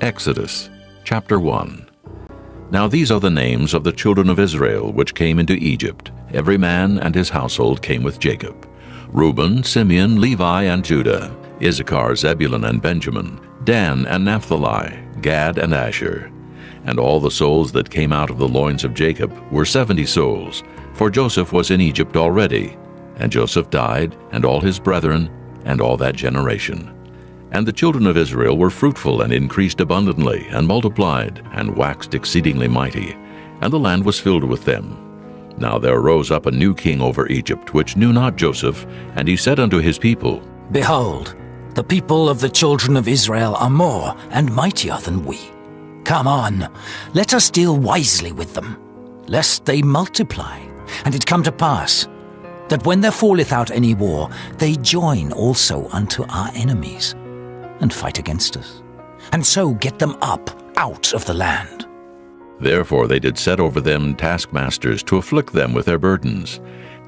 Exodus, chapter 1. Now these are the names of the children of Israel which came into Egypt. Every man and his household came with Jacob. Reuben, Simeon, Levi, and Judah, Issachar, Zebulun, and Benjamin, Dan and Naphtali, Gad and Asher. And all the souls that came out of the loins of Jacob were 70 souls, for Joseph was in Egypt already. And Joseph died, and all his brethren, and all that generation. And the children of Israel were fruitful and increased abundantly, and multiplied, and waxed exceedingly mighty, and the land was filled with them. Now there arose up a new king over Egypt, which knew not Joseph, and he said unto his people, Behold, the people of the children of Israel are more and mightier than we. Come on, let us deal wisely with them, lest they multiply. And it come to pass, that when there falleth out any war, they join also unto our enemies, and fight against us, and so get them up out of the land. Therefore they did set over them taskmasters to afflict them with their burdens.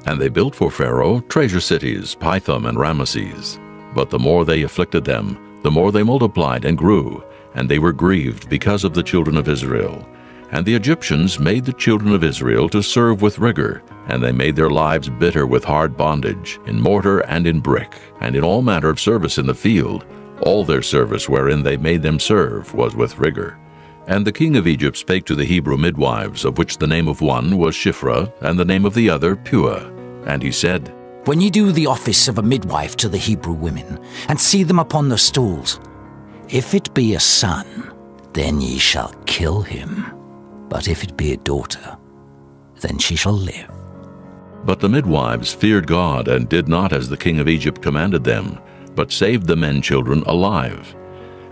And they built for Pharaoh treasure cities, Pithom and Ramesses. But the more they afflicted them, the more they multiplied and grew, and they were grieved because of the children of Israel. And the Egyptians made the children of Israel to serve with rigor, and they made their lives bitter with hard bondage, in mortar and in brick, and in all manner of service in the field. All their service wherein they made them serve was with rigor. And the king of Egypt spake to the Hebrew midwives, of which the name of one was Shiphrah, and the name of the other Puah. And he said, When ye do the office of a midwife to the Hebrew women, and see them upon the stools, if it be a son, then ye shall kill him. But if it be a daughter, then she shall live. But the midwives feared God, and did not as the king of Egypt commanded them, but saved the men children alive.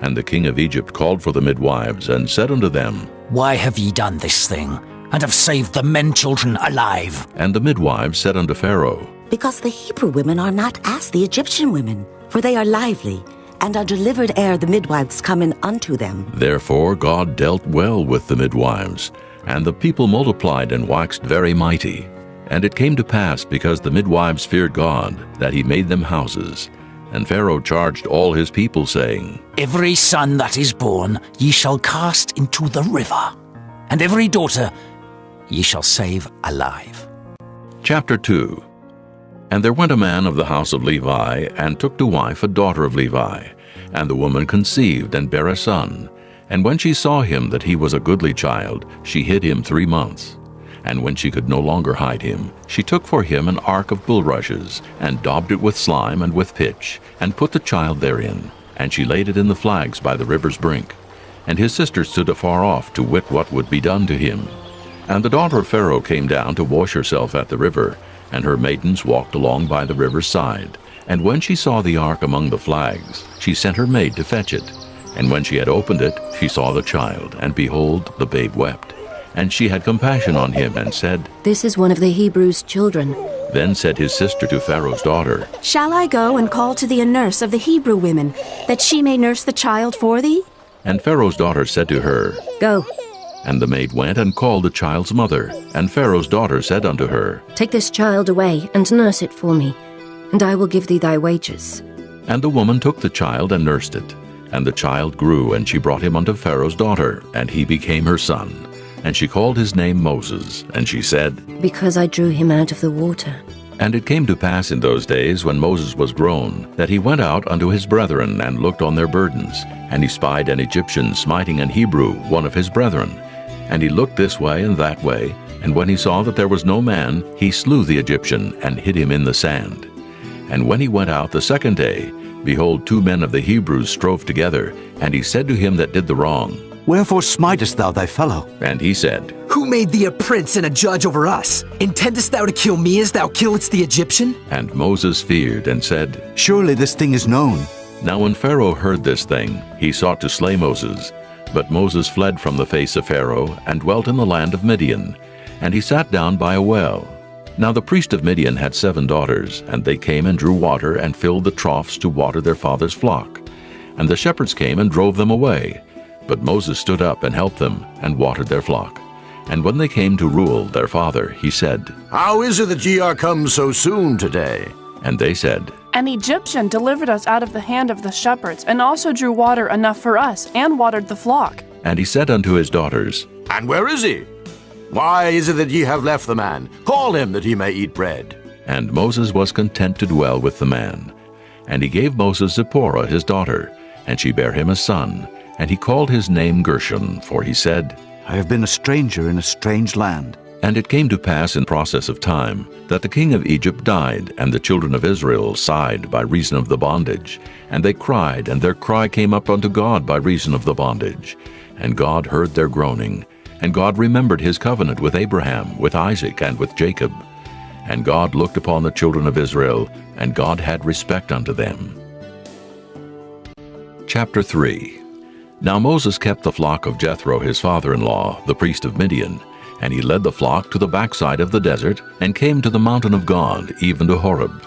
And the king of Egypt called for the midwives, and said unto them, Why have ye done this thing, and have saved the men children alive? And the midwives said unto Pharaoh, Because the Hebrew women are not as the Egyptian women, for they are lively, and are delivered ere the midwives come in unto them. Therefore God dealt well with the midwives, and the people multiplied and waxed very mighty. And it came to pass, because the midwives feared God, that he made them houses. And Pharaoh charged all his people, saying, Every son that is born ye shall cast into the river, and every daughter ye shall save alive. Chapter 2. And there went a man of the house of Levi, and took to wife a daughter of Levi. And the woman conceived, and bare a son. And when she saw him that he was a goodly child, she hid him 3 months. And when she could no longer hide him, she took for him an ark of bulrushes, and daubed it with slime and with pitch, and put the child therein. And she laid it in the flags by the river's brink. And his sister stood afar off, to wit what would be done to him. And the daughter of Pharaoh came down to wash herself at the river, and her maidens walked along by the river's side. And when she saw the ark among the flags, she sent her maid to fetch it. And when she had opened it, she saw the child, and behold, the babe wept. And she had compassion on him, and said, This is one of the Hebrews' children. Then said his sister to Pharaoh's daughter, Shall I go and call to thee a nurse of the Hebrew women, that she may nurse the child for thee? And Pharaoh's daughter said to her, Go. And the maid went and called the child's mother. And Pharaoh's daughter said unto her, Take this child away, and nurse it for me, and I will give thee thy wages. And the woman took the child and nursed it. And the child grew, and she brought him unto Pharaoh's daughter, and he became her son. And she called his name Moses. And she said, Because I drew him out of the water. And it came to pass in those days, when Moses was grown, that he went out unto his brethren, and looked on their burdens. And he spied an Egyptian smiting an Hebrew, one of his brethren. And he looked this way and that way, and when he saw that there was no man, he slew the Egyptian, and hid him in the sand. And when he went out the second day, behold, 2 men of the Hebrews strove together. And he said to him that did the wrong, Wherefore smitest thou thy fellow? And he said, Who made thee a prince and a judge over us? Intendest thou to kill me as thou killedst the Egyptian? And Moses feared, and said, Surely this thing is known. Now when Pharaoh heard this thing, he sought to slay Moses. But Moses fled from the face of Pharaoh, and dwelt in the land of Midian. And he sat down by a well. Now the priest of Midian had 7 daughters, and they came and drew water, and filled the troughs to water their father's flock. And the shepherds came and drove them away. But Moses stood up and helped them, and watered their flock. And when they came to rule their father, he said, How is it that ye are come so soon today? And they said, An Egyptian delivered us out of the hand of the shepherds, and also drew water enough for us, and watered the flock. And he said unto his daughters, And where is he? Why is it that ye have left the man? Call him, that he may eat bread. And Moses was content to dwell with the man. And he gave Moses Zipporah his daughter, and she bare him a son. And he called his name Gershon, for he said, I have been a stranger in a strange land. And it came to pass in process of time, that the king of Egypt died, and the children of Israel sighed by reason of the bondage. And they cried, and their cry came up unto God by reason of the bondage. And God heard their groaning. And God remembered his covenant with Abraham, with Isaac, and with Jacob. And God looked upon the children of Israel, and God had respect unto them. Chapter 3. Now Moses kept the flock of Jethro his father-in-law, the priest of Midian. And he led the flock to the backside of the desert, and came to the mountain of God, even to Horeb.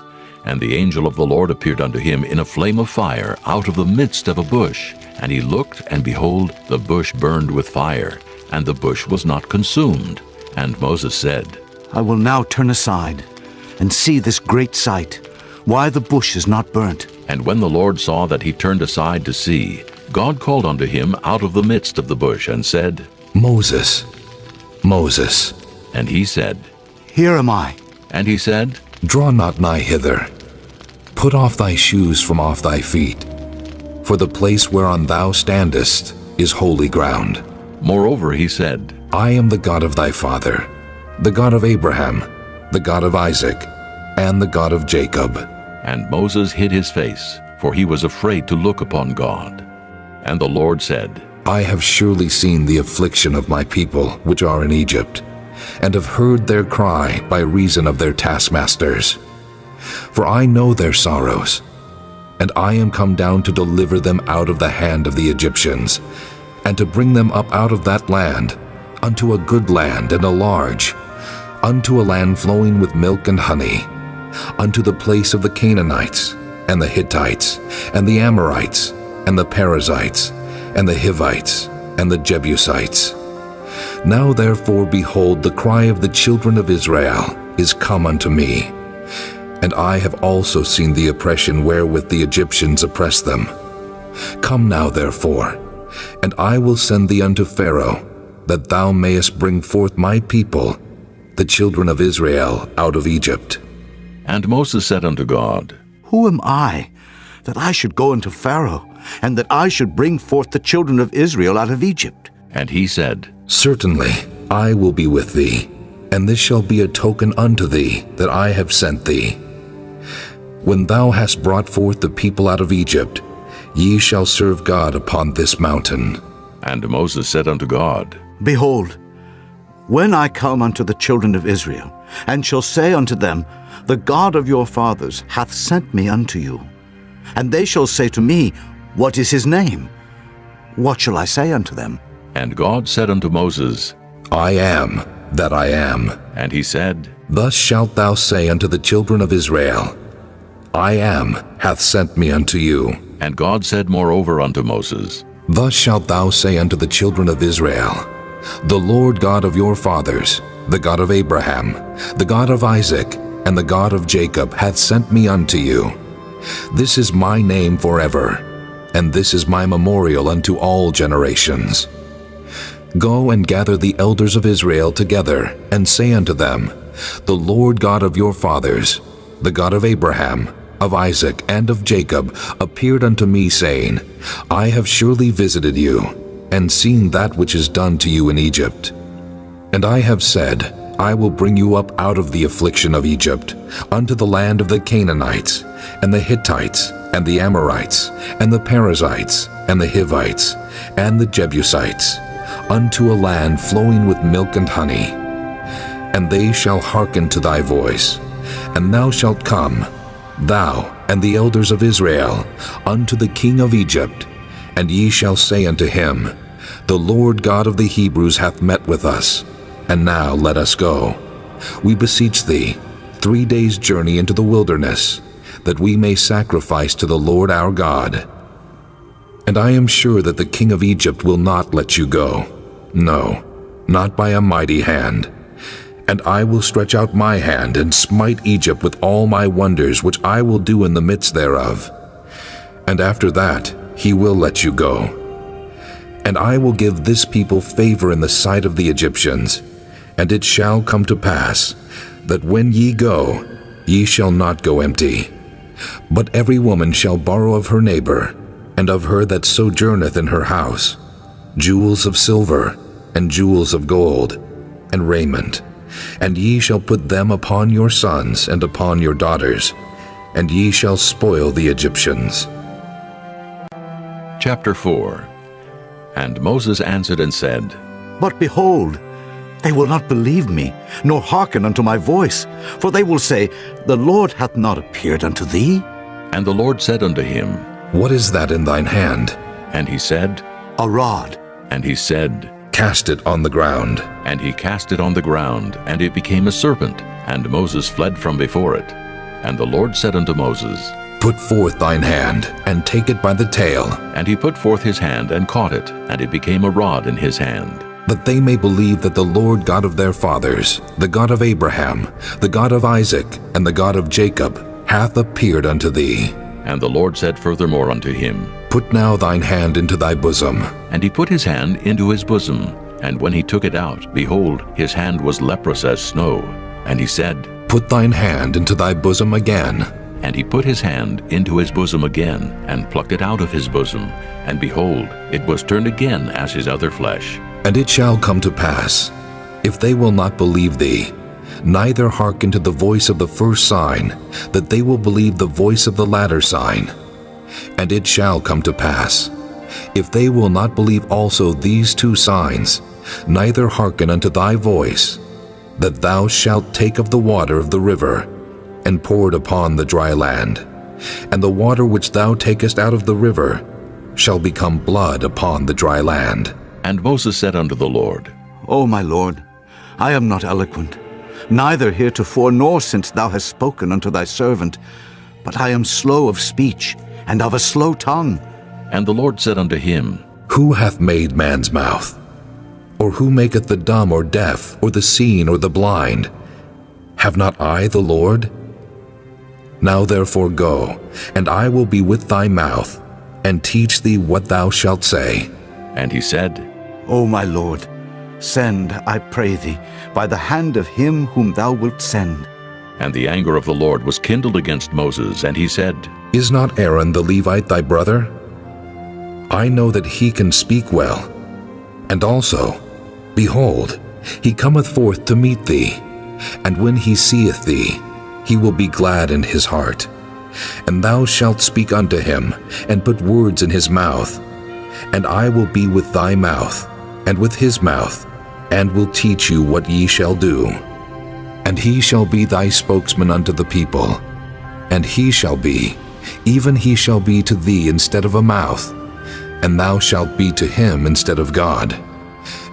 And the angel of the Lord appeared unto him in a flame of fire out of the midst of a bush. And he looked, and behold, the bush burned with fire, and the bush was not consumed. And Moses said, I will now turn aside and see this great sight, why the bush is not burnt. And when the Lord saw that he turned aside to see, God called unto him out of the midst of the bush, and said, Moses, Moses. And he said, Here am I. And he said, Draw not nigh hither. Put off thy shoes from off thy feet, for the place whereon thou standest is holy ground. Moreover he said, I am the God of thy father, the God of Abraham, the God of Isaac, and the God of Jacob. And Moses hid his face, for he was afraid to look upon God. And the Lord said, I have surely seen the affliction of my people which are in Egypt, and have heard their cry by reason of their taskmasters. For I know their sorrows, and I am come down to deliver them out of the hand of the Egyptians, and to bring them up out of that land, unto a good land and a large, unto a land flowing with milk and honey, unto the place of the Canaanites, and the Hittites, and the Amorites, and the Perizzites, and the Hivites, and the Jebusites. Now therefore, behold, the cry of the children of Israel is come unto me, and I have also seen the oppression wherewith the Egyptians oppress them. Come now therefore, and I will send thee unto Pharaoh, that thou mayest bring forth my people, the children of Israel, out of Egypt. And Moses said unto God, Who am I, that I should go unto Pharaoh, and that I should bring forth the children of Israel out of Egypt? And he said, Certainly I will be with thee, and this shall be a token unto thee that I have sent thee. When thou hast brought forth the people out of Egypt, ye shall serve God upon this mountain. And Moses said unto God, Behold, when I come unto the children of Israel, and shall say unto them, The God of your fathers hath sent me unto you, and they shall say to me, What is his name? What shall I say unto them? And God said unto Moses, I am that I am. And he said, Thus shalt thou say unto the children of Israel, I am hath sent me unto you. And God said moreover unto Moses, Thus shalt thou say unto the children of Israel, The Lord God of your fathers, the God of Abraham, the God of Isaac, and the God of Jacob hath sent me unto you. This is my name forever, and this is my memorial unto all generations. Go and gather the elders of Israel together, and say unto them, The Lord God of your fathers, the God of Abraham, of Isaac, and of Jacob, appeared unto me, saying, I have surely visited you, and seen that which is done to you in Egypt. And I have said, I will bring you up out of the affliction of Egypt, unto the land of the Canaanites, and the Hittites, and the Amorites, and the Perizzites, and the Hivites, and the Jebusites, unto a land flowing with milk and honey. And they shall hearken to thy voice, and thou shalt come, thou and the elders of Israel, unto the king of Egypt, and ye shall say unto him, The Lord God of the Hebrews hath met with us, and now let us go. We beseech thee, 3 days' journey into the wilderness, that we may sacrifice to the Lord our God. And I am sure that the king of Egypt will not let you go, no, not by a mighty hand. And I will stretch out my hand and smite Egypt with all my wonders which I will do in the midst thereof. And after that he will let you go. And I will give this people favor in the sight of the Egyptians. And it shall come to pass, that when ye go, ye shall not go empty. But every woman shall borrow of her neighbor, and of her that sojourneth in her house, jewels of silver, and jewels of gold, and raiment. And ye shall put them upon your sons and upon your daughters, and ye shall spoil the Egyptians. Chapter 4. And Moses answered and said, But behold, they will not believe me, nor hearken unto my voice. For they will say, The Lord hath not appeared unto thee. And the Lord said unto him, What is that in thine hand? And he said, A rod. And he said, Cast it on the ground. And he cast it on the ground, and it became a serpent, and Moses fled from before it. And the Lord said unto Moses, Put forth thine hand, and take it by the tail. And he put forth his hand, and caught it, and it became a rod in his hand. That they may believe that the Lord God of their fathers, the God of Abraham, the God of Isaac, and the God of Jacob, hath appeared unto thee. And the Lord said furthermore unto him, Put now thine hand into thy bosom. And he put his hand into his bosom. And when he took it out, behold, his hand was leprous as snow. And he said, Put thine hand into thy bosom again. And he put his hand into his bosom again, and plucked it out of his bosom. And behold, it was turned again as his other flesh. And it shall come to pass, if they will not believe thee, neither hearken to the voice of the first sign, that they will believe the voice of the latter sign. And it shall come to pass, if they will not believe also these two signs, neither hearken unto thy voice, that thou shalt take of the water of the river, and pour it upon the dry land. And the water which thou takest out of the river shall become blood upon the dry land. And Moses said unto the Lord, O my Lord, I am not eloquent, neither heretofore nor since thou hast spoken unto thy servant, but I am slow of speech, and of a slow tongue. And the Lord said unto him, Who hath made man's mouth? Or who maketh the dumb or deaf, or the seen or the blind? Have not I the Lord? Now therefore go, and I will be with thy mouth, and teach thee what thou shalt say. And he said, O my Lord, send, I pray thee, by the hand of him whom thou wilt send. And the anger of the Lord was kindled against Moses, and he said, Is not Aaron the Levite thy brother? I know that he can speak well. And also, behold, he cometh forth to meet thee, and when he seeth thee, he will be glad in his heart. And thou shalt speak unto him, and put words in his mouth. And I will be with thy mouth, and with his mouth, and will teach you what ye shall do. And he shall be thy spokesman unto the people. And he shall be, even he shall be to thee instead of a mouth, and thou shalt be to him instead of God.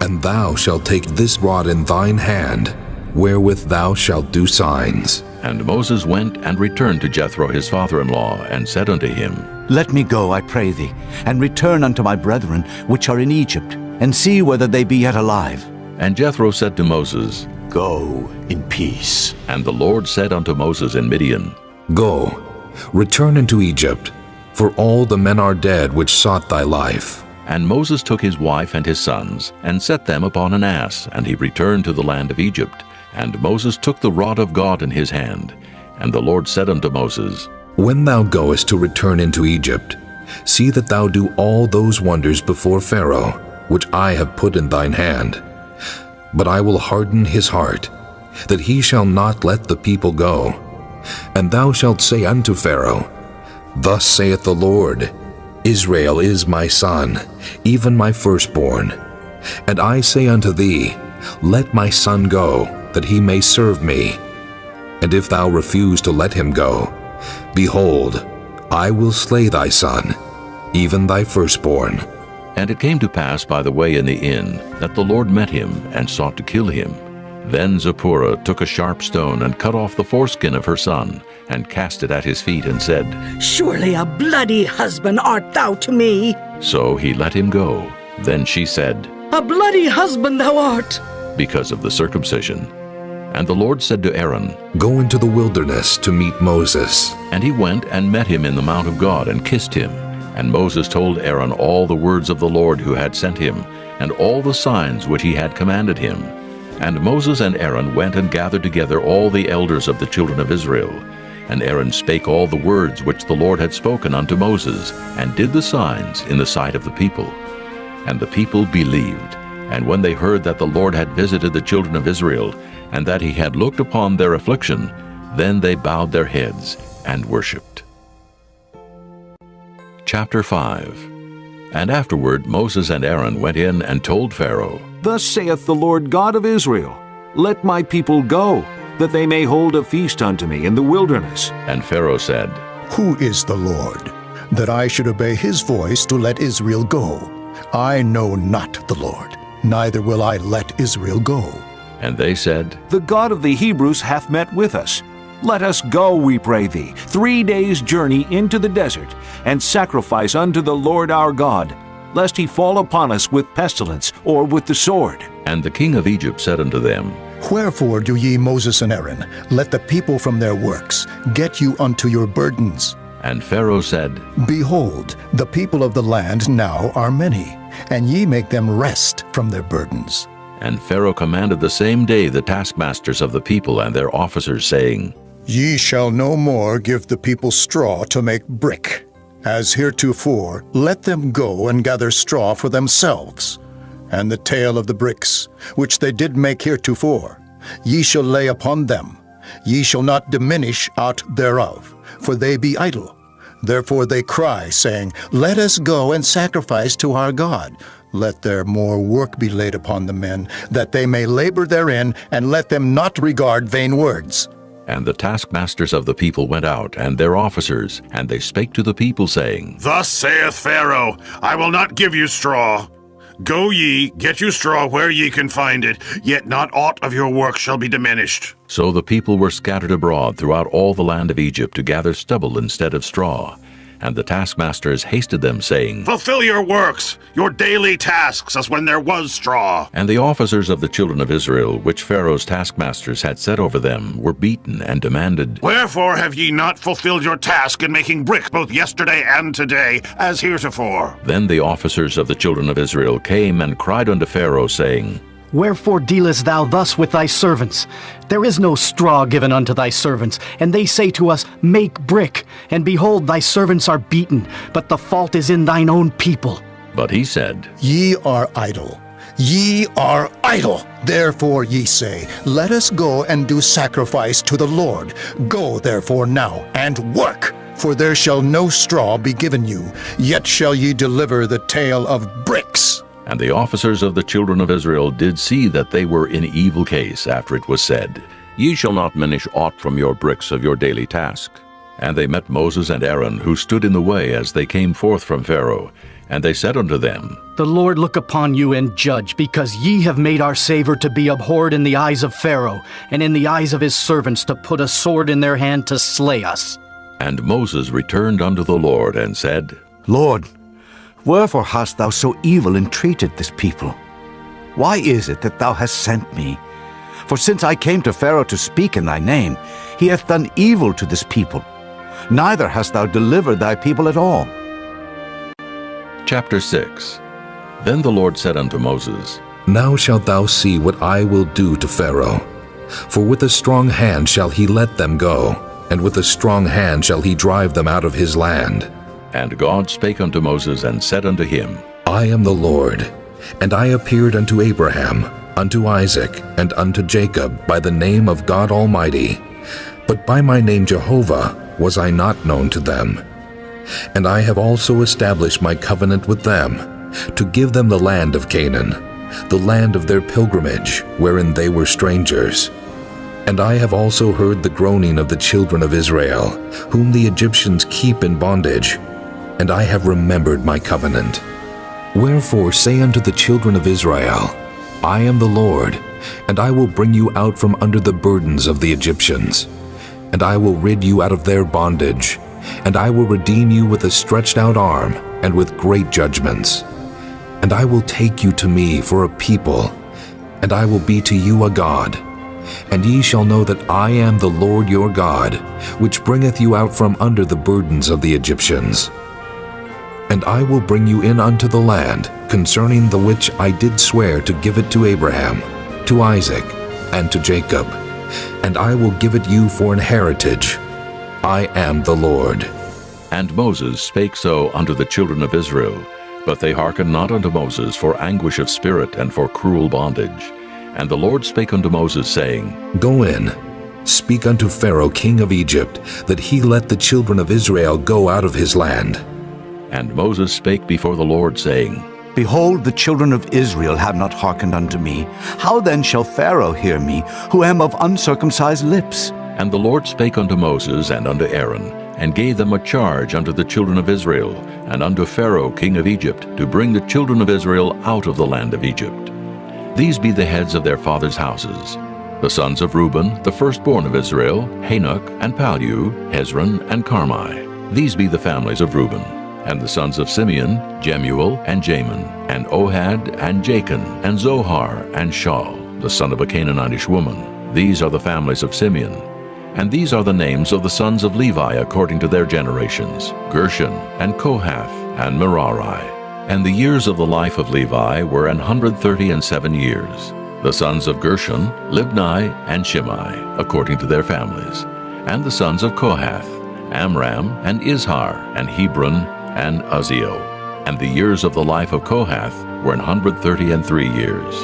And thou shalt take this rod in thine hand, wherewith thou shalt do signs. And Moses went and returned to Jethro his father-in-law, and said unto him, Let me go, I pray thee, and return unto my brethren which are in Egypt, and see whether they be yet alive. And Jethro said to Moses, Go in peace. And the Lord said unto Moses in Midian, Go, return into Egypt, for all the men are dead which sought thy life. And Moses took his wife and his sons, and set them upon an ass, and he returned to the land of Egypt. And Moses took the rod of God in his hand. And the Lord said unto Moses, When thou goest to return into Egypt, see that thou do all those wonders before Pharaoh, which I have put in thine hand. But I will harden his heart, that he shall not let the people go. And thou shalt say unto Pharaoh, Thus saith the Lord, Israel is my son, even my firstborn. And I say unto thee, Let my son go, that he may serve me. And if thou refuse to let him go, behold, I will slay thy son, even thy firstborn. And it came to pass by the way in the inn, that the Lord met him, and sought to kill him. Then Zipporah took a sharp stone, and cut off the foreskin of her son, and cast it at his feet, and said, Surely a bloody husband art thou to me. So he let him go. Then she said, A bloody husband thou art. because of the circumcision. And the Lord said to Aaron, Go into the wilderness to meet Moses. And he went and met him in the mount of God and kissed him. And Moses told Aaron all the words of the Lord who had sent him, and all the signs which he had commanded him. And Moses and Aaron went and gathered together all the elders of the children of Israel. And Aaron spake all the words which the Lord had spoken unto Moses, and did the signs in the sight of the people. And the people believed. And when they heard that the Lord had visited the children of Israel, and that he had looked upon their affliction, then they bowed their heads and worshipped. Chapter 5. And afterward Moses and Aaron went in and told Pharaoh, Thus saith the Lord God of Israel, Let my people go, that they may hold a feast unto me in the wilderness. And Pharaoh said, Who is the Lord, that I should obey his voice to let Israel go? I know not the Lord, neither will I let Israel go. And they said, The God of the Hebrews hath met with us. Let us go, we pray thee, 3 days' journey into the desert, and sacrifice unto the Lord our God, lest he fall upon us with pestilence or with the sword. And the king of Egypt said unto them, Wherefore do ye, Moses and Aaron, let the people from their works get you unto your burdens? And Pharaoh said, Behold, the people of the land now are many, and ye make them rest from their burdens. And Pharaoh commanded the same day the taskmasters of the people and their officers, saying, Ye shall no more give the people straw to make brick. As heretofore, let them go and gather straw for themselves. And the tale of the bricks, which they did make heretofore, ye shall lay upon them. Ye shall not diminish out thereof, for they be idle. Therefore they cry, saying, Let us go and sacrifice to our God. Let their more work be laid upon the men, that they may labor therein, and let them not regard vain words. And the taskmasters of the people went out, and their officers, and they spake to the people, saying, Thus saith Pharaoh, I will not give you straw. Go ye, get you straw where ye can find it, yet not aught of your work shall be diminished. So the people were scattered abroad throughout all the land of Egypt to gather stubble instead of straw. And the taskmasters hasted them, saying, Fulfill your works, your daily tasks, as when there was straw. And the officers of the children of Israel, which Pharaoh's taskmasters had set over them, were beaten and demanded, Wherefore have ye not fulfilled your task in making brick both yesterday and today, as heretofore? Then the officers of the children of Israel came and cried unto Pharaoh, saying, Wherefore dealest thou thus with thy servants? There is no straw given unto thy servants, and they say to us, Make brick. And behold, thy servants are beaten, but the fault is in thine own people. But he said, Ye are idle. Ye are idle. Therefore ye say, Let us go and do sacrifice to the Lord. Go therefore now, and work. For there shall no straw be given you, yet shall ye deliver the tale of bricks. And the officers of the children of Israel did see that they were in evil case after it was said, Ye shall not diminish aught from your bricks of your daily task. And they met Moses and Aaron, who stood in the way as they came forth from Pharaoh. And they said unto them, The Lord look upon you and judge, because ye have made our Saviour to be abhorred in the eyes of Pharaoh, and in the eyes of his servants to put a sword in their hand to slay us. And Moses returned unto the Lord and said, Lord, wherefore hast thou so evil entreated this people? Why is it that thou hast sent me? For since I came to Pharaoh to speak in thy name, he hath done evil to this people. Neither hast thou delivered thy people at all. Chapter 6. Then the Lord said unto Moses, Now shalt thou see what I will do to Pharaoh. For with a strong hand shall he let them go, and with a strong hand shall he drive them out of his land. And God spake unto Moses and said unto him, I am the Lord, and I appeared unto Abraham, unto Isaac, and unto Jacob by the name of God Almighty. But by my name Jehovah was I not known to them. And I have also established my covenant with them, to give them the land of Canaan, the land of their pilgrimage, wherein they were strangers. And I have also heard the groaning of the children of Israel, whom the Egyptians keep in bondage, and I have remembered my covenant. Wherefore say unto the children of Israel, I am the Lord, and I will bring you out from under the burdens of the Egyptians. And I will rid you out of their bondage, and I will redeem you with a stretched out arm, and with great judgments. And I will take you to me for a people, and I will be to you a God, And ye shall know that I am the Lord your God, which bringeth you out from under the burdens of the Egyptians. And I will bring you in unto the land, concerning the which I did swear to give it to Abraham, to Isaac, and to Jacob. And I will give it you for an heritage. I am the Lord. And Moses spake so unto the children of Israel, but they hearkened not unto Moses for anguish of spirit and for cruel bondage. And the Lord spake unto Moses, saying, Go in, speak unto Pharaoh king of Egypt, that he let the children of Israel go out of his land. And Moses spake before the Lord, saying, Behold, the children of Israel have not hearkened unto me. How then shall Pharaoh hear me, who am of uncircumcised lips? And the Lord spake unto Moses and unto Aaron, and gave them a charge unto the children of Israel, and unto Pharaoh king of Egypt, to bring the children of Israel out of the land of Egypt. These be the heads of their fathers' houses. The sons of Reuben, the firstborn of Israel, Hanok, and Palu, Hezron, and Carmi. These be the families of Reuben. And the sons of Simeon, Jemuel, and Jamin, and Ohad, and Jachin, and Zohar, and Shaul, the son of a Canaanitish woman. These are the families of Simeon. And these are the names of the sons of Levi according to their generations, Gershon, and Kohath, and Merari. And the years of the life of Levi were 137 years. The sons of Gershon, Libni, and Shimei, according to their families. And the sons of Kohath, Amram, and Izhar, and Hebron, and Uzziel. And the years of the life of Kohath were 133 years.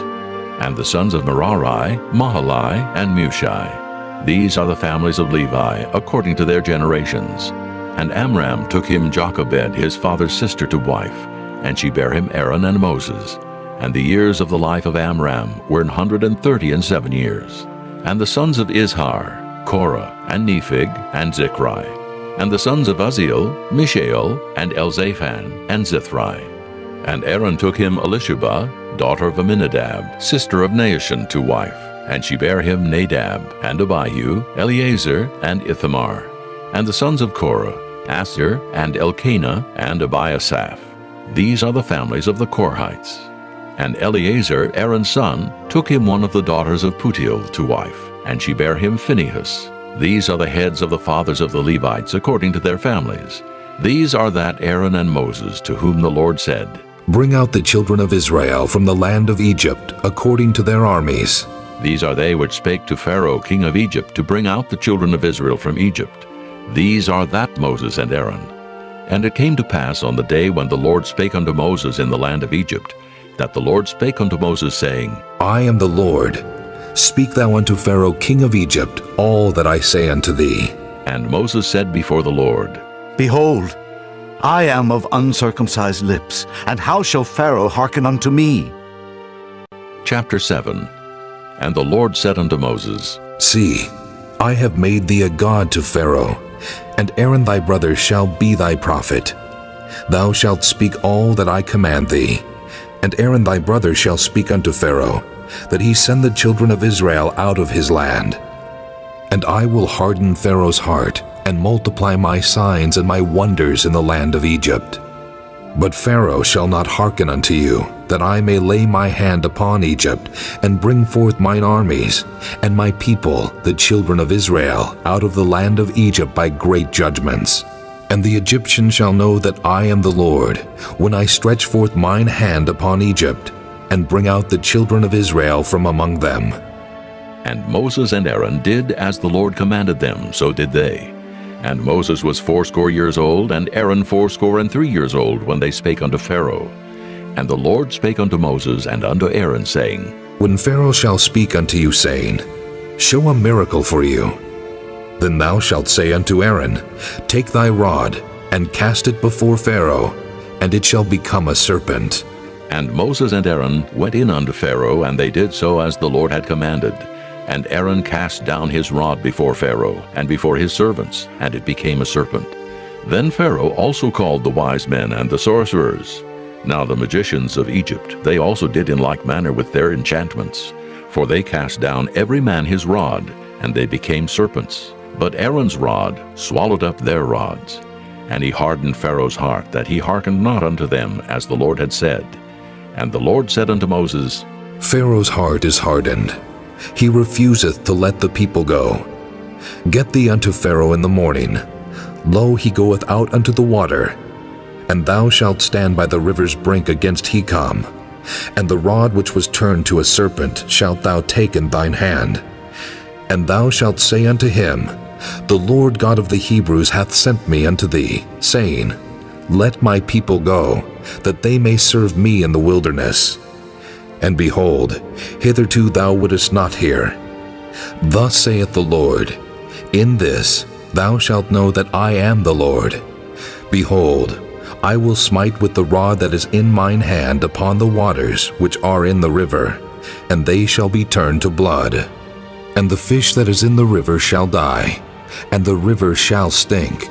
And the sons of Merari, Mahali, and Mushi. These are the families of Levi, according to their generations. And Amram took him Jochebed, his father's sister, to wife, and she bare him Aaron and Moses. And the years of the life of Amram were 137 years. And the sons of Izhar, Korah, and Nephig, and Zichri. And the sons of Uzziel, Mishael, and Elzaphan, and Zithri. And Aaron took him Elisheba, daughter of Aminadab, sister of Naashon, to wife. And she bare him Nadab, and Abihu, Eleazar, and Ithamar. And the sons of Korah, Asir, and Elkanah, and Abiasaph. These are the families of the Korhites. And Eleazar, Aaron's son, took him one of the daughters of Putiel to wife, and she bare him Phinehas. These are the heads of the fathers of the Levites according to their families. These are that Aaron and Moses, to whom the Lord said, Bring out the children of Israel from the land of Egypt, according to their armies. These are they which spake to Pharaoh king of Egypt, to bring out the children of Israel from Egypt. These are that Moses and Aaron. And it came to pass on the day when the Lord spake unto Moses in the land of Egypt, that the Lord spake unto Moses, saying, I am the Lord. Speak thou unto Pharaoh king of Egypt all that I say unto thee. And Moses said before the Lord, Behold, I am of uncircumcised lips, and how shall Pharaoh hearken unto me? Chapter 7. And the Lord said unto Moses, See, I have made thee a god to Pharaoh, and Aaron thy brother shall be thy prophet. Thou shalt speak all that I command thee, and Aaron thy brother shall speak unto Pharaoh, that he send the children of Israel out of his land. And I will harden Pharaoh's heart, and multiply my signs and my wonders in the land of Egypt. But Pharaoh shall not hearken unto you, that I may lay my hand upon Egypt, and bring forth mine armies, and my people, the children of Israel, out of the land of Egypt by great judgments. And the Egyptians shall know that I am the Lord, when I stretch forth mine hand upon Egypt, and bring out the children of Israel from among them. And Moses and Aaron did as the Lord commanded them, so did they. And Moses was 80 years old, and Aaron 83 years old, when they spake unto Pharaoh. And the Lord spake unto Moses and unto Aaron, saying, When Pharaoh shall speak unto you, saying, Show a miracle for you, then thou shalt say unto Aaron, Take thy rod, and cast it before Pharaoh, and it shall become a serpent. And Moses and Aaron went in unto Pharaoh, and they did so as the Lord had commanded. And Aaron cast down his rod before Pharaoh, and before his servants, and it became a serpent. Then Pharaoh also called the wise men and the sorcerers. Now the magicians of Egypt, they also did in like manner with their enchantments. For they cast down every man his rod, and they became serpents. But Aaron's rod swallowed up their rods. And he hardened Pharaoh's heart, that he hearkened not unto them, as the Lord had said. And the Lord said unto Moses, Pharaoh's heart is hardened, he refuseth to let the people go. Get thee unto Pharaoh in the morning. Lo, he goeth out unto the water. And thou shalt stand by the river's brink against Hecom. And the rod which was turned to a serpent shalt thou take in thine hand. And thou shalt say unto him, The Lord God of the Hebrews hath sent me unto thee, saying, Let my people go, that they may serve me in the wilderness. And behold, hitherto thou wouldest not hear. Thus saith the Lord, In this thou shalt know that I am the Lord. Behold, I will smite with the rod that is in mine hand upon the waters which are in the river, and they shall be turned to blood. And the fish that is in the river shall die, and the river shall stink,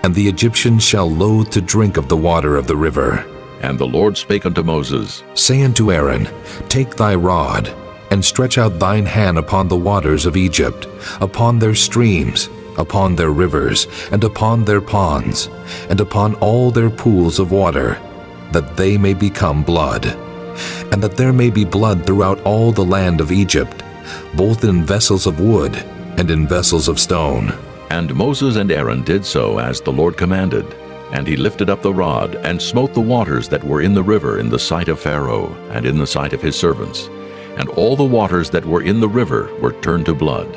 and the Egyptians shall loathe to drink of the water of the river. And the Lord spake unto Moses, Say unto Aaron, Take thy rod, and stretch out thine hand upon the waters of Egypt, upon their streams, upon their rivers, and upon their ponds, and upon all their pools of water, that they may become blood, and that there may be blood throughout all the land of Egypt, both in vessels of wood and in vessels of stone. And Moses and Aaron did so as the Lord commanded. And he lifted up the rod, and smote the waters that were in the river in the sight of Pharaoh, and in the sight of his servants. And all the waters that were in the river were turned to blood,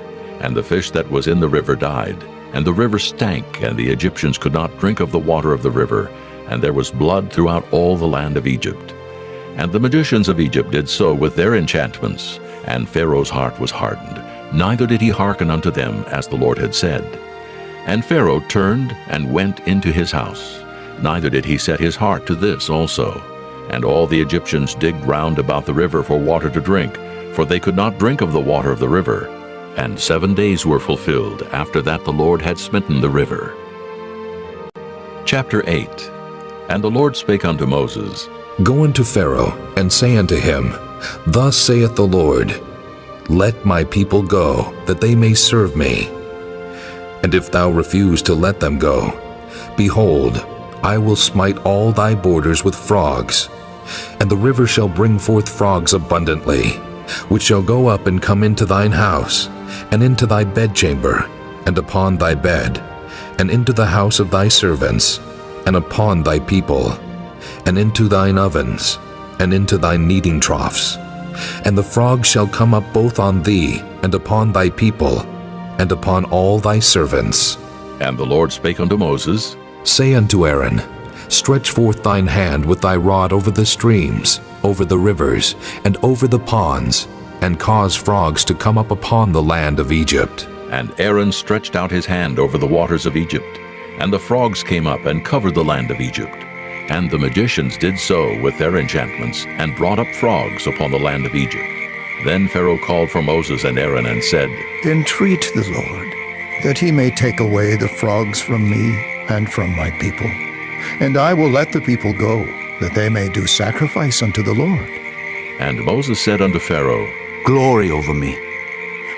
and the fish that was in the river died. And the river stank, and the Egyptians could not drink of the water of the river, and there was blood throughout all the land of Egypt. And the magicians of Egypt did so with their enchantments, and Pharaoh's heart was hardened, neither did he hearken unto them as the Lord had said. And Pharaoh turned and went into his house, neither did he set his heart to this also. And all the Egyptians digged round about the river for water to drink, for they could not drink of the water of the river. And 7 days were fulfilled after that the Lord had smitten the river. Chapter 8. And the Lord spake unto Moses, Go unto Pharaoh, and say unto him, Thus saith the Lord, Let my people go, that they may serve me. And if thou refuse to let them go, behold, I will smite all thy borders with frogs, and the river shall bring forth frogs abundantly, which shall go up and come into thine house, and into thy bedchamber, and upon thy bed, and into the house of thy servants, and upon thy people, and into thine ovens, and into thy kneading troughs. And the frogs shall come up both on thee, and upon thy people, and upon all thy servants. And the Lord spake unto Moses, Say unto Aaron, Stretch forth thine hand with thy rod over the streams, over the rivers, and over the ponds, and cause frogs to come up upon the land of Egypt. And Aaron stretched out his hand over the waters of Egypt, and the frogs came up and covered the land of Egypt. And the magicians did so with their enchantments, and brought up frogs upon the land of Egypt. Then Pharaoh called for Moses and Aaron and said, Entreat the Lord, that he may take away the frogs from me and from my people. And I will let the people go, that they may do sacrifice unto the Lord. And Moses said unto Pharaoh, Glory over me.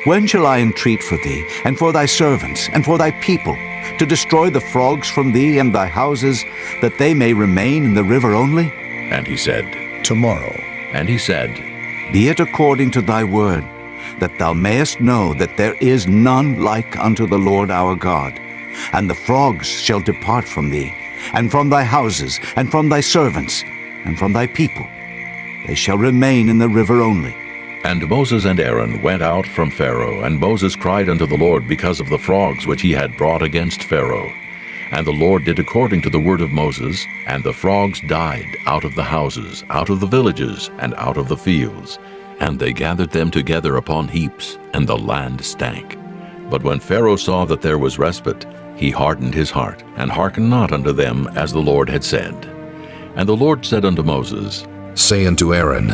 When shall I entreat for thee, and for thy servants, and for thy people, to destroy the frogs from thee and thy houses, that they may remain in the river only? And he said, Tomorrow. And he said, Be it according to thy word, that thou mayest know that there is none like unto the Lord our God. And the frogs shall depart from thee, and from thy houses, and from thy servants, and from thy people. They shall remain in the river only. And Moses and Aaron went out from Pharaoh, and Moses cried unto the Lord because of the frogs which he had brought against Pharaoh. And the Lord did according to the word of Moses, and the frogs died out of the houses, out of the villages, and out of the fields. And they gathered them together upon heaps, and the land stank. But when Pharaoh saw that there was respite, he hardened his heart, and hearkened not unto them as the Lord had said. And the Lord said unto Moses, Say unto Aaron,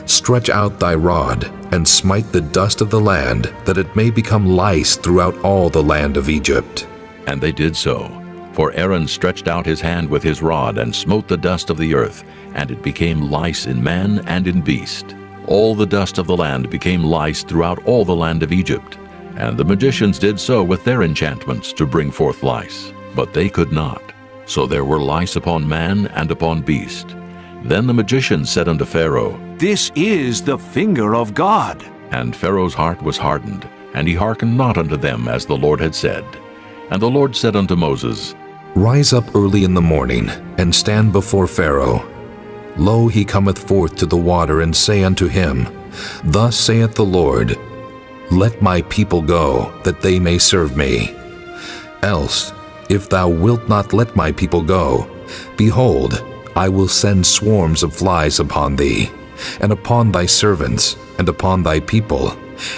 Stretch out thy rod, and smite the dust of the land, that it may become lice throughout all the land of Egypt. And they did so. For Aaron stretched out his hand with his rod, and smote the dust of the earth, and it became lice in man and in beast. All the dust of the land became lice throughout all the land of Egypt. And the magicians did so with their enchantments to bring forth lice, but they could not. So there were lice upon man and upon beast. Then the magicians said unto Pharaoh, This is the finger of God. And Pharaoh's heart was hardened, and he hearkened not unto them as the Lord had said. And the Lord said unto Moses, Rise up early in the morning, and stand before Pharaoh. Lo, he cometh forth to the water, and say unto him, Thus saith the Lord, Let my people go, that they may serve me. Else, if thou wilt not let my people go, behold, I will send swarms of flies upon thee, and upon thy servants, and upon thy people,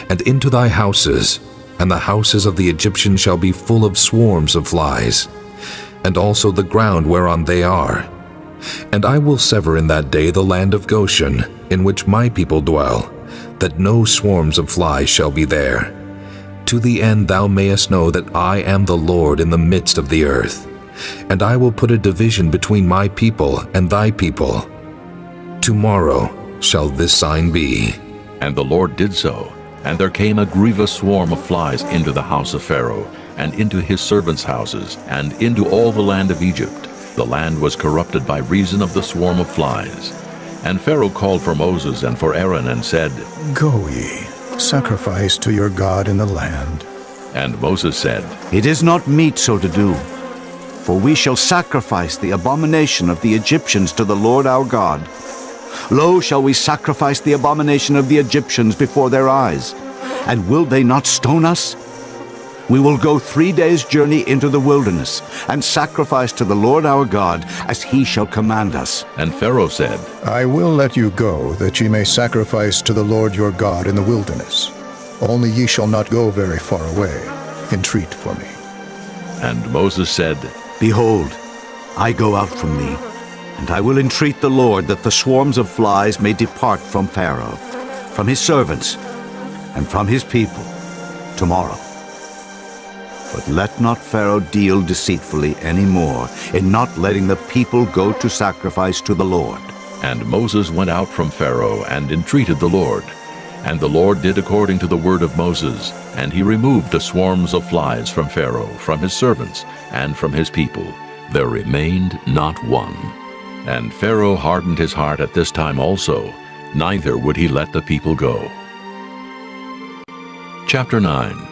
and into thy houses, and the houses of the Egyptians shall be full of swarms of flies, and also the ground whereon they are. And I will sever in that day the land of Goshen, in which my people dwell, that no swarms of flies shall be there, to the end thou mayest know that I am the Lord in the midst of the earth. And I will put a division between my people and thy people. Tomorrow shall this sign be. And the Lord did so, and there came a grievous swarm of flies into the house of Pharaoh, and into his servants' houses, and into all the land of Egypt. The land was corrupted by reason of the swarm of flies. And Pharaoh called for Moses and for Aaron, and said, Go ye, sacrifice to your God in the land. And Moses said, It is not meet so to do, for we shall sacrifice the abomination of the Egyptians to the Lord our God. Lo, shall we sacrifice the abomination of the Egyptians before their eyes? And will they not stone us? We will go 3 days' journey into the wilderness, and sacrifice to the Lord our God, as he shall command us. And Pharaoh said, I will let you go, that ye may sacrifice to the Lord your God in the wilderness. Only ye shall not go very far away. Entreat for me. And Moses said, Behold, I go out from thee, and I will entreat the Lord that the swarms of flies may depart from Pharaoh, from his servants, and from his people tomorrow. But let not Pharaoh deal deceitfully any more in not letting the people go to sacrifice to the Lord. And Moses went out from Pharaoh and entreated the Lord. And the Lord did according to the word of Moses, and he removed the swarms of flies from Pharaoh, from his servants, and from his people. There remained not one. And Pharaoh hardened his heart at this time also, neither would he let the people go. Chapter 9.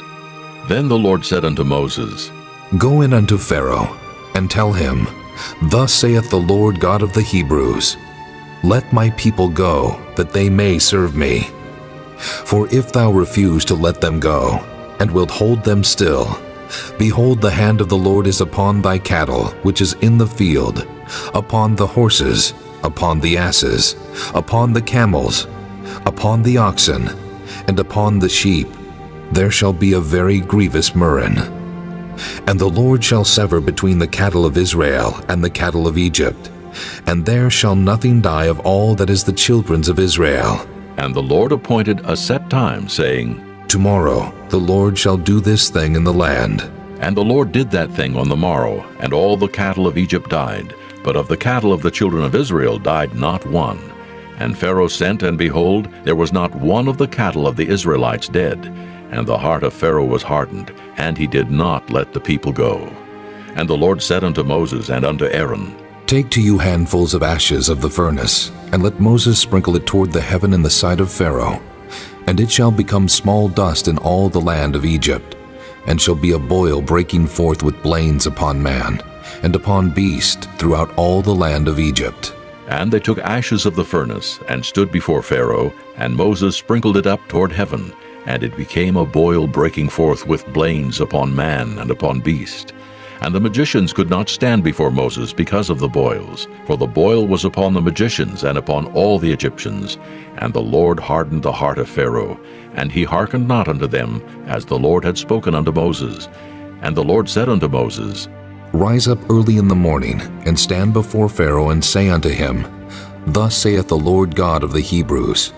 Then the Lord said unto Moses, Go in unto Pharaoh, and tell him, Thus saith the Lord God of the Hebrews, Let my people go, that they may serve me. For if thou refuse to let them go, and wilt hold them still, behold, the hand of the Lord is upon thy cattle, which is in the field, upon the horses, upon the asses, upon the camels, upon the oxen, and upon the sheep. There shall be a very grievous murrain. And the Lord shall sever between the cattle of Israel and the cattle of Egypt, and there shall nothing die of all that is the children's of Israel. And the Lord appointed a set time, saying, Tomorrow the Lord shall do this thing in the land. And the Lord did that thing on the morrow, and all the cattle of Egypt died, but of the cattle of the children of Israel died not one. And Pharaoh sent, and behold, there was not one of the cattle of the Israelites dead. And the heart of Pharaoh was hardened, and he did not let the people go. And the Lord said unto Moses and unto Aaron, Take to you handfuls of ashes of the furnace, and let Moses sprinkle it toward the heaven in the sight of Pharaoh. And it shall become small dust in all the land of Egypt, and shall be a boil breaking forth with blains upon man, and upon beast throughout all the land of Egypt. And they took ashes of the furnace, and stood before Pharaoh, and Moses sprinkled it up toward heaven, and it became a boil breaking forth with blains upon man and upon beast. And the magicians could not stand before Moses because of the boils, for the boil was upon the magicians and upon all the Egyptians. And the Lord hardened the heart of Pharaoh, and he hearkened not unto them, as the Lord had spoken unto Moses. And the Lord said unto Moses, Rise up early in the morning, and stand before Pharaoh, and say unto him, Thus saith the Lord God of the Hebrews,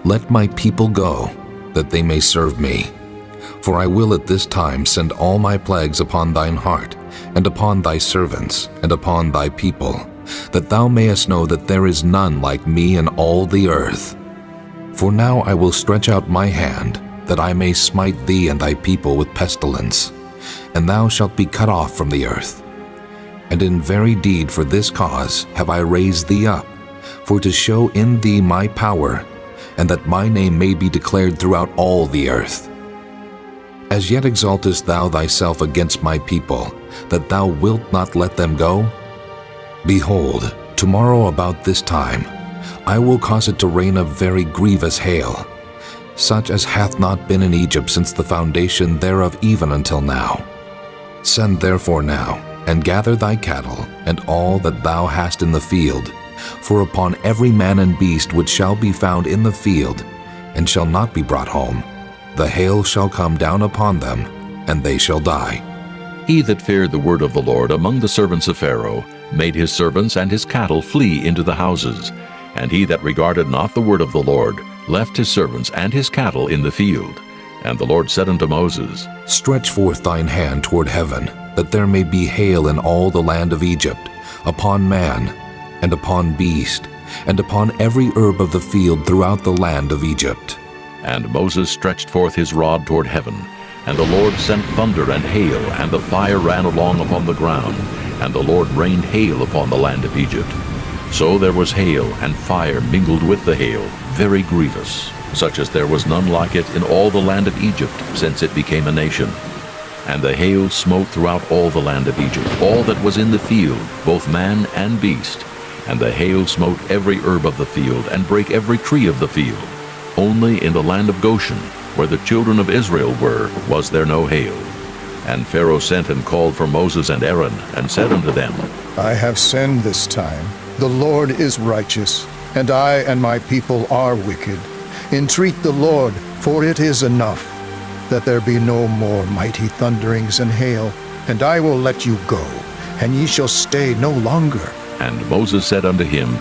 Let my people go, that they may serve me. For I will at this time send all my plagues upon thine heart, and upon thy servants, and upon thy people, that thou mayest know that there is none like me in all the earth. For now I will stretch out my hand, that I may smite thee and thy people with pestilence, and thou shalt be cut off from the earth. And in very deed for this cause have I raised thee up, for to show in thee my power, and that my name may be declared throughout all the earth. As yet exaltest thou thyself against my people, that thou wilt not let them go? Behold, tomorrow about this time, I will cause it to rain a very grievous hail, such as hath not been in Egypt since the foundation thereof even until now. Send therefore now, and gather thy cattle, and all that thou hast in the field, for upon every man and beast which shall be found in the field, and shall not be brought home, the hail shall come down upon them, and they shall die. He that feared the word of the Lord among the servants of Pharaoh made his servants and his cattle flee into the houses. And he that regarded not the word of the Lord left his servants and his cattle in the field. And the Lord said unto Moses, Stretch forth thine hand toward heaven, that there may be hail in all the land of Egypt, upon man, and upon beast, and upon every herb of the field throughout the land of Egypt. And Moses stretched forth his rod toward heaven, and the Lord sent thunder and hail, and the fire ran along upon the ground, and the Lord rained hail upon the land of Egypt. So there was hail and fire mingled with the hail, very grievous, such as there was none like it in all the land of Egypt, since it became a nation. And the hail smote throughout all the land of Egypt, all that was in the field, both man and beast. And the hail smote every herb of the field, and brake every tree of the field. Only in the land of Goshen, where the children of Israel were, was there no hail. And Pharaoh sent and called for Moses and Aaron, and said unto them, I have sinned this time. The Lord is righteous, and I and my people are wicked. Entreat the Lord, for it is enough, that there be no more mighty thunderings and hail, and I will let you go, and ye shall stay no longer. And Moses said unto him,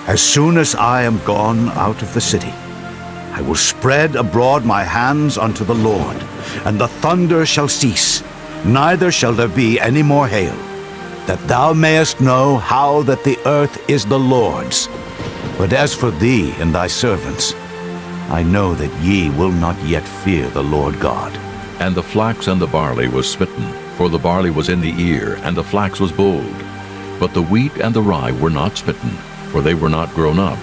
As soon as I am gone out of the city, I will spread abroad my hands unto the Lord, and the thunder shall cease, neither shall there be any more hail, that thou mayest know how that the earth is the Lord's. But as for thee and thy servants, I know that ye will not yet fear the Lord God. And the flax and the barley was smitten, for the barley was in the ear, and the flax was bold. But the wheat and the rye were not smitten, for they were not grown up.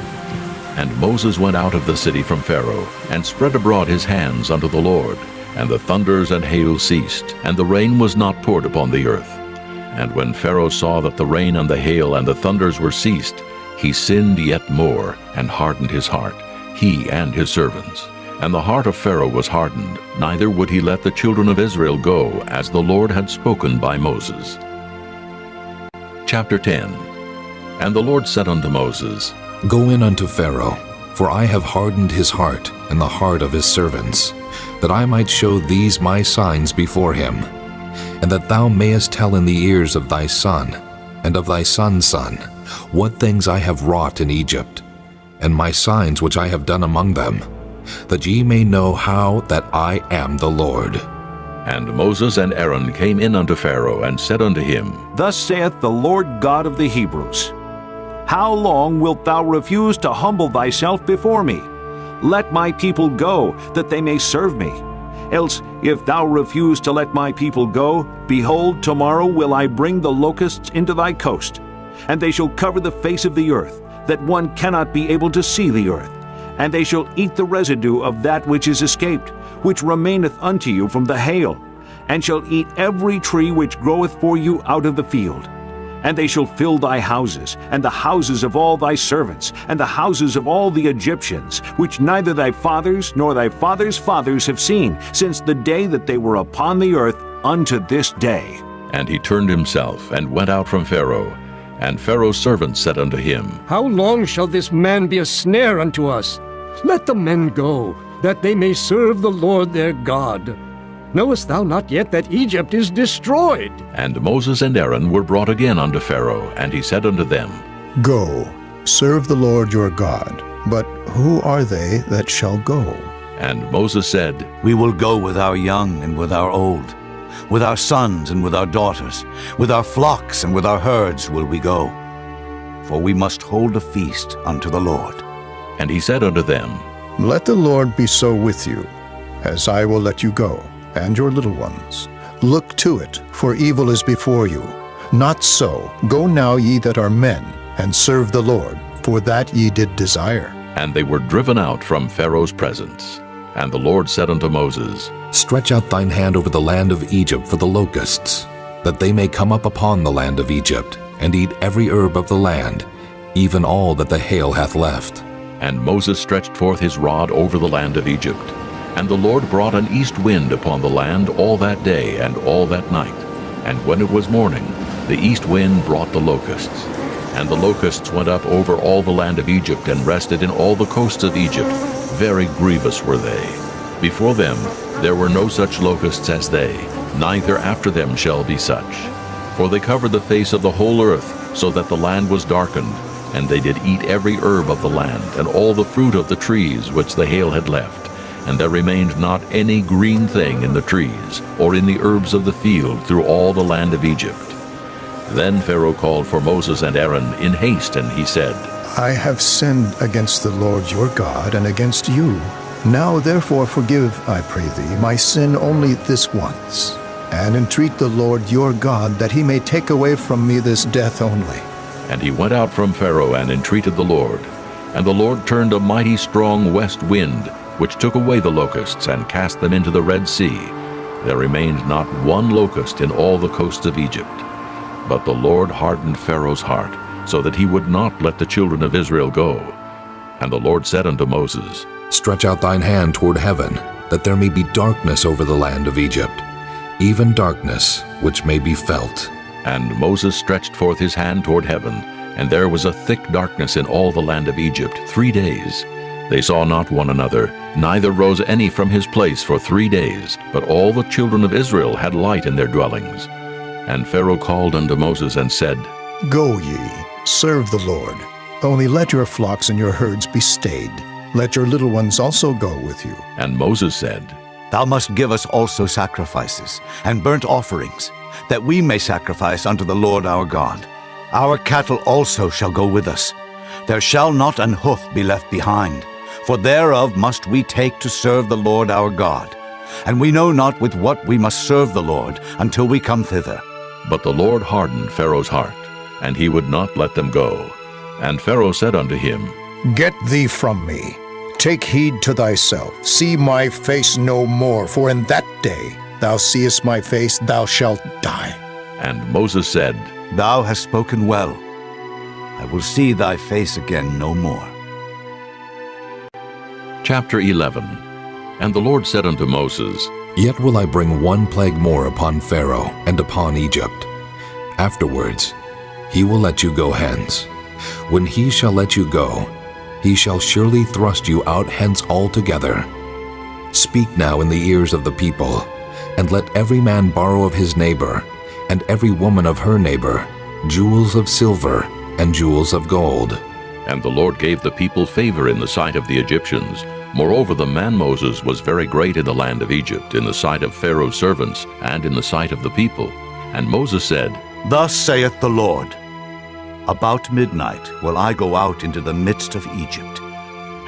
And Moses went out of the city from Pharaoh, and spread abroad his hands unto the Lord. And the thunders and hail ceased, and the rain was not poured upon the earth. And when Pharaoh saw that the rain and the hail and the thunders were ceased, he sinned yet more, and hardened his heart, he and his servants. And the heart of Pharaoh was hardened, neither would he let the children of Israel go, as the Lord had spoken by Moses. Chapter 10. And the Lord said unto Moses, Go in unto Pharaoh, for I have hardened his heart and the heart of his servants, that I might show these my signs before him, and that thou mayest tell in the ears of thy son, and of thy son's son, what things I have wrought in Egypt, and my signs which I have done among them, that ye may know how that I am the Lord. And Moses and Aaron came in unto Pharaoh, and said unto him, Thus saith the Lord God of the Hebrews, How long wilt thou refuse to humble thyself before me? Let my people go, that they may serve me. Else, if thou refuse to let my people go, behold, tomorrow will I bring the locusts into thy coast, and they shall cover the face of the earth, that one cannot be able to see the earth. And they shall eat the residue of that which is escaped, which remaineth unto you from the hail, and shall eat every tree which groweth for you out of the field. And they shall fill thy houses, and the houses of all thy servants, and the houses of all the Egyptians, which neither thy fathers nor thy fathers' fathers have seen, since the day that they were upon the earth unto this day. And he turned himself, and went out from Pharaoh. And Pharaoh's servants said unto him, How long shall this man be a snare unto us? Let the men go, that they may serve the Lord their God. Knowest thou not yet that Egypt is destroyed? And Moses and Aaron were brought again unto Pharaoh, and he said unto them, Go, serve the Lord your God. But who are they that shall go? And Moses said, We will go with our young and with our old, with our sons and with our daughters, with our flocks and with our herds will we go. For we must hold a feast unto the Lord. And he said unto them, Let the Lord be so with you, as I will let you go, and your little ones. Look to it, for evil is before you. Not so, go now ye that are men, and serve the Lord, for that ye did desire. And they were driven out from Pharaoh's presence. And the Lord said unto Moses, Stretch out thine hand over the land of Egypt for the locusts, that they may come up upon the land of Egypt, and eat every herb of the land, even all that the hail hath left. And Moses stretched forth his rod over the land of Egypt. And the Lord brought an east wind upon the land all that day and all that night. And when it was morning, the east wind brought the locusts. And the locusts went up over all the land of Egypt, and rested in all the coasts of Egypt. Very grievous were they. Before them there were no such locusts as they, neither after them shall be such. For they covered the face of the whole earth, so that the land was darkened. And they did eat every herb of the land, and all the fruit of the trees which the hail had left. And there remained not any green thing in the trees, or in the herbs of the field, through all the land of Egypt. Then Pharaoh called for Moses and Aaron in haste, and he said, I have sinned against the Lord your God and against you. Now therefore forgive, I pray thee, my sin only this once, and entreat the Lord your God that he may take away from me this death only. And he went out from Pharaoh and entreated the Lord. And the Lord turned a mighty strong west wind, which took away the locusts and cast them into the Red Sea. There remained not one locust in all the coasts of Egypt. But the Lord hardened Pharaoh's heart, so that he would not let the children of Israel go. And the Lord said unto Moses, Stretch out thine hand toward heaven, that there may be darkness over the land of Egypt, even darkness which may be felt. And Moses stretched forth his hand toward heaven, and there was a thick darkness in all the land of Egypt 3 days. They saw not one another, neither rose any from his place for 3 days, but all the children of Israel had light in their dwellings. And Pharaoh called unto Moses and said, Go ye, serve the Lord. Only let your flocks and your herds be stayed. Let your little ones also go with you. And Moses said, Thou must give us also sacrifices and burnt offerings, that we may sacrifice unto the Lord our God. Our cattle also shall go with us. There shall not an hoof be left behind, for thereof must we take to serve the Lord our God. And we know not with what we must serve the Lord until we come thither. But the Lord hardened Pharaoh's heart, and he would not let them go. And Pharaoh said unto him, Get thee from me. Take heed to thyself. See my face no more, for in that day thou seest my face, thou shalt die. And Moses said, Thou hast spoken well. I will see thy face again no more. Chapter 11. And the Lord said unto Moses, Yet will I bring one plague more upon Pharaoh and upon Egypt. Afterwards he will let you go hence. When he shall let you go, he shall surely thrust you out hence altogether. Speak now in the ears of the people, and let every man borrow of his neighbor, and every woman of her neighbor, jewels of silver and jewels of gold. And the Lord gave the people favor in the sight of the Egyptians. Moreover, the man Moses was very great in the land of Egypt, in the sight of Pharaoh's servants, and in the sight of the people. And Moses said, Thus saith the Lord, About midnight will I go out into the midst of Egypt,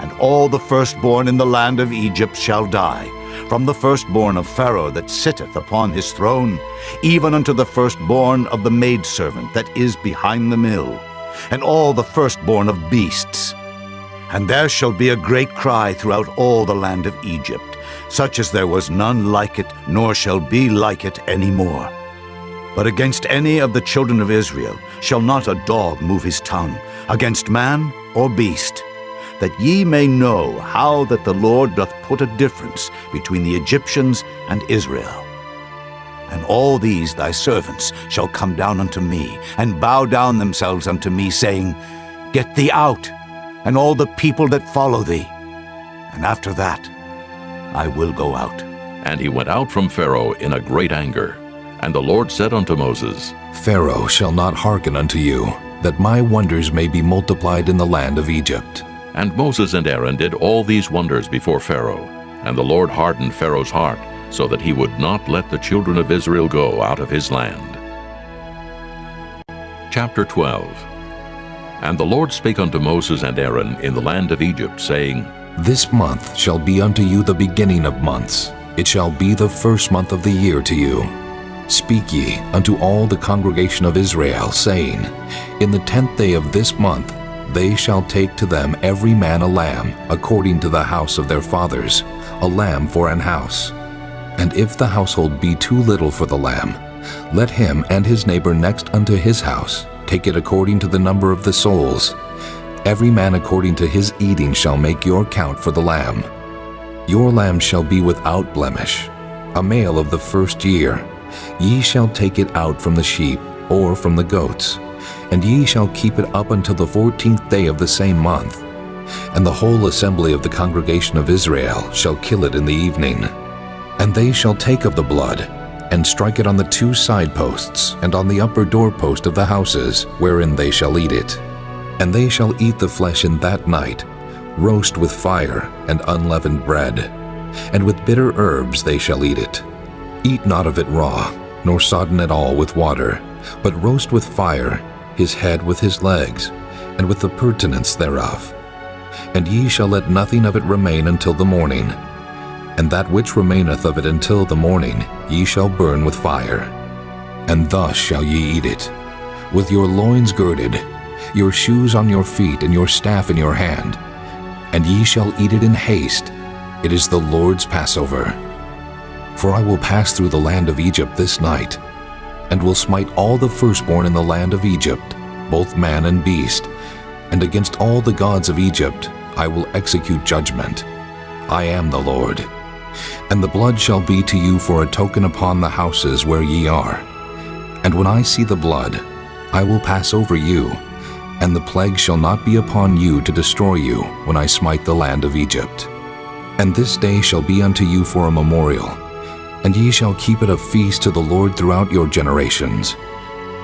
and all the firstborn in the land of Egypt shall die, from the firstborn of Pharaoh that sitteth upon his throne, even unto the firstborn of the maidservant that is behind the mill, and all the firstborn of beasts. And there shall be a great cry throughout all the land of Egypt, such as there was none like it, nor shall be like it any more. But against any of the children of Israel shall not a dog move his tongue, against man or beast, that ye may know how that the Lord doth put a difference between the Egyptians and Israel. And all these thy servants shall come down unto me, and bow down themselves unto me, saying, Get thee out, and all the people that follow thee. And after that I will go out. And he went out from Pharaoh in a great anger. And the Lord said unto Moses, Pharaoh shall not hearken unto you, that my wonders may be multiplied in the land of Egypt. And Moses and Aaron did all these wonders before Pharaoh. And the Lord hardened Pharaoh's heart, so that he would not let the children of Israel go out of his land. Chapter 12. And the Lord spake unto Moses and Aaron in the land of Egypt, saying, This month shall be unto you the beginning of months. It shall be the first month of the year to you. Speak ye unto all the congregation of Israel, saying, In the 10th day of this month they shall take to them every man a lamb, according to the house of their fathers, a lamb for an house. And if the household be too little for the lamb, let him and his neighbor next unto his house take it according to the number of the souls. Every man according to his eating shall make your count for the lamb. Your lamb shall be without blemish, a male of the first year. Ye shall take it out from the sheep, or from the goats, and ye shall keep it up until the 14th day of the same month. And the whole assembly of the congregation of Israel shall kill it in the evening. And they shall take of the blood, and strike it on the 2 side posts, and on the upper doorpost of the houses, wherein they shall eat it. And they shall eat the flesh in that night, roast with fire and unleavened bread, and with bitter herbs they shall eat it. Eat not of it raw, nor sodden at all with water, but roast with fire his head with his legs, and with the purtenance thereof. And ye shall let nothing of it remain until the morning. And that which remaineth of it until the morning ye shall burn with fire. And thus shall ye eat it, with your loins girded, your shoes on your feet, and your staff in your hand. And ye shall eat it in haste. It is the Lord's Passover. For I will pass through the land of Egypt this night, and will smite all the firstborn in the land of Egypt, both man and beast, and against all the gods of Egypt I will execute judgment. I am the Lord. And the blood shall be to you for a token upon the houses where ye are. And when I see the blood, I will pass over you, and the plague shall not be upon you to destroy you when I smite the land of Egypt. And this day shall be unto you for a memorial, and ye shall keep it a feast to the Lord throughout your generations.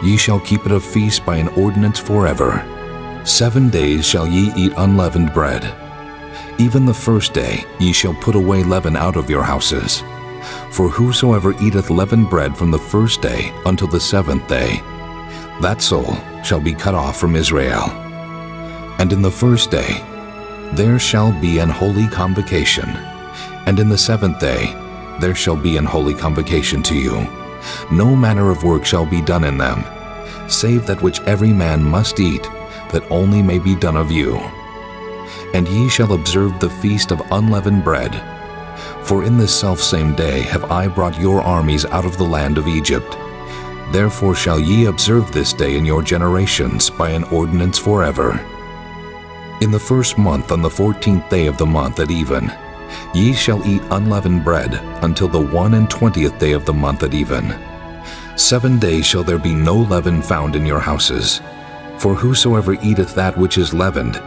Ye shall keep it a feast by an ordinance forever. 7 days shall ye eat unleavened bread. Even the first day ye shall put away leaven out of your houses. For whosoever eateth leavened bread from the first day until the 7th day, that soul shall be cut off from Israel. And in the first day there shall be an holy convocation, and in the 7th day there shall be an holy convocation to you. No manner of work shall be done in them, save that which every man must eat, that only may be done of you. And ye shall observe the feast of unleavened bread. For in this selfsame day have I brought your armies out of the land of Egypt. Therefore shall ye observe this day in your generations by an ordinance forever. In the first month, on the 14th day of the month at even, ye shall eat unleavened bread until the 21st day of the month at even. 7 days shall there be no leaven found in your houses. For whosoever eateth that which is leavened,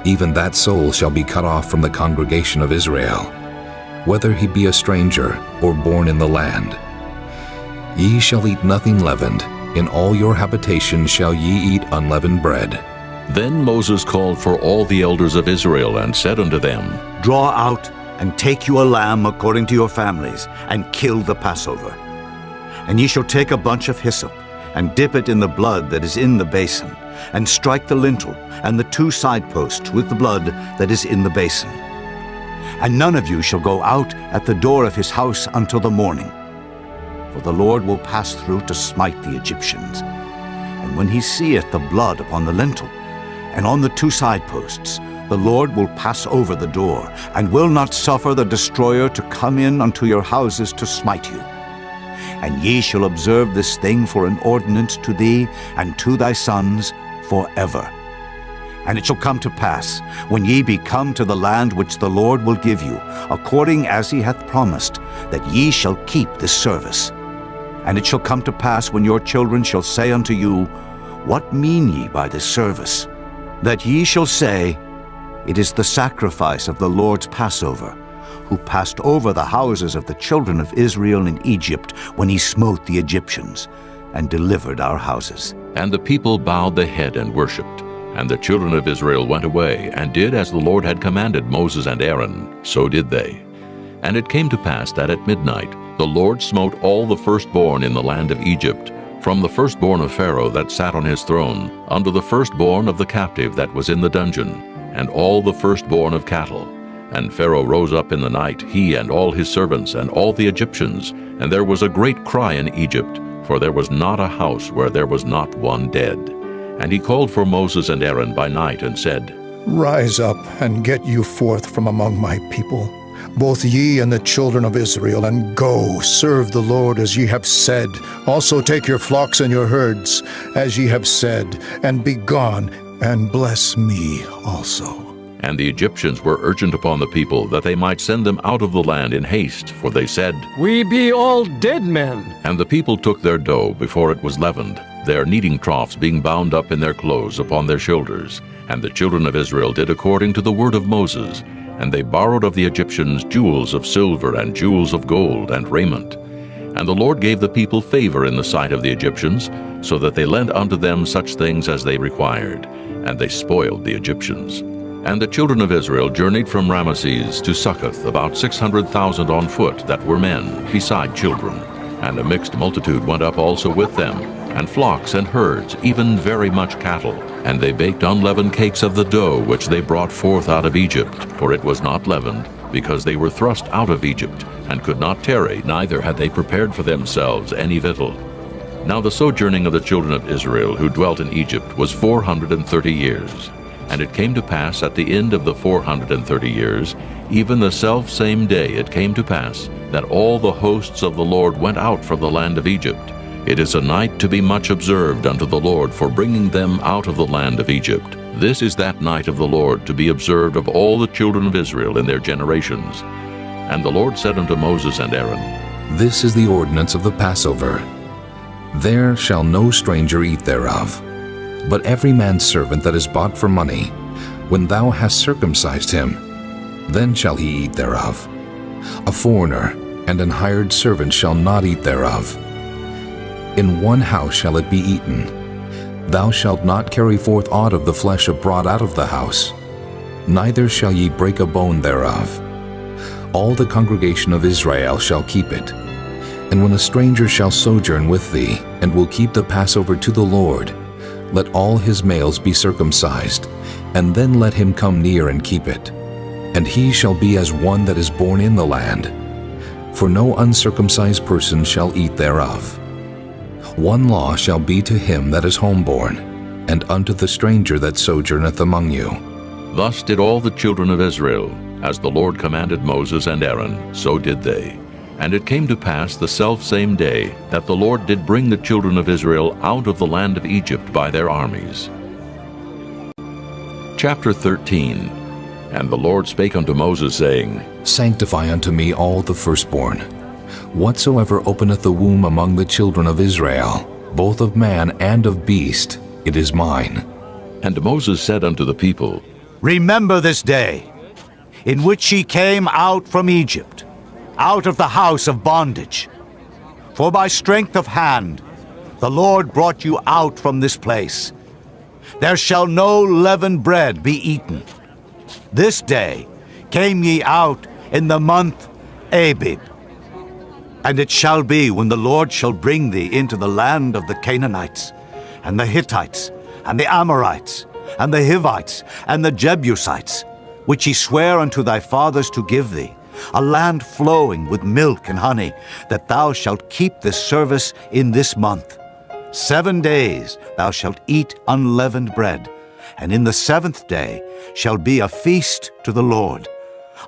even that soul shall be cut off from the congregation of Israel, whether he be a stranger or born in the land. Ye shall eat nothing leavened. In all your habitations shall ye eat unleavened bread. Then Moses called for all the elders of Israel and said unto them, Draw out and take you a lamb according to your families, and kill the Passover. And ye shall take a bunch of hyssop, and dip it in the blood that is in the basin, and strike the lintel and the 2 side posts with the blood that is in the basin. And none of you shall go out at the door of his house until the morning, for the Lord will pass through to smite the Egyptians. And when he seeth the blood upon the lintel and on the 2 side posts, the Lord will pass over the door, and will not suffer the destroyer to come in unto your houses to smite you. And ye shall observe this thing for an ordinance to thee and to thy sons forever. And it shall come to pass, when ye be come to the land which the Lord will give you, according as he hath promised, that ye shall keep this service. And it shall come to pass, when your children shall say unto you, What mean ye by this service? That ye shall say, It is the sacrifice of the Lord's Passover, who passed over the houses of the children of Israel in Egypt when he smote the Egyptians, and delivered our houses. And the people bowed the head and worshipped. And the children of Israel went away, and did as the Lord had commanded Moses and Aaron, so did they. And it came to pass that at midnight the Lord smote all the firstborn in the land of Egypt, from the firstborn of Pharaoh that sat on his throne, unto the firstborn of the captive that was in the dungeon, and all the firstborn of cattle. And Pharaoh rose up in the night, he and all his servants, and all the Egyptians, and there was a great cry in Egypt, for there was not a house where there was not one dead. And he called for Moses and Aaron by night and said, Rise up and get you forth from among my people, both ye and the children of Israel, and go, serve the Lord as ye have said. Also take your flocks and your herds, as ye have said, and be gone, and bless me also. And the Egyptians were urgent upon the people that they might send them out of the land in haste, for they said, We be all dead men. And the people took their dough before it was leavened, their kneading troughs being bound up in their clothes upon their shoulders. And the children of Israel did according to the word of Moses, and they borrowed of the Egyptians jewels of silver and jewels of gold and raiment. And the Lord gave the people favor in the sight of the Egyptians, so that they lent unto them such things as they required, and they spoiled the Egyptians. And the children of Israel journeyed from Ramesses to Succoth, about 600,000 on foot that were men, beside children. And a mixed multitude went up also with them, and flocks and herds, even very much cattle. And they baked unleavened cakes of the dough which they brought forth out of Egypt, for it was not leavened, because they were thrust out of Egypt, and could not tarry, neither had they prepared for themselves any victual. Now the sojourning of the children of Israel who dwelt in Egypt was 430 years. And it came to pass at the end of the 430 years, even the selfsame day it came to pass, that all the hosts of the Lord went out from the land of Egypt. It is a night to be much observed unto the Lord for bringing them out of the land of Egypt. This is that night of the Lord to be observed of all the children of Israel in their generations. And the Lord said unto Moses and Aaron, This is the ordinance of the Passover. There shall no stranger eat thereof. But every man's servant that is bought for money, when thou hast circumcised him, then shall he eat thereof. A foreigner and an hired servant shall not eat thereof. In one house shall it be eaten. Thou shalt not carry forth aught of the flesh abroad out of the house, neither shall ye break a bone thereof. All the congregation of Israel shall keep it. And when a stranger shall sojourn with thee, and will keep the Passover to the Lord, let all his males be circumcised, and then let him come near and keep it. And he shall be as one that is born in the land, for no uncircumcised person shall eat thereof. One law shall be to him that is homeborn, and unto the stranger that sojourneth among you. Thus did all the children of Israel, as the Lord commanded Moses and Aaron, so did they. And it came to pass the selfsame day that the Lord did bring the children of Israel out of the land of Egypt by their armies. Chapter 13. And the Lord spake unto Moses, saying, Sanctify unto me all the firstborn. Whatsoever openeth the womb among the children of Israel, both of man and of beast, it is mine. And Moses said unto the people, Remember this day, in which ye came out from Egypt, out of the house of bondage. For by strength of hand the Lord brought you out from this place. There shall no leavened bread be eaten. This day came ye out in the month Abib. And it shall be, when the Lord shall bring thee into the land of the Canaanites, and the Hittites, and the Amorites, and the Hivites, and the Jebusites, which he sware unto thy fathers to give thee, a land flowing with milk and honey, that thou shalt keep this service in this month. 7 days thou shalt eat unleavened bread, and in the 7th day shall be a feast to the Lord.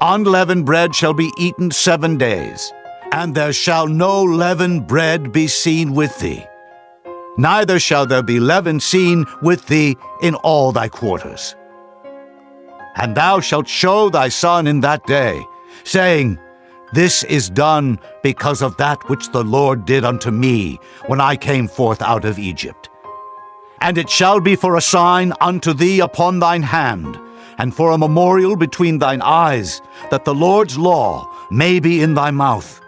Unleavened bread shall be eaten 7 days, and there shall no leavened bread be seen with thee. Neither shall there be leaven seen with thee in all thy quarters. And thou shalt show thy son in that day, saying, This is done because of that which the Lord did unto me when I came forth out of Egypt. And it shall be for a sign unto thee upon thine hand, and for a memorial between thine eyes, that the Lord's law may be in thy mouth.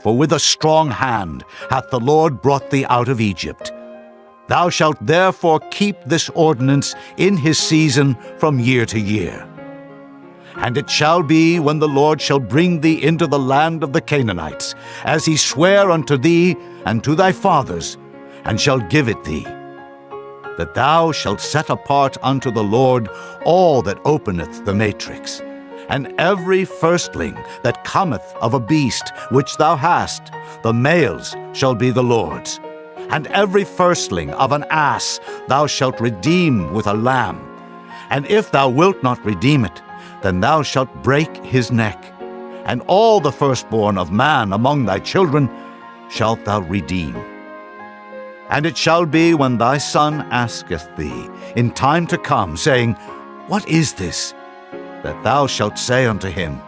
For with a strong hand hath the Lord brought thee out of Egypt. Thou shalt therefore keep this ordinance in his season from year to year. And it shall be, when the Lord shall bring thee into the land of the Canaanites, as he sware unto thee and to thy fathers, and shall give it thee, that thou shalt set apart unto the Lord all that openeth the matrix, and every firstling that cometh of a beast which thou hast, the males shall be the Lord's. And every firstling of an ass thou shalt redeem with a lamb. And if thou wilt not redeem it, then thou shalt break his neck. And all the firstborn of man among thy children shalt thou redeem. And it shall be when thy son asketh thee in time to come, saying, What is this? That thou shalt say unto him,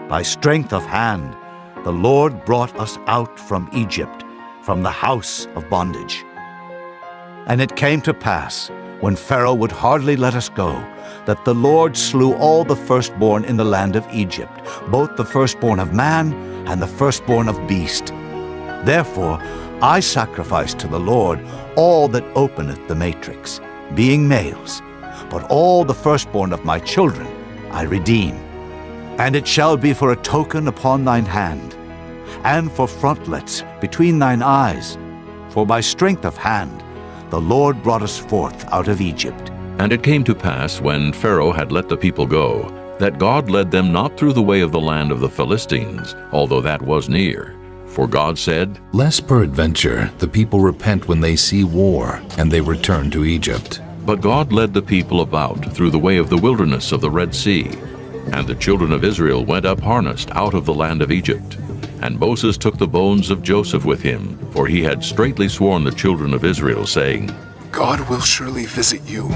By strength of hand the Lord brought us out from Egypt, from the house of bondage. And it came to pass, when Pharaoh would hardly let us go, that the Lord slew all the firstborn in the land of Egypt, both the firstborn of man and the firstborn of beast. Therefore I sacrifice to the Lord all that openeth the matrix, being males, but all the firstborn of my children I redeem. And it shall be for a token upon thine hand, and for frontlets between thine eyes, for by strength of hand the Lord brought us forth out of Egypt. And it came to pass, when Pharaoh had let the people go, that God led them not through the way of the land of the Philistines, although that was near. For God said, Lest peradventure the people repent when they see war, and they return to Egypt. But God led the people about through the way of the wilderness of the Red Sea. And the children of Israel went up harnessed out of the land of Egypt. And Moses took the bones of Joseph with him, for he had straitly sworn the children of Israel, saying, God will surely visit you,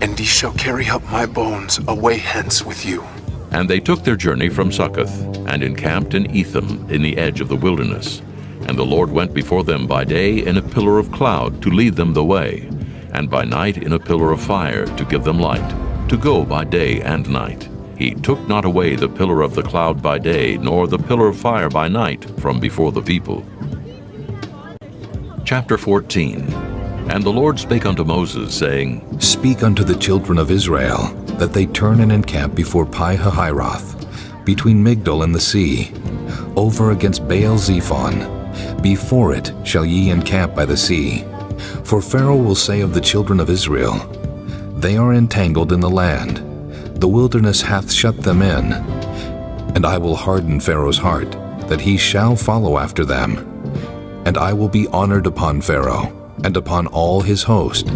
and ye shall carry up my bones away hence with you. And they took their journey from Succoth, and encamped in Etham in the edge of the wilderness. And the Lord went before them by day in a pillar of cloud to lead them the way, and by night in a pillar of fire to give them light, to go by day and night. He took not away the pillar of the cloud by day, nor the pillar of fire by night from before the people. Chapter 14. And the Lord spake unto Moses, saying, Speak unto the children of Israel, that they turn and encamp before Pi-hahiroth, between Migdol and the sea, over against Baal-zephon. Before it shall ye encamp by the sea. For Pharaoh will say of the children of Israel, They are entangled in the land, the wilderness hath shut them in. And I will harden Pharaoh's heart, that he shall follow after them. And I will be honored upon Pharaoh, and upon all his host,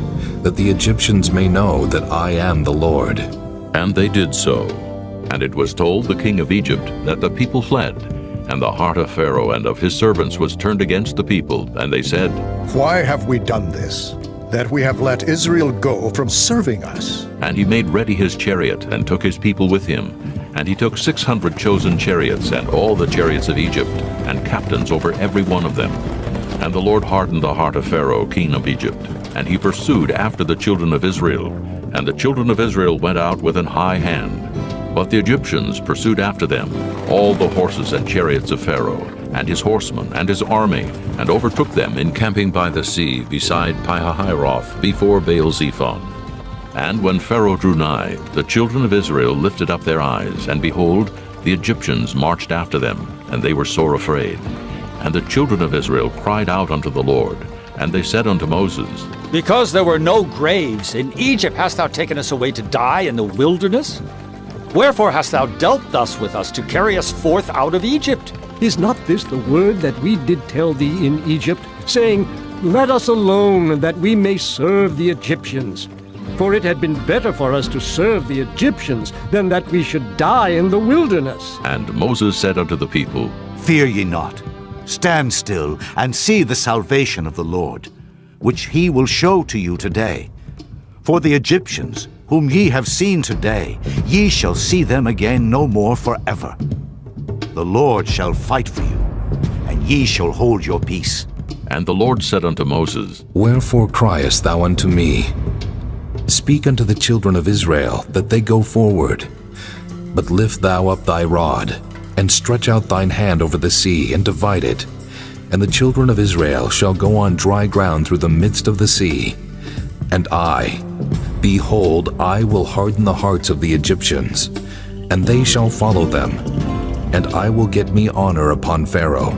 that the Egyptians may know that I am the Lord. And they did so. And it was told the king of Egypt that the people fled, and the heart of Pharaoh and of his servants was turned against the people, and they said, Why have we done this, that we have let Israel go from serving us? And he made ready his chariot, and took his people with him. And he took 600 chosen chariots, and all the chariots of Egypt, and captains over every one of them. And the Lord hardened the heart of Pharaoh, king of Egypt, and he pursued after the children of Israel. And the children of Israel went out with an high hand. But the Egyptians pursued after them, all the horses and chariots of Pharaoh, and his horsemen, and his army, and overtook them encamping by the sea beside Pi-hahiroth, before Baal-zephon. And when Pharaoh drew nigh, the children of Israel lifted up their eyes, and behold, the Egyptians marched after them, and they were sore afraid. And the children of Israel cried out unto the Lord, and they said unto Moses, Because there were no graves in Egypt hast thou taken us away to die in the wilderness? Wherefore hast thou dealt thus with us to carry us forth out of Egypt? Is not this the word that we did tell thee in Egypt, saying, Let us alone, that we may serve the Egyptians? For it had been better for us to serve the Egyptians than that we should die in the wilderness. And Moses said unto the people, Fear ye not. Stand still, and see the salvation of the Lord, which he will show to you today. For the Egyptians, whom ye have seen today, ye shall see them again no more forever. The Lord shall fight for you, and ye shall hold your peace. And the Lord said unto Moses, Wherefore criest thou unto me? Speak unto the children of Israel, that they go forward. But lift thou up thy rod, and stretch out thine hand over the sea, and divide it. And the children of Israel shall go on dry ground through the midst of the sea. And I, behold, I will harden the hearts of the Egyptians, and they shall follow them. And I will get me honor upon Pharaoh,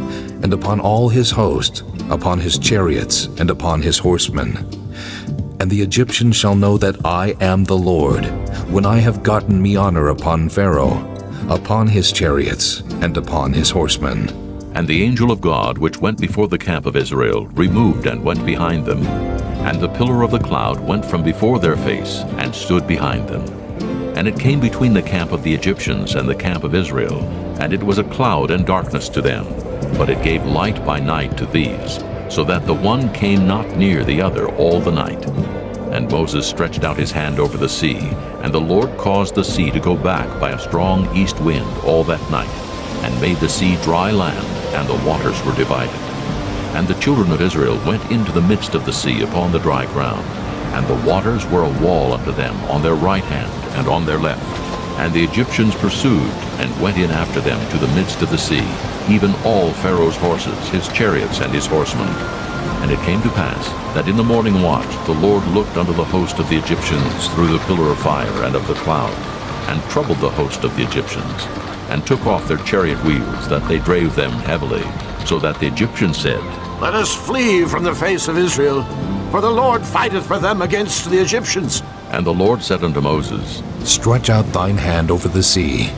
and upon all his host, upon his chariots, and upon his horsemen. And the Egyptians shall know that I am the Lord, when I have gotten me honor upon Pharaoh, upon his chariots, and upon his horsemen. And the angel of God, which went before the camp of Israel, removed and went behind them. And the pillar of the cloud went from before their face, and stood behind them. And it came between the camp of the Egyptians and the camp of Israel, and it was a cloud and darkness to them, but it gave light by night to these, so that the one came not near the other all the night. And Moses stretched out his hand over the sea, and the Lord caused the sea to go back by a strong east wind all that night, and made the sea dry land, and the waters were divided. And the children of Israel went into the midst of the sea upon the dry ground, and the waters were a wall unto them on their right hand and on their left. And the Egyptians pursued, and went in after them to the midst of the sea, even all Pharaoh's horses, his chariots, and his horsemen. And it came to pass that in the morning watch the Lord looked unto the host of the Egyptians through the pillar of fire and of the cloud, and troubled the host of the Egyptians, and took off their chariot wheels, that they drave them heavily, so that the Egyptians said, Let us flee from the face of Israel, for the Lord fighteth for them against the Egyptians. And the Lord said unto Moses, Stretch out thine hand over the sea,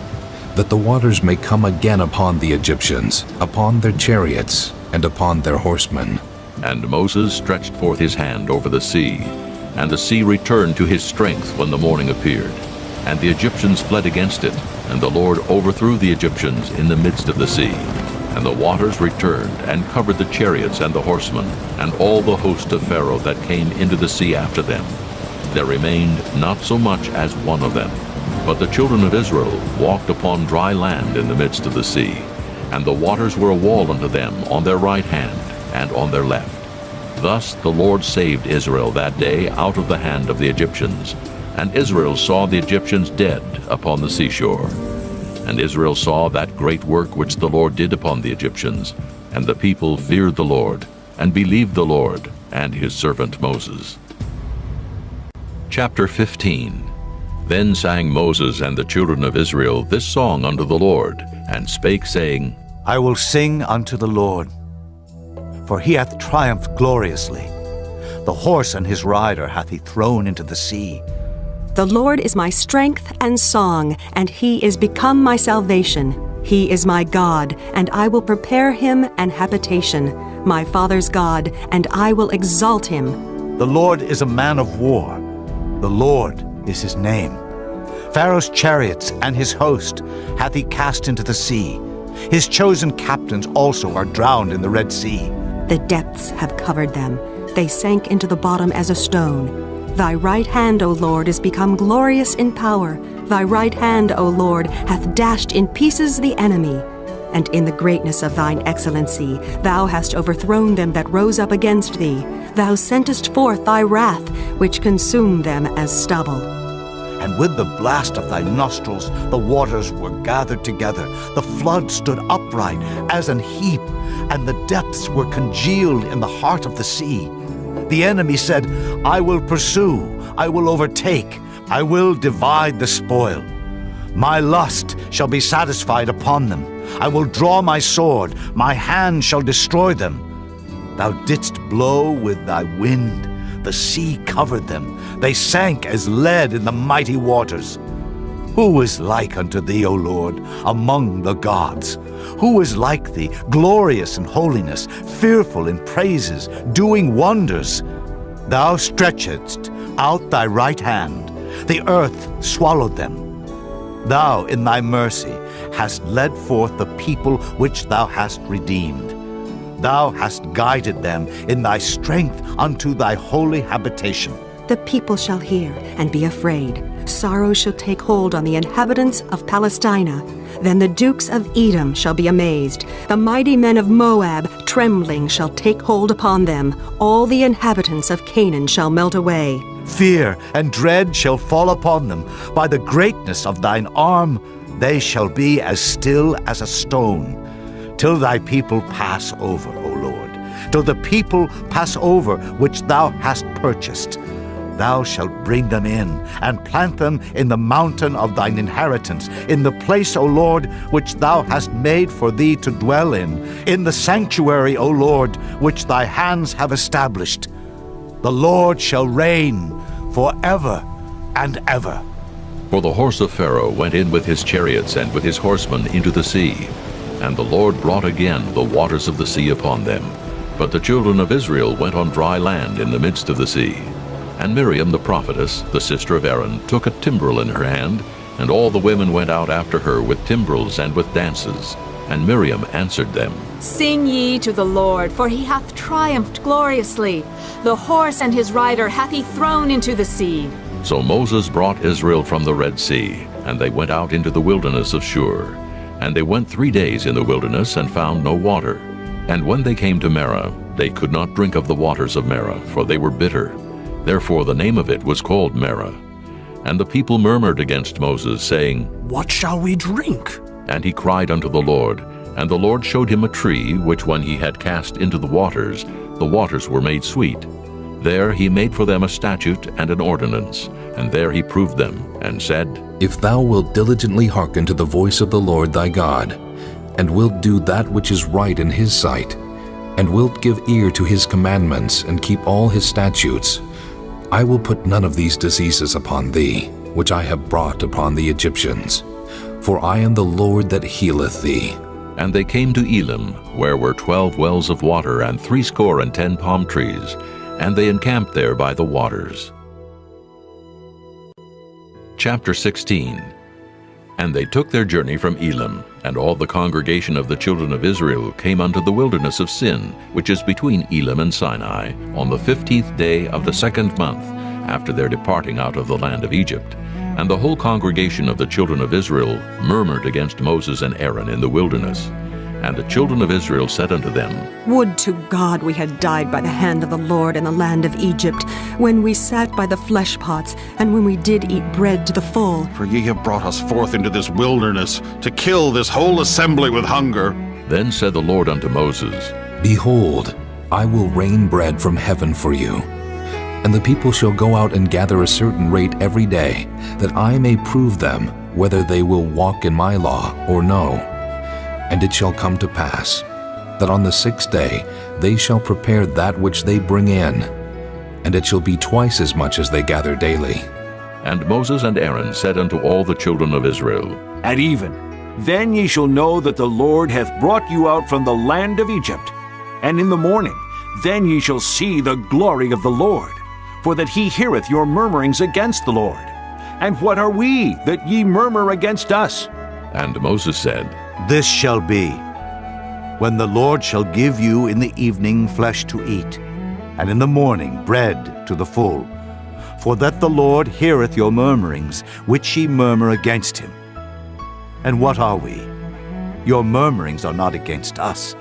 that the waters may come again upon the Egyptians, upon their chariots, and upon their horsemen. And Moses stretched forth his hand over the sea, and the sea returned to his strength when the morning appeared. And the Egyptians fled against it, and the Lord overthrew the Egyptians in the midst of the sea. And the waters returned, and covered the chariots and the horsemen, and all the host of Pharaoh that came into the sea after them. There remained not so much as one of them. But the children of Israel walked upon dry land in the midst of the sea, and the waters were a wall unto them on their right hand and on their left. Thus the Lord saved Israel that day out of the hand of the Egyptians. And Israel saw the Egyptians dead upon the seashore. And Israel saw that great work which the Lord did upon the Egyptians. And the people feared the Lord, and believed the Lord and his servant Moses. Chapter 15. Then sang Moses and the children of Israel this song unto the Lord, and spake, saying, I will sing unto the Lord, for he hath triumphed gloriously. The horse and his rider hath he thrown into the sea. The Lord is my strength and song, and he is become my salvation. He is my God, and I will prepare him an habitation, my father's God, and I will exalt him. The Lord is a man of war. The Lord is his name. Pharaoh's chariots and his host hath he cast into the sea. His chosen captains also are drowned in the Red Sea. The depths have covered them. They sank into the bottom as a stone. Thy right hand, O Lord, is become glorious in power. Thy right hand, O Lord, hath dashed in pieces the enemy. And in the greatness of thine excellency, thou hast overthrown them that rose up against thee. Thou sentest forth thy wrath, which consumed them as stubble. And with the blast of thy nostrils the waters were gathered together. The flood stood upright as an heap, and the depths were congealed in the heart of the sea. The enemy said, I will pursue, I will overtake, I will divide the spoil. My lust shall be satisfied upon them. I will draw my sword, my hand shall destroy them. Thou didst blow with thy wind, the sea covered them. They sank as lead in the mighty waters. Who is like unto thee, O Lord, among the gods? Who is like thee, glorious in holiness, fearful in praises, doing wonders? Thou stretchedst out thy right hand, the earth swallowed them. Thou in thy mercy hast led forth the people which thou hast redeemed. Thou hast guided them in thy strength unto thy holy habitation. The people shall hear and be afraid. Sorrow shall take hold on the inhabitants of Palestina. Then the dukes of Edom shall be amazed. The mighty men of Moab, trembling, shall take hold upon them. All the inhabitants of Canaan shall melt away. Fear and dread shall fall upon them. By the greatness of thine arm they shall be as still as a stone, till thy people pass over, O Lord, till the people pass over which thou hast purchased. Thou shalt bring them in, and plant them in the mountain of thine inheritance, in the place, O Lord, which thou hast made for thee to dwell in the sanctuary, O Lord, which thy hands have established. The Lord shall reign forever and ever. For the horse of Pharaoh went in with his chariots and with his horsemen into the sea, And the Lord brought again the waters of the sea upon them. But the children of Israel went on dry land in the midst of the sea. And Miriam the prophetess, the sister of Aaron, took a timbrel in her hand, and all the women went out after her with timbrels and with dances. And Miriam answered them, Sing ye to the Lord, for he hath triumphed gloriously. The horse and his rider hath he thrown into the sea. So Moses brought Israel from the Red Sea, and they went out into the wilderness of Shur. And they went 3 days in the wilderness and found no water. And when they came to Marah, they could not drink of the waters of Marah, for they were bitter. Therefore the name of it was called Marah. And the people murmured against Moses, saying, What shall we drink? And he cried unto the Lord. And the Lord showed him a tree, which when he had cast into the waters were made sweet. There he made for them a statute and an ordinance, and there he proved them, and said, If thou wilt diligently hearken to the voice of the Lord thy God, and wilt do that which is right in his sight, and wilt give ear to his commandments, and keep all his statutes, I will put none of these diseases upon thee, which I have brought upon the Egyptians. For I am the Lord that healeth thee. And they came to Elim, where were 12 wells of water, and 70 palm trees, and they encamped there by the waters. Chapter 16. And they took their journey from Elim, and all the congregation of the children of Israel came unto the wilderness of Sin, which is between Elim and Sinai, on the 15th day of the 2nd month, after their departing out of the land of Egypt. And the whole congregation of the children of Israel murmured against Moses and Aaron in the wilderness. And the children of Israel said unto them, Would to God we had died by the hand of the Lord in the land of Egypt, when we sat by the flesh pots, and when we did eat bread to the full. For ye have brought us forth into this wilderness, to kill this whole assembly with hunger. Then said the Lord unto Moses, Behold, I will rain bread from heaven for you. And the people shall go out and gather a certain rate every day, that I may prove them whether they will walk in my law or no. And it shall come to pass, that on the 6th day they shall prepare that which they bring in, and it shall be twice as much as they gather daily. And Moses and Aaron said unto all the children of Israel, At even, then ye shall know that the Lord hath brought you out from the land of Egypt. And in the morning, then ye shall see the glory of the Lord, for that he heareth your murmurings against the Lord. And what are we, that ye murmur against us? And Moses said, This shall be, when the Lord shall give you in the evening flesh to eat, and in the morning bread to the full, for that the Lord heareth your murmurings, which ye murmur against him. And what are we? Your murmurings are not against us,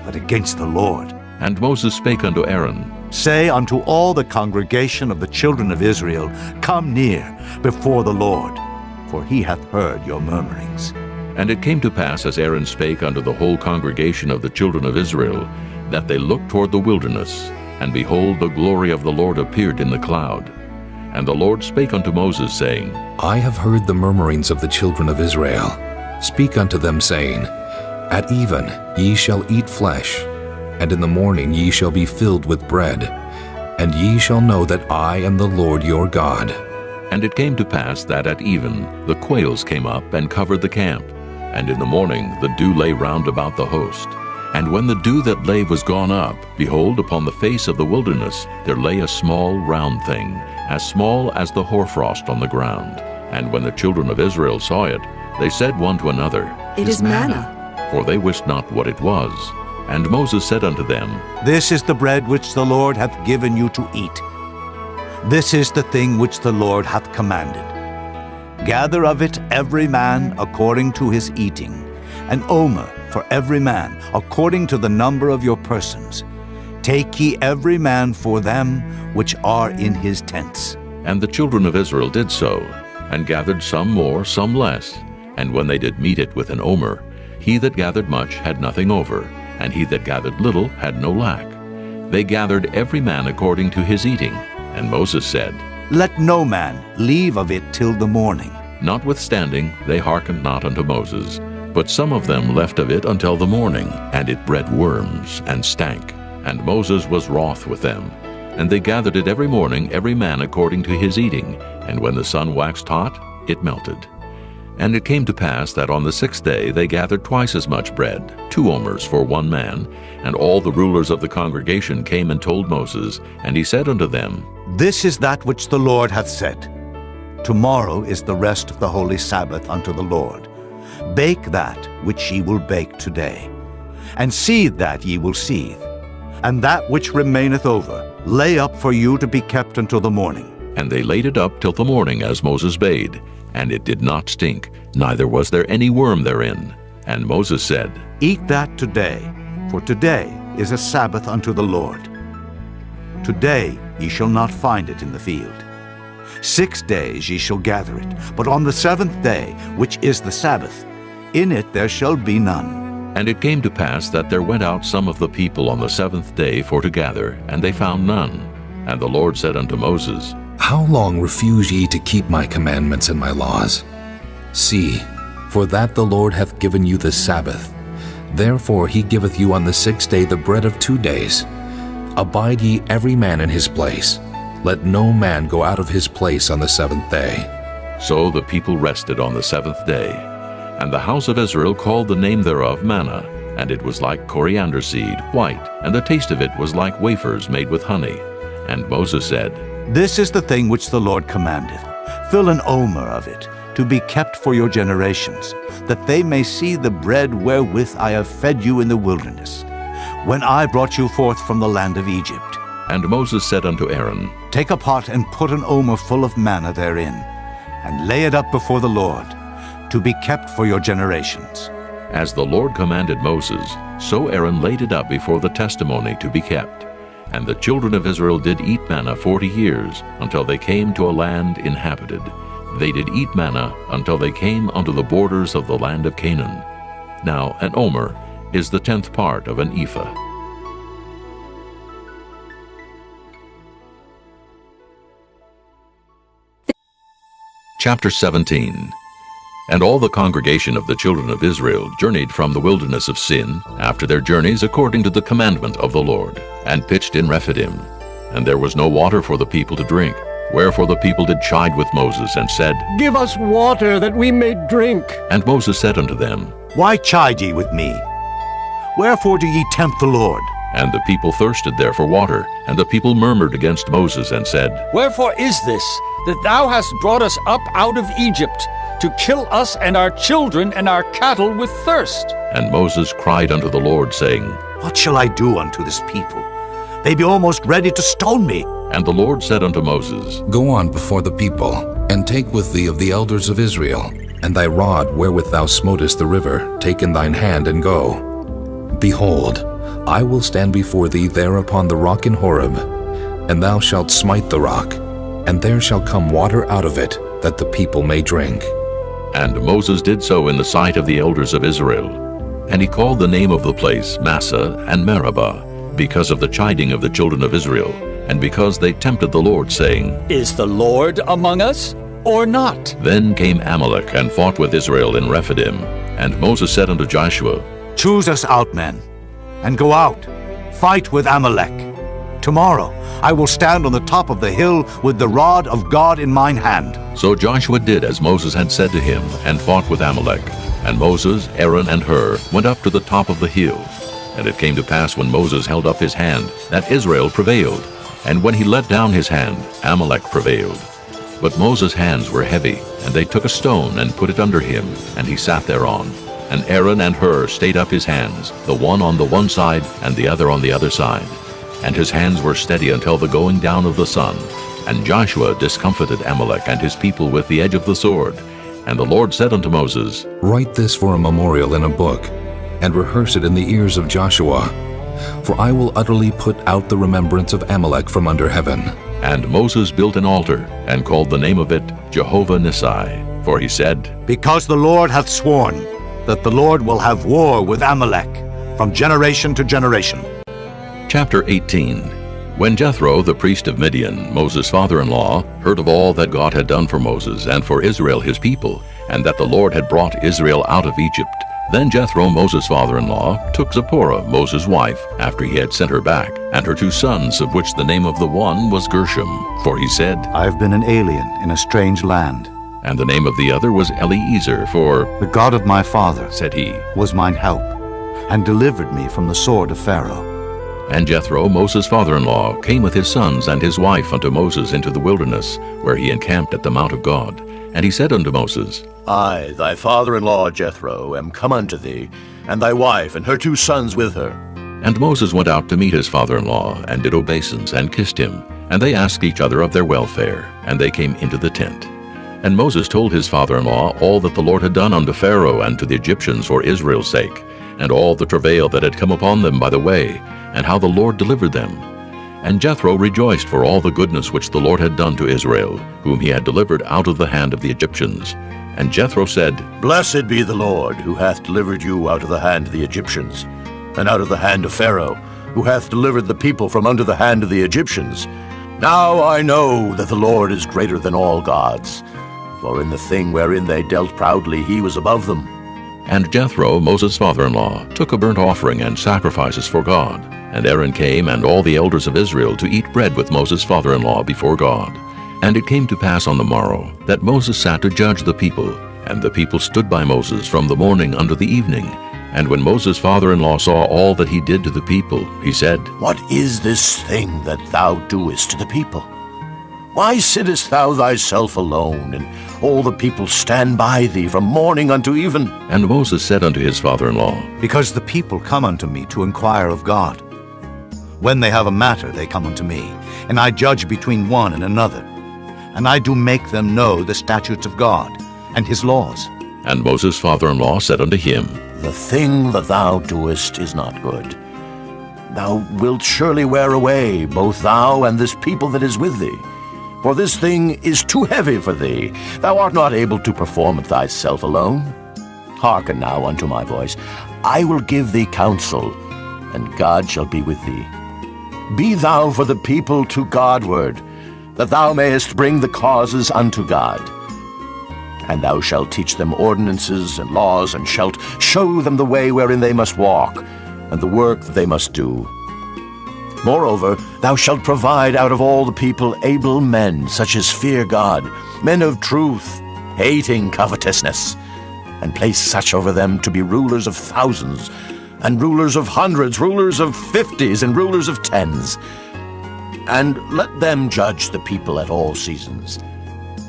but against the Lord. And Moses spake unto Aaron, Say unto all the congregation of the children of Israel, Come near before the Lord, for he hath heard your murmurings. And it came to pass, as Aaron spake unto the whole congregation of the children of Israel, that they looked toward the wilderness, and behold, the glory of the Lord appeared in the cloud. And the Lord spake unto Moses, saying, I have heard the murmurings of the children of Israel. Speak unto them, saying, At even ye shall eat flesh, and in the morning ye shall be filled with bread, and ye shall know that I am the Lord your God. And it came to pass that at even the quails came up and covered the camp, and in the morning the dew lay round about the host. And when the dew that lay was gone up, behold, upon the face of the wilderness there lay a small round thing, as small as the hoarfrost on the ground. And when the children of Israel saw it, they said one to another, It is manna. For they wist not what it was. And Moses said unto them, This is the bread which the Lord hath given you to eat. This is the thing which the Lord hath commanded. Gather of it every man according to his eating, an omer for every man according to the number of your persons. Take ye every man for them which are in his tents. And the children of Israel did so, and gathered some more, some less. And when they did meet it with an omer, he that gathered much had nothing over, and he that gathered little had no lack. They gathered every man according to his eating. And Moses said, Let no man leave of it till the morning. Notwithstanding, they hearkened not unto Moses, but some of them left of it until the morning, and it bred worms, and stank. And Moses was wroth with them. And they gathered it every morning, every man according to his eating, and when the sun waxed hot, it melted. And it came to pass that on the 6th day they gathered twice as much bread, 2 omers for one man. And all the rulers of the congregation came and told Moses, and he said unto them, This is that which the Lord hath said. Tomorrow is the rest of the holy Sabbath unto the Lord. Bake that which ye will bake today, and seethe that ye will seethe. And that which remaineth over, lay up for you to be kept until the morning. And they laid it up till the morning, as Moses bade. And it did not stink, neither was there any worm therein. And Moses said, Eat that today, for today is a Sabbath unto the Lord. Today ye shall not find it in the field. 6 days ye shall gather it, but on the 7th day, which is the Sabbath, in it there shall be none. And it came to pass that there went out some of the people on the 7th day for to gather, and they found none. And the Lord said unto Moses, How long refuse ye to keep my commandments and my laws? See, for that the Lord hath given you the Sabbath. Therefore he giveth you on the 6th day the bread of 2 days. Abide ye every man in his place. Let no man go out of his place on the 7th day. So the people rested on the 7th day. And the house of Israel called the name thereof manna, and it was like coriander seed, white, and the taste of it was like wafers made with honey. And Moses said, This is the thing which the Lord commandeth. Fill an omer of it, to be kept for your generations, that they may see the bread wherewith I have fed you in the wilderness, when I brought you forth from the land of Egypt. And Moses said unto Aaron, Take a pot and put an omer full of manna therein, and lay it up before the Lord, to be kept for your generations. As the Lord commanded Moses, so Aaron laid it up before the testimony to be kept. And the children of Israel did eat manna 40 years, until they came to a land inhabited. They did eat manna until they came unto the borders of the land of Canaan. Now an omer is the 10th part of an ephah. Chapter 17. And all the congregation of the children of Israel journeyed from the wilderness of Sin, after their journeys according to the commandment of the Lord, and pitched in Rephidim. And there was no water for the people to drink. Wherefore the people did chide with Moses, and said, Give us water, that we may drink. And Moses said unto them, Why chide ye with me? Wherefore do ye tempt the Lord? And the people thirsted there for water. And the people murmured against Moses, and said, Wherefore is this, that thou hast brought us up out of Egypt, to kill us and our children and our cattle with thirst? And Moses cried unto the Lord, saying, What shall I do unto this people? They be almost ready to stone me. And the Lord said unto Moses, Go on before the people, and take with thee of the elders of Israel, and thy rod wherewith thou smotest the river, take in thine hand, and go. Behold, I will stand before thee there upon the rock in Horeb, and thou shalt smite the rock, and there shall come water out of it, that the people may drink. And Moses did so in the sight of the elders of Israel. And he called the name of the place Massah and Meribah, because of the chiding of the children of Israel, and because they tempted the Lord, saying, Is the Lord among us, or not? Then came Amalek and fought with Israel in Rephidim. And Moses said unto Joshua, Choose us out men, and go out, fight with Amalek. Tomorrow I will stand on the top of the hill with the rod of God in mine hand. So Joshua did as Moses had said to him, and fought with Amalek. And Moses, Aaron, and Hur went up to the top of the hill. And it came to pass when Moses held up his hand, that Israel prevailed. And when he let down his hand, Amalek prevailed. But Moses' hands were heavy, and they took a stone and put it under him, and he sat thereon. And Aaron and Hur stayed up his hands, the one on the one side, and the other on the other side. And his hands were steady until the going down of the sun. And Joshua discomfited Amalek and his people with the edge of the sword. And the Lord said unto Moses, Write this for a memorial in a book, and rehearse it in the ears of Joshua. For I will utterly put out the remembrance of Amalek from under heaven. And Moses built an altar, and called the name of it Jehovah Nissi. For he said, Because the Lord hath sworn that the Lord will have war with Amalek from generation to generation. Chapter 18. When Jethro, the priest of Midian, Moses' father-in-law, heard of all that God had done for Moses and for Israel his people, and that the Lord had brought Israel out of Egypt, then Jethro, Moses' father-in-law, took Zipporah, Moses' wife, after he had sent her back, and her 2 sons, of which the name of the one was Gershom. For he said, I have been an alien in a strange land. And the name of the other was Eliezer, for "The God of my father," said he, "was mine help, and delivered me from the sword of Pharaoh." And Jethro, Moses' father-in-law, came with his sons and his wife unto Moses into the wilderness, where he encamped at the mount of God. And he said unto Moses, I, thy father-in-law Jethro, am come unto thee, and thy wife and her 2 sons with her. And Moses went out to meet his father-in-law, and did obeisance, and kissed him. And they asked each other of their welfare, and they came into the tent. And Moses told his father-in-law all that the Lord had done unto Pharaoh and to the Egyptians for Israel's sake, and all the travail that had come upon them by the way, and how the Lord delivered them. And Jethro rejoiced for all the goodness which the Lord had done to Israel, whom he had delivered out of the hand of the Egyptians. And Jethro said, Blessed be the Lord, who hath delivered you out of the hand of the Egyptians, and out of the hand of Pharaoh, who hath delivered the people from under the hand of the Egyptians. Now I know that the Lord is greater than all gods, for in the thing wherein they dealt proudly he was above them. And Jethro, Moses' father-in-law, took a burnt offering and sacrifices for God. And Aaron came and all the elders of Israel to eat bread with Moses' father-in-law before God. And it came to pass on the morrow that Moses sat to judge the people, and the people stood by Moses from the morning unto the evening. And when Moses' father-in-law saw all that he did to the people, he said, What is this thing that thou doest to the people? Why sittest thou thyself alone, and all the people stand by thee from morning unto even? And Moses said unto his father-in-law, Because the people come unto me to inquire of God. When they have a matter, they come unto me, and I judge between one and another. And I do make them know the statutes of God, and his laws. And Moses' father-in-law said unto him, The thing that thou doest is not good. Thou wilt surely wear away, both thou and this people that is with thee. For this thing is too heavy for thee. Thou art not able to perform it thyself alone. Hearken now unto my voice. I will give thee counsel, and God shall be with thee. Be thou for the people to Godward, that thou mayest bring the causes unto God. And thou shalt teach them ordinances and laws, and shalt show them the way wherein they must walk, and the work that they must do. Moreover, thou shalt provide out of all the people able men, such as fear God, men of truth, hating covetousness, and place such over them to be rulers of thousands, and rulers of hundreds, rulers of 50s, and rulers of 10s. And let them judge the people at all seasons.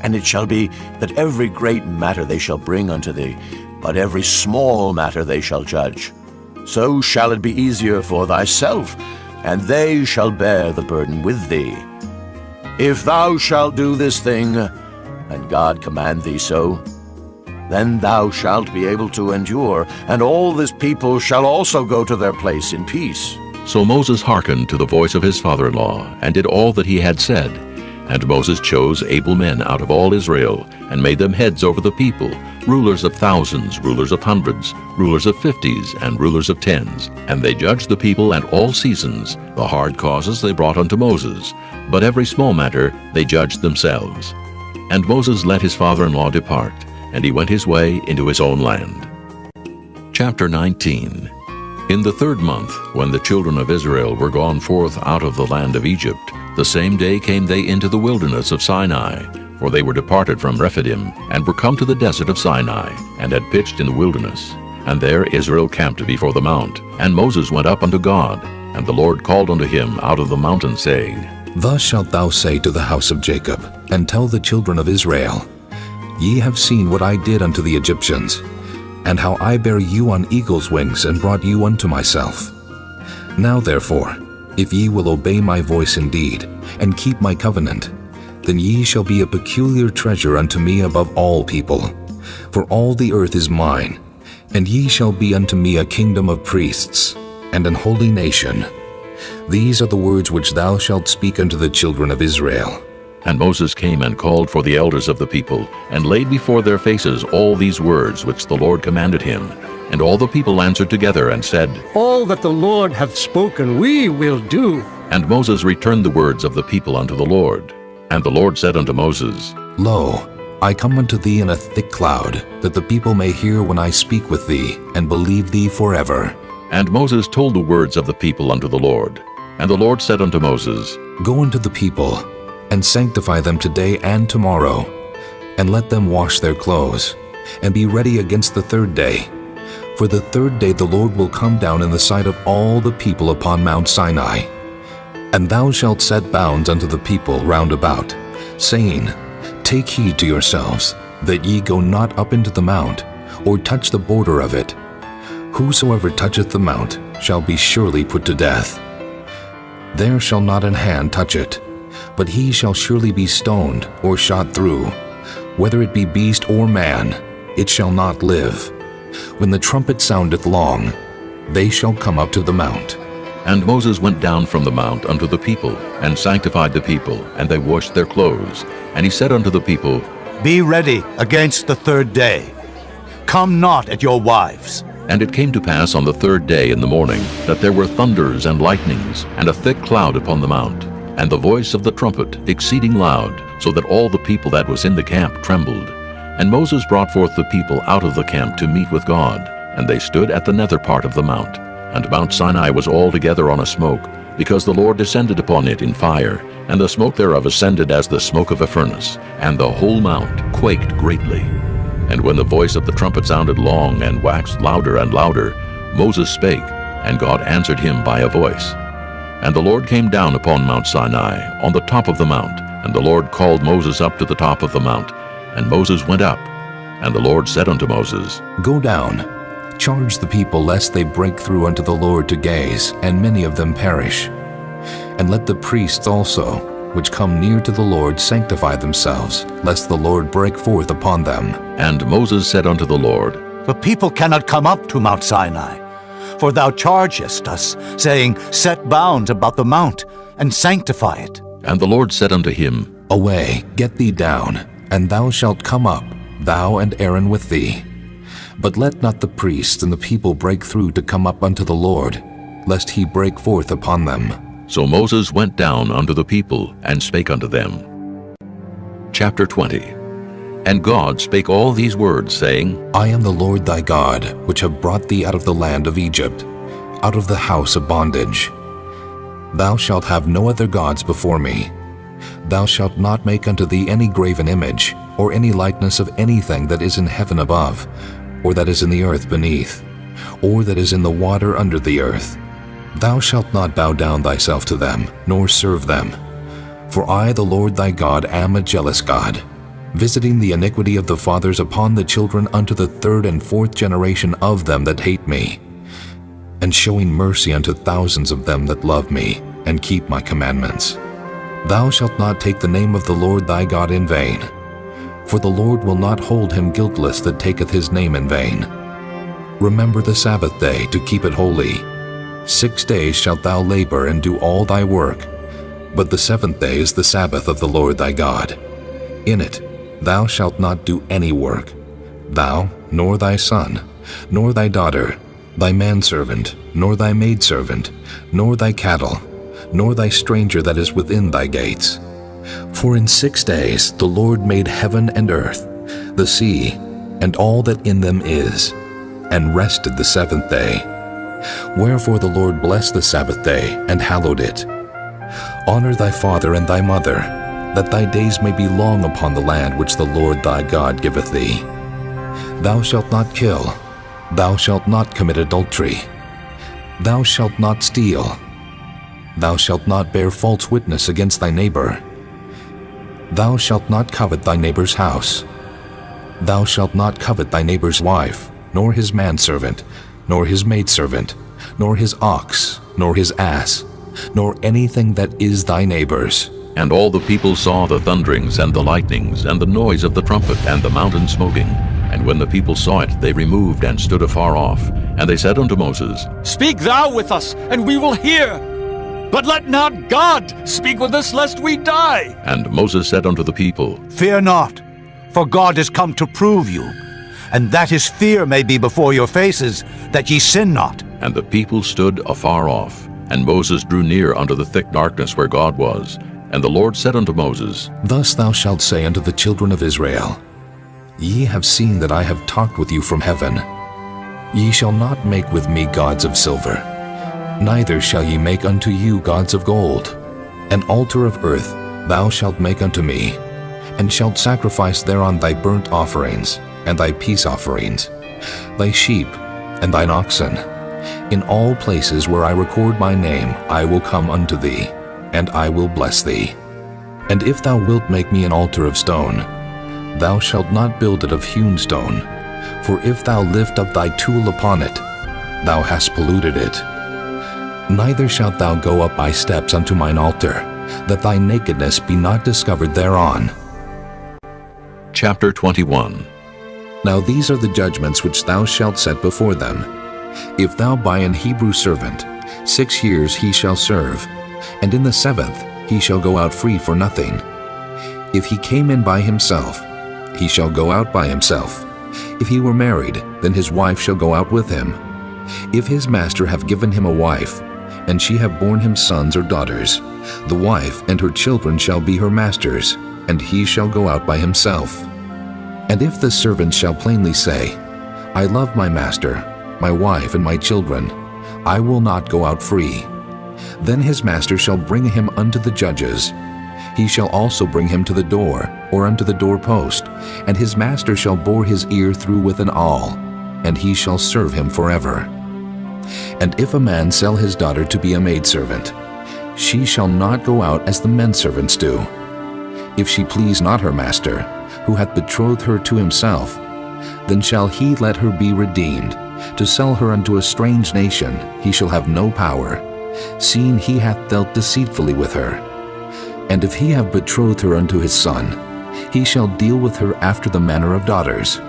And it shall be that every great matter they shall bring unto thee, but every small matter they shall judge. So shall it be easier for thyself, and they shall bear the burden with thee. If thou shalt do this thing, and God command thee so, then thou shalt be able to endure, and all this people shall also go to their place in peace. So Moses hearkened to the voice of his father-in-law, and did all that he had said. And Moses chose able men out of all Israel, and made them heads over the people, rulers of thousands, rulers of hundreds, rulers of 50s, and rulers of 10s. And they judged the people at all seasons. The hard causes they brought unto Moses, but every small matter they judged themselves. And Moses let his father-in-law depart, and he went his way into his own land. Chapter 19. In the 3rd month, when the children of Israel were gone forth out of the land of Egypt, the same day came they into the wilderness of Sinai, for they were departed from Rephidim, and were come to the desert of Sinai, and had pitched in the wilderness. And there Israel camped before the mount. And Moses went up unto God, and the Lord called unto him out of the mountain, saying, Thus shalt thou say to the house of Jacob, and tell the children of Israel, Ye have seen what I did unto the Egyptians, and how I bare you on eagle's wings, and brought you unto myself. Now therefore, if ye will obey my voice indeed, and keep my covenant, then ye shall be a peculiar treasure unto me above all people. For all the earth is mine, and ye shall be unto me a kingdom of priests, and an holy nation. These are the words which thou shalt speak unto the children of Israel. And Moses came and called for the elders of the people, and laid before their faces all these words which the Lord commanded him. And all the people answered together and said, All that the Lord hath spoken we will do. And Moses returned the words of the people unto the Lord. And the Lord said unto Moses, Lo, I come unto thee in a thick cloud, that the people may hear when I speak with thee, and believe thee forever. And Moses told the words of the people unto the Lord. And the Lord said unto Moses, Go unto the people, and sanctify them today and tomorrow. and let them wash their clothes, and be ready against the third day. For the third day the Lord will come down in the sight of all the people upon Mount Sinai. And thou shalt set bounds unto the people round about, saying, Take heed to yourselves, that ye go not up into the mount, or touch the border of it. Whosoever toucheth the mount shall be surely put to death. There shall not an hand touch it, but he shall surely be stoned or shot through. Whether it be beast or man, it shall not live. When the trumpet soundeth long, they shall come up to the mount. And Moses went down from the mount unto the people, and sanctified the people, and they washed their clothes. And he said unto the people, Be ready against the third day. Come not at your wives. And it came to pass on the third day in the morning, that there were thunders and lightnings, and a thick cloud upon the mount, and the voice of the trumpet exceeding loud, so that all the people that was in the camp trembled. And Moses brought forth the people out of the camp to meet with God, and they stood at the nether part of the mount. And Mount Sinai was altogether on a smoke, because the Lord descended upon it in fire, and the smoke thereof ascended as the smoke of a furnace, and the whole mount quaked greatly. And when the voice of the trumpet sounded long and waxed louder and louder, Moses spake, and God answered him by a voice. And the Lord came down upon Mount Sinai, on the top of the mount, and the Lord called Moses up to the top of the mount. And Moses went up, and the Lord said unto Moses, Go down, charge the people lest they break through unto the Lord to gaze, and many of them perish. And let the priests also, which come near to the Lord, sanctify themselves, lest the Lord break forth upon them. And Moses said unto the Lord, The people cannot come up to Mount Sinai, for thou chargest us, saying, Set bounds about the mount, and sanctify it. And the Lord said unto him, Away, get thee down, and thou shalt come up, thou and Aaron with thee. But let not the priests and the people break through to come up unto the Lord, lest he break forth upon them. So Moses went down unto the people, and spake unto them. Chapter 20. And God spake all these words, saying, I am the Lord thy God, which have brought thee out of the land of Egypt, out of the house of bondage. Thou shalt have no other gods before me. Thou shalt not make unto thee any graven image, or any likeness of anything that is in heaven above, or that is in the earth beneath, or that is in the water under the earth. Thou shalt not bow down thyself to them, nor serve them. For I, the Lord thy God, am a jealous God, visiting the iniquity of the fathers upon the children unto the third and fourth generation of them that hate me, and showing mercy unto thousands of them that love me, and keep my commandments. Thou shalt not take the name of the Lord thy God in vain, for the Lord will not hold him guiltless that taketh his name in vain. Remember the Sabbath day to keep it holy. 6 days shalt thou labor and do all thy work, but the seventh day is the Sabbath of the Lord thy God. In it thou shalt not do any work, thou, nor thy son, nor thy daughter, thy manservant, nor thy maidservant, nor thy cattle, nor thy stranger that is within thy gates. For in 6 days the Lord made heaven and earth, the sea, and all that in them is, and rested the seventh day. Wherefore the Lord blessed the Sabbath day, and hallowed it. Honor thy father and thy mother, that thy days may be long upon the land which the Lord thy God giveth thee. Thou shalt not kill. Thou shalt not commit adultery. Thou shalt not steal. Thou shalt not bear false witness against thy neighbor. Thou shalt not covet thy neighbor's house. Thou shalt not covet thy neighbor's wife, nor his manservant, nor his maidservant, nor his ox, nor his ass, nor anything that is thy neighbor's. And all the people saw the thunderings and the lightnings, and the noise of the trumpet, and the mountain smoking. And when the people saw it, they removed and stood afar off. And they said unto Moses, Speak thou with us, and we will hear. But let not God speak with us, lest we die. And Moses said unto the people, Fear not, for God is come to prove you, and that his fear may be before your faces, that ye sin not. And the people stood afar off. And Moses drew near unto the thick darkness where God was. And the Lord said unto Moses, Thus thou shalt say unto the children of Israel, Ye have seen that I have talked with you from heaven. Ye shall not make with me gods of silver, neither shall ye make unto you gods of gold. An altar of earth thou shalt make unto me, and shalt sacrifice thereon thy burnt offerings, and thy peace offerings, thy sheep, and thine oxen. In all places where I record my name I will come unto thee, and I will bless thee. And if thou wilt make me an altar of stone, thou shalt not build it of hewn stone, for if thou lift up thy tool upon it, thou hast polluted it. Neither shalt thou go up by steps unto mine altar, that thy nakedness be not discovered thereon. Chapter 21. Now these are the judgments which thou shalt set before them. If thou buy an Hebrew servant, 6 years he shall serve, and in the 7th he shall go out free for nothing. If he came in by himself, he shall go out by himself. If he were married, then his wife shall go out with him. If his master have given him a wife, and she have borne him sons or daughters, the wife and her children shall be her master's, and he shall go out by himself. And if the servant shall plainly say, I love my master, my wife, and my children, I will not go out free, then his master shall bring him unto the judges. He shall also bring him to the door, or unto the doorpost, and his master shall bore his ear through with an awl, and he shall serve him forever. And if a man sell his daughter to be a maidservant, she shall not go out as the men servants do. If she please not her master, who hath betrothed her to himself, then shall he let her be redeemed. To sell her unto a strange nation he shall have no power, seeing he hath dealt deceitfully with her. And if he have betrothed her unto his son, he shall deal with her after the manner of daughters.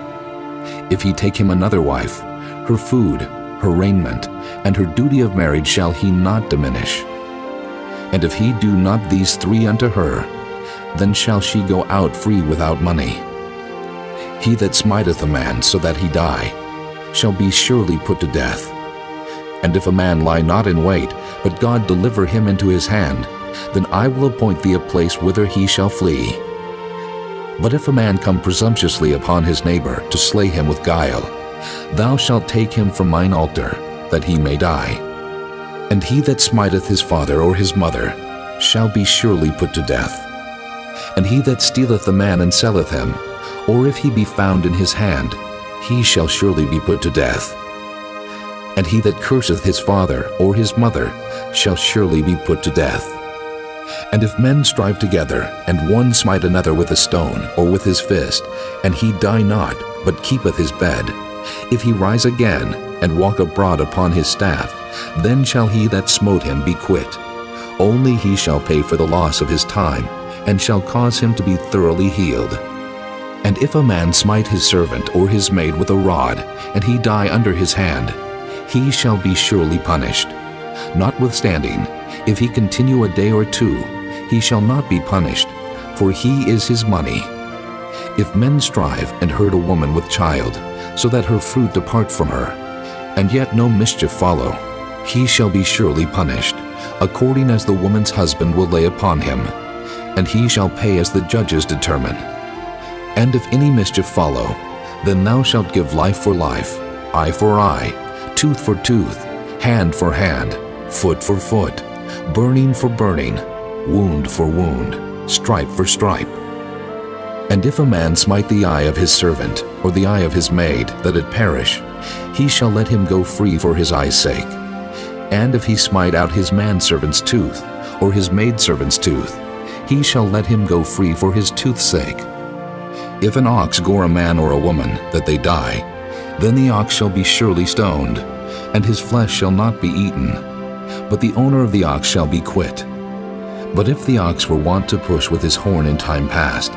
If he take him another wife, her food, her raiment, and her duty of marriage shall he not diminish. And if he do not these 3 unto her, then shall she go out free without money. He that smiteth a man so that he die, shall be surely put to death. And if a man lie not in wait, but God deliver him into his hand, then I will appoint thee a place whither he shall flee. But if a man come presumptuously upon his neighbor to slay him with guile, thou shalt take him from mine altar, that he may die. And he that smiteth his father or his mother shall be surely put to death. And he that stealeth a man and selleth him, or if he be found in his hand, he shall surely be put to death. And he that curseth his father or his mother shall surely be put to death. And if men strive together, and one smite another with a stone or with his fist, and he die not, but keepeth his bed, if he rise again, and walk abroad upon his staff, then shall he that smote him be quit. Only he shall pay for the loss of his time, and shall cause him to be thoroughly healed. And if a man smite his servant or his maid with a rod, and he die under his hand, he shall be surely punished. Notwithstanding, if he continue a day or 2, he shall not be punished, for he is his money. If men strive and hurt a woman with child, so that her fruit depart from her, and yet no mischief follow, he shall be surely punished, according as the woman's husband will lay upon him, and he shall pay as the judges determine. And if any mischief follow, then thou shalt give life for life, eye for eye, tooth for tooth, hand for hand, foot for foot, burning for burning, wound for wound, stripe for stripe. And if a man smite the eye of his servant, or the eye of his maid, that it perish, he shall let him go free for his eye's sake. And if he smite out his manservant's tooth, or his maidservant's tooth, he shall let him go free for his tooth's sake. If an ox gore a man or a woman, that they die, then the ox shall be surely stoned, and his flesh shall not be eaten, but the owner of the ox shall be quit. But if the ox were wont to push with his horn in time past,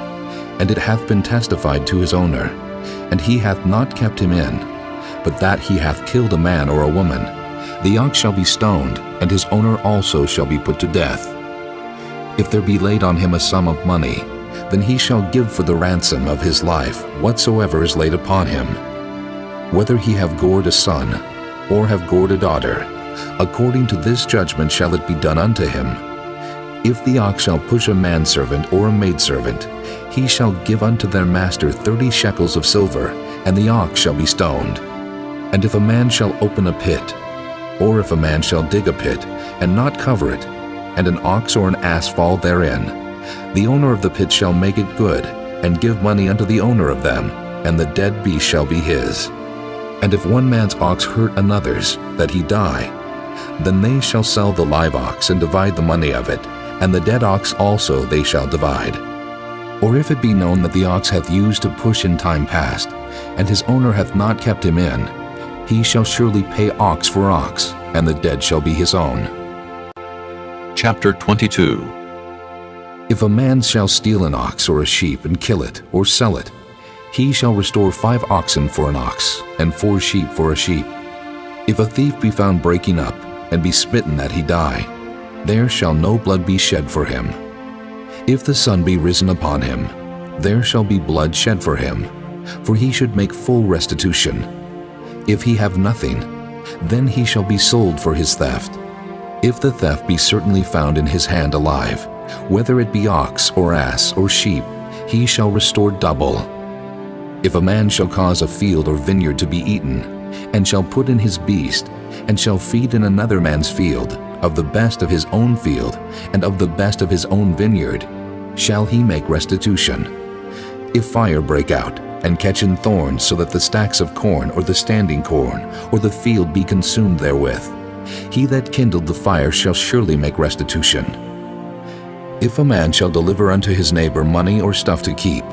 and it hath been testified to his owner, and he hath not kept him in, but that he hath killed a man or a woman, the ox shall be stoned, and his owner also shall be put to death. If there be laid on him a sum of money, then he shall give for the ransom of his life whatsoever is laid upon him. Whether he have gored a son, or have gored a daughter, according to this judgment shall it be done unto him. If the ox shall push a manservant or a maidservant, he shall give unto their master 30 shekels of silver, and the ox shall be stoned. And if a man shall open a pit, or if a man shall dig a pit, and not cover it, and an ox or an ass fall therein, the owner of the pit shall make it good, and give money unto the owner of them, and the dead beast shall be his. And if one man's ox hurt another's, that he die, then they shall sell the live ox and divide the money of it, and the dead ox also they shall divide. Or if it be known that the ox hath used to push in time past, and his owner hath not kept him in, he shall surely pay ox for ox, and the dead shall be his own. Chapter 22. If a man shall steal an ox or a sheep and kill it or sell it, he shall restore 5 oxen for an ox, and 4 sheep for a sheep. If a thief be found breaking up, and be smitten that he die, there shall no blood be shed for him. If the sun be risen upon him, there shall be blood shed for him, for he should make full restitution. If he have nothing, then he shall be sold for his theft. If the theft be certainly found in his hand alive, whether it be ox or ass or sheep, he shall restore double. If a man shall cause a field or vineyard to be eaten, and shall put in his beast, and shall feed in another man's field, of the best of his own field, and of the best of his own vineyard, shall he make restitution. If fire break out, and catch in thorns, so that the stacks of corn, or the standing corn, or the field be consumed therewith, he that kindled the fire shall surely make restitution. If a man shall deliver unto his neighbor money or stuff to keep,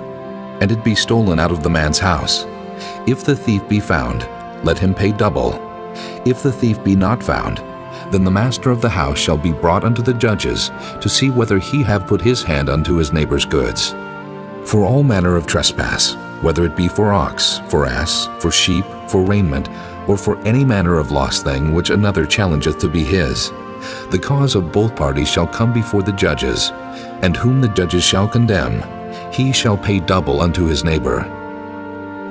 and it be stolen out of the man's house, if the thief be found, let him pay double. If the thief be not found, then the master of the house shall be brought unto the judges, to see whether he have put his hand unto his neighbor's goods. For all manner of trespass, whether it be for ox, for ass, for sheep, for raiment, or for any manner of lost thing which another challengeth to be his, the cause of both parties shall come before the judges, and whom the judges shall condemn, he shall pay double unto his neighbor.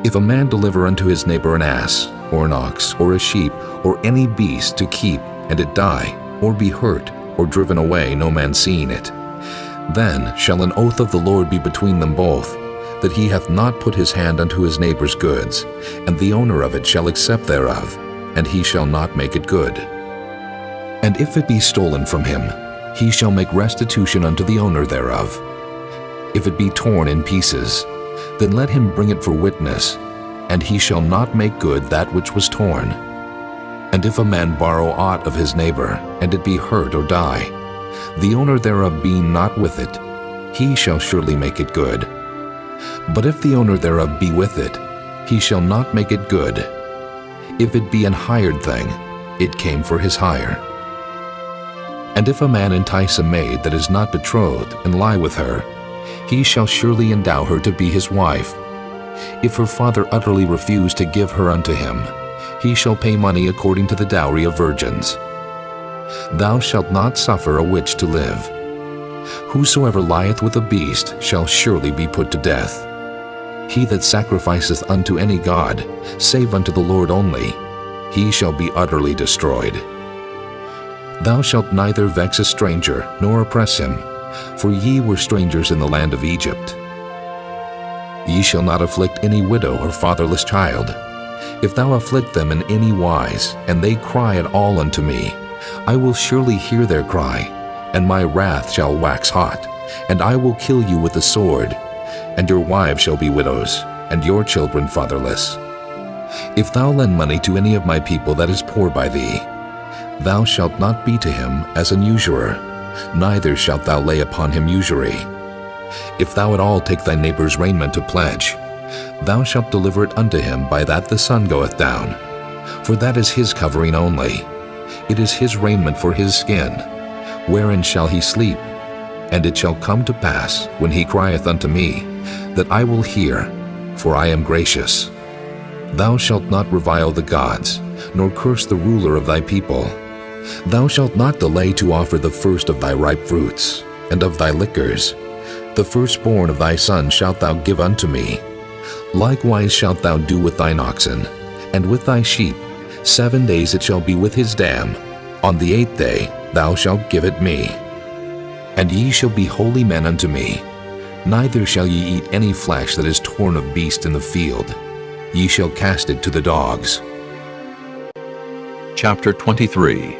If a man deliver unto his neighbor an ass, or an ox, or a sheep, or any beast to keep, and it die, or be hurt, or driven away, no man seeing it, then shall an oath of the Lord be between them both, that he hath not put his hand unto his neighbor's goods, and the owner of it shall accept thereof, and he shall not make it good. And if it be stolen from him, he shall make restitution unto the owner thereof. If it be torn in pieces, then let him bring it for witness, and he shall not make good that which was torn. And if a man borrow aught of his neighbor, and it be hurt or die, the owner thereof being not with it, he shall surely make it good. But if the owner thereof be with it, he shall not make it good. If it be an hired thing, it came for his hire. And if a man entice a maid that is not betrothed, and lie with her, he shall surely endow her to be his wife. If her father utterly refuse to give her unto him, he shall pay money according to the dowry of virgins. Thou shalt not suffer a witch to live. Whosoever lieth with a beast shall surely be put to death. He that sacrificeth unto any god, save unto the Lord only, he shall be utterly destroyed. Thou shalt neither vex a stranger, nor oppress him, for ye were strangers in the land of Egypt. Ye shall not afflict any widow or fatherless child. If thou afflict them in any wise, and they cry at all unto me, I will surely hear their cry, and my wrath shall wax hot, and I will kill you with the sword, and your wives shall be widows, and your children fatherless. If thou lend money to any of my people that is poor by thee, thou shalt not be to him as an usurer, neither shalt thou lay upon him usury. If thou at all take thy neighbor's raiment to pledge, thou shalt deliver it unto him by that the sun goeth down, for that is his covering only. It is his raiment for his skin. Wherein shall he sleep? And it shall come to pass, when he crieth unto me, that I will hear, for I am gracious. Thou shalt not revile the gods, nor curse the ruler of thy people. Thou shalt not delay to offer the first of thy ripe fruits, and of thy liquors. The firstborn of thy son shalt thou give unto me. Likewise shalt thou do with thine oxen, and with thy sheep. 7 days it shall be with his dam. On the 8th day thou shalt give it me. And ye shall be holy men unto me. Neither shall ye eat any flesh that is torn of beast in the field. Ye shall cast it to the dogs. Chapter 23.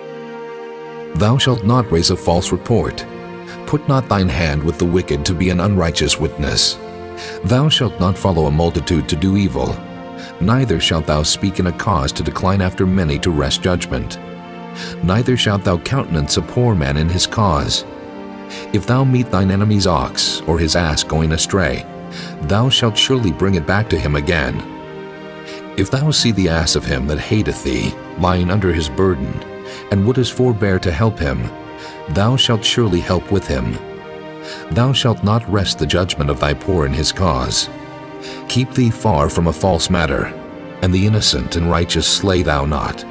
Thou shalt not raise a false report. Put not thine hand with the wicked to be an unrighteous witness. Thou shalt not follow a multitude to do evil, neither shalt thou speak in a cause to decline after many to wrest judgment. Neither shalt thou countenance a poor man in his cause. If thou meet thine enemy's ox, or his ass going astray, thou shalt surely bring it back to him again. If thou see the ass of him that hateth thee, lying under his burden, and wouldest forbear to help him, thou shalt surely help with him. Thou shalt not wrest the judgment of thy poor in his cause. Keep thee far from a false matter, and the innocent and righteous slay thou not,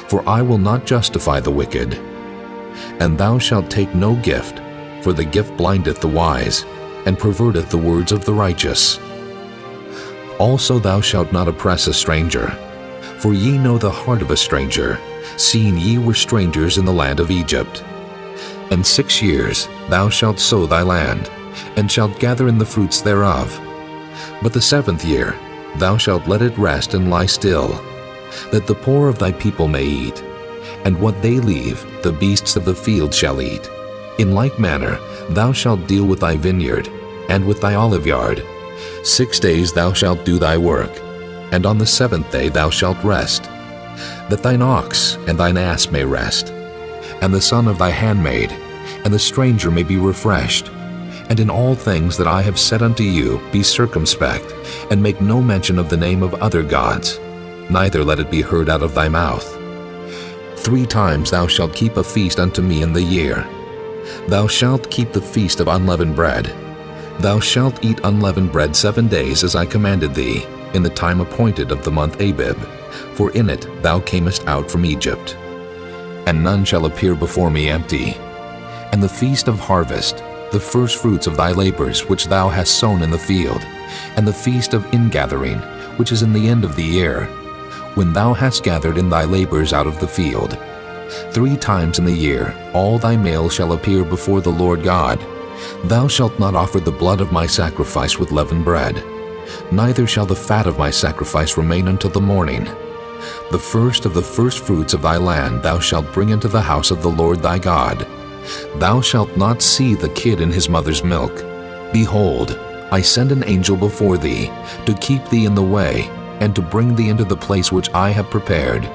for I will not justify the wicked. And thou shalt take no gift, for the gift blindeth the wise, and perverteth the words of the righteous. Also thou shalt not oppress a stranger, for ye know the heart of a stranger, seeing ye were strangers in the land of Egypt. And 6 years thou shalt sow thy land, and shalt gather in the fruits thereof. But the 7th year thou shalt let it rest and lie still, that the poor of thy people may eat, and what they leave the beasts of the field shall eat. In like manner thou shalt deal with thy vineyard, and with thy oliveyard. 6 days thou shalt do thy work, and on the 7th day thou shalt rest, that thine ox and thine ass may rest, and the son of thy handmaid, and the stranger may be refreshed. And in all things that I have said unto you be circumspect, and make no mention of the name of other gods, neither let it be heard out of thy mouth. 3 times thou shalt keep a feast unto me in the year. Thou shalt keep the feast of unleavened bread. Thou shalt eat unleavened bread 7 days, as I commanded thee, in the time appointed of the month Abib, for in it thou camest out from Egypt. And none shall appear before me empty. And the feast of harvest, the first fruits of thy labors which thou hast sown in the field, and the feast of ingathering, which is in the end of the year, when thou hast gathered in thy labors out of the field. 3 times in the year all thy males shall appear before the Lord God. Thou shalt not offer the blood of my sacrifice with leavened bread, neither shall the fat of my sacrifice remain until the morning. The first of the first fruits of thy land thou shalt bring into the house of the Lord thy God. Thou shalt not see the kid in his mother's milk. Behold, I send an angel before thee, to keep thee in the way, and to bring thee into the place which I have prepared.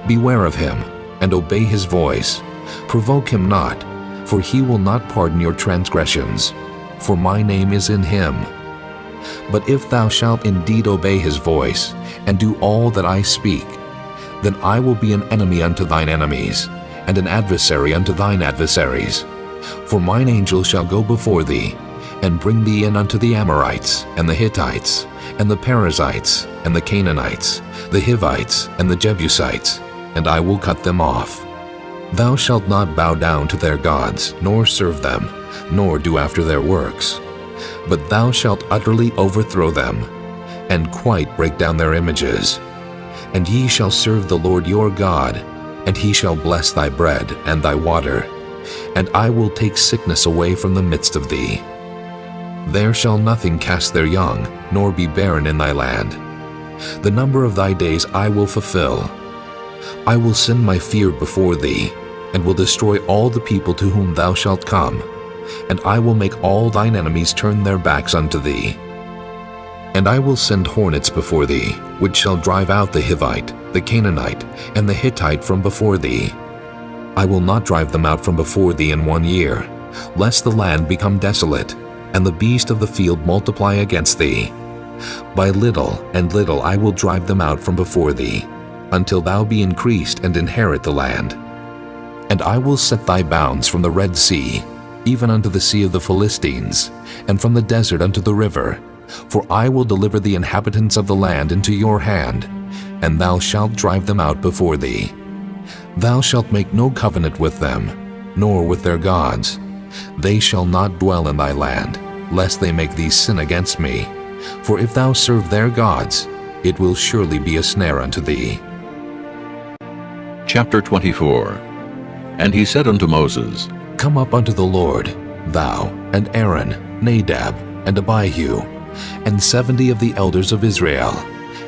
Beware of him, and obey his voice. Provoke him not, for he will not pardon your transgressions, for my name is in him. But if thou shalt indeed obey his voice, and do all that I speak, then I will be an enemy unto thine enemies, and an adversary unto thine adversaries. For mine angel shall go before thee, and bring thee in unto the Amorites, and the Hittites, and the Perizzites, and the Canaanites, the Hivites, and the Jebusites, and I will cut them off. Thou shalt not bow down to their gods, nor serve them, nor do after their works. But thou shalt utterly overthrow them, and quite break down their images. And ye shall serve the Lord your God, and he shall bless thy bread and thy water, and I will take sickness away from the midst of thee. There shall nothing cast their young, nor be barren in thy land. The number of thy days I will fulfill. I will send my fear before thee, and will destroy all the people to whom thou shalt come, and I will make all thine enemies turn their backs unto thee. And I will send hornets before thee, which shall drive out the Hivite, the Canaanite, and the Hittite from before thee. I will not drive them out from before thee in 1 year, lest the land become desolate, and the beast of the field multiply against thee. By little and little I will drive them out from before thee, until thou be increased and inherit the land. And I will set thy bounds from the Red Sea, even unto the sea of the Philistines, and from the desert unto the river. For I will deliver the inhabitants of the land into your hand, and thou shalt drive them out before thee. Thou shalt make no covenant with them, nor with their gods. They shall not dwell in thy land, lest they make thee sin against me. For if thou serve their gods, it will surely be a snare unto thee. Chapter 24. And he said unto Moses, Come up unto the Lord, thou, and Aaron, Nadab, and Abihu, and 70 of the elders of Israel,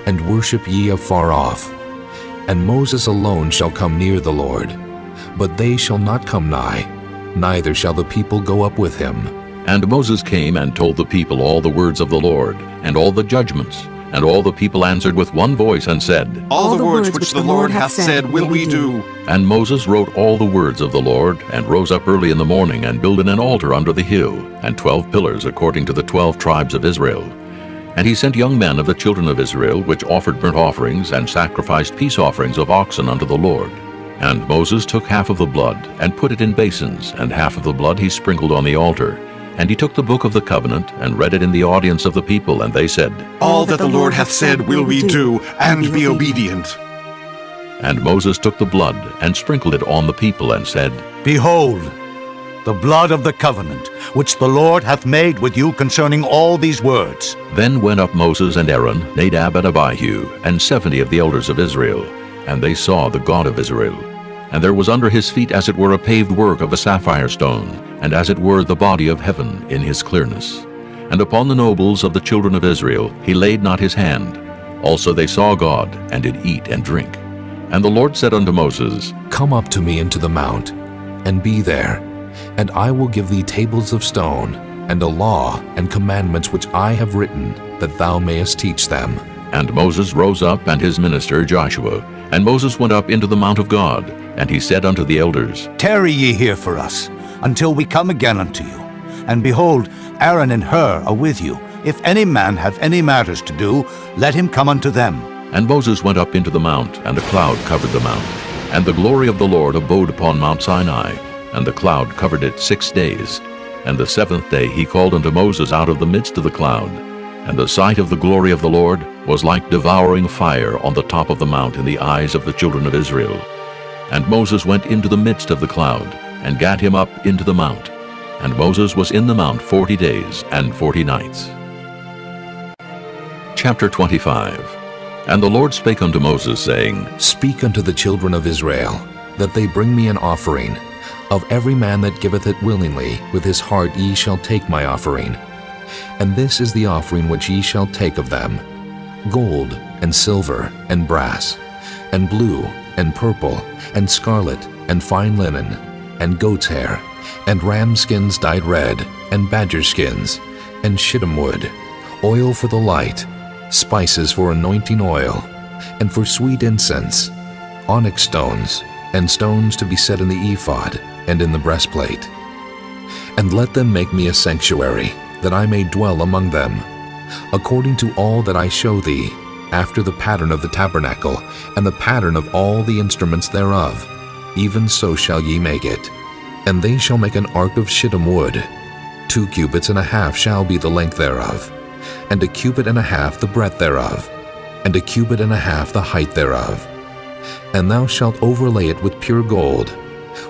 and worship ye afar off. And Moses alone shall come near the Lord, but they shall not come nigh, neither shall the people go up with him. And Moses came and told the people all the words of the Lord, and all the judgments. And all the people answered with one voice and said, All the words which the Lord hath said will we do. And Moses wrote all the words of the Lord, and rose up early in the morning, and builded an altar under the hill, and 12 pillars according to the 12 tribes of Israel. And he sent young men of the children of Israel, which offered burnt offerings, and sacrificed peace offerings of oxen unto the Lord. And Moses took half of the blood, and put it in basins, and half of the blood he sprinkled on the altar. And he took the book of the covenant, and read it in the audience of the people, and they said, All that the Lord hath said will we do, and be obedient. And Moses took the blood, and sprinkled it on the people, and said, Behold, the blood of the covenant, which the Lord hath made with you concerning all these words. Then went up Moses and Aaron, Nadab and Abihu, and 70 of the elders of Israel, and they saw the God of Israel. And there was under his feet as it were a paved work of a sapphire stone, and as it were the body of heaven in his clearness. And upon the nobles of the children of Israel he laid not his hand. Also they saw God, and did eat and drink. And the Lord said unto Moses, Come up to me into the mount, and be there, and I will give thee tables of stone, and a law and commandments which I have written, that thou mayest teach them. And Moses rose up, and his minister Joshua. And Moses went up into the mount of God, and he said unto the elders, Tarry ye here for us, until we come again unto you. And behold, Aaron and Hur are with you. If any man have any matters to do, let him come unto them. And Moses went up into the mount, and a cloud covered the mount. And the glory of the Lord abode upon Mount Sinai, and the cloud covered it 6 days. And the 7th day he called unto Moses out of the midst of the cloud. And the sight of the glory of the Lord was like devouring fire on the top of the mount in the eyes of the children of Israel. And Moses went into the midst of the cloud, and gat him up into the mount. And Moses was in the mount 40 days and 40 nights. Chapter 25. And the Lord spake unto Moses, saying, Speak unto the children of Israel, that they bring me an offering. Of every man that giveth it willingly, with his heart ye shall take my offering. And this is the offering which ye shall take of them: gold, and silver, and brass, and blue, and purple, and scarlet, and fine linen, and goat's hair, and ram skins dyed red, and badger skins, and shittim wood, oil for the light, spices for anointing oil, and for sweet incense, onyx stones, and stones to be set in the ephod, and in the breastplate. And let them make me a sanctuary, that I may dwell among them, according to all that I show thee, after the pattern of the tabernacle, and the pattern of all the instruments thereof. Even so shall ye make it. And they shall make an ark of shittim wood. 2 cubits and a half shall be the length thereof, and 1 cubit and a half the breadth thereof, and 1 cubit and a half the height thereof. And thou shalt overlay it with pure gold.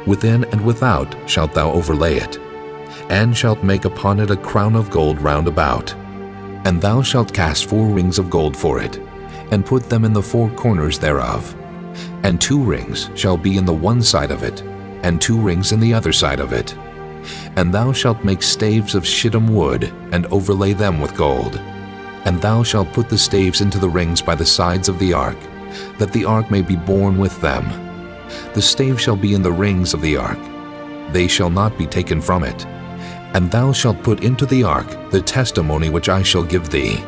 Within and without shalt thou overlay it, and shalt make upon it a crown of gold round about. And thou shalt cast 4 rings of gold for it, and put them in the 4 corners thereof. And 2 rings shall be in the one side of it, and 2 rings in the other side of it. And thou shalt make staves of shittim wood, and overlay them with gold. And thou shalt put the staves into the rings by the sides of the ark, that the ark may be borne with them. The stave shall be in the rings of the ark. They shall not be taken from it. And thou shalt put into the ark the testimony which I shall give thee.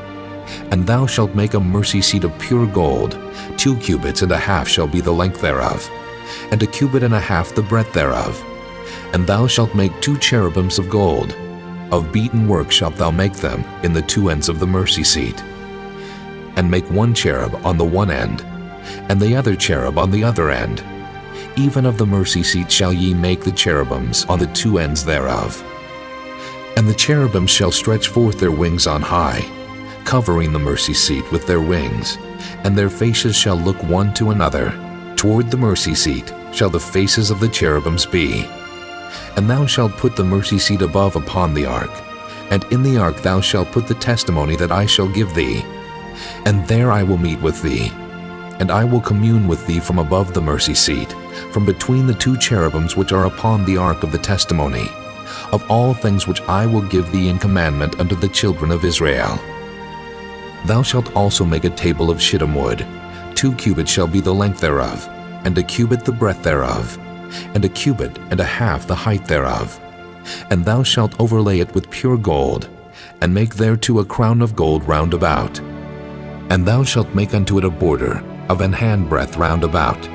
And thou shalt make a mercy seat of pure gold. 2 cubits and a half shall be the length thereof, and 1 cubit and a half the breadth thereof. And thou shalt make 2 cherubims of gold. Of beaten work shalt thou make them in the 2 ends of the mercy seat. And make 1 cherub on the one end, and the other cherub on the other end. Even of the mercy seat shall ye make the cherubims on the 2 ends thereof. And the cherubims shall stretch forth their wings on high, covering the mercy seat with their wings, and their faces shall look one to another. Toward the mercy seat shall the faces of the cherubims be. And thou shalt put the mercy seat above upon the ark, and in the ark thou shalt put the testimony that I shall give thee. And there I will meet with thee, and I will commune with thee from above the mercy seat, from between the 2 cherubims which are upon the ark of the testimony, of all things which I will give thee in commandment unto the children of Israel. Thou shalt also make a table of shittim wood. 2 cubits shall be the length thereof, and 1 cubit the breadth thereof, and 1 cubit and a half the height thereof. And thou shalt overlay it with pure gold, and make thereto a crown of gold round about. And thou shalt make unto it a border of an handbreadth round about,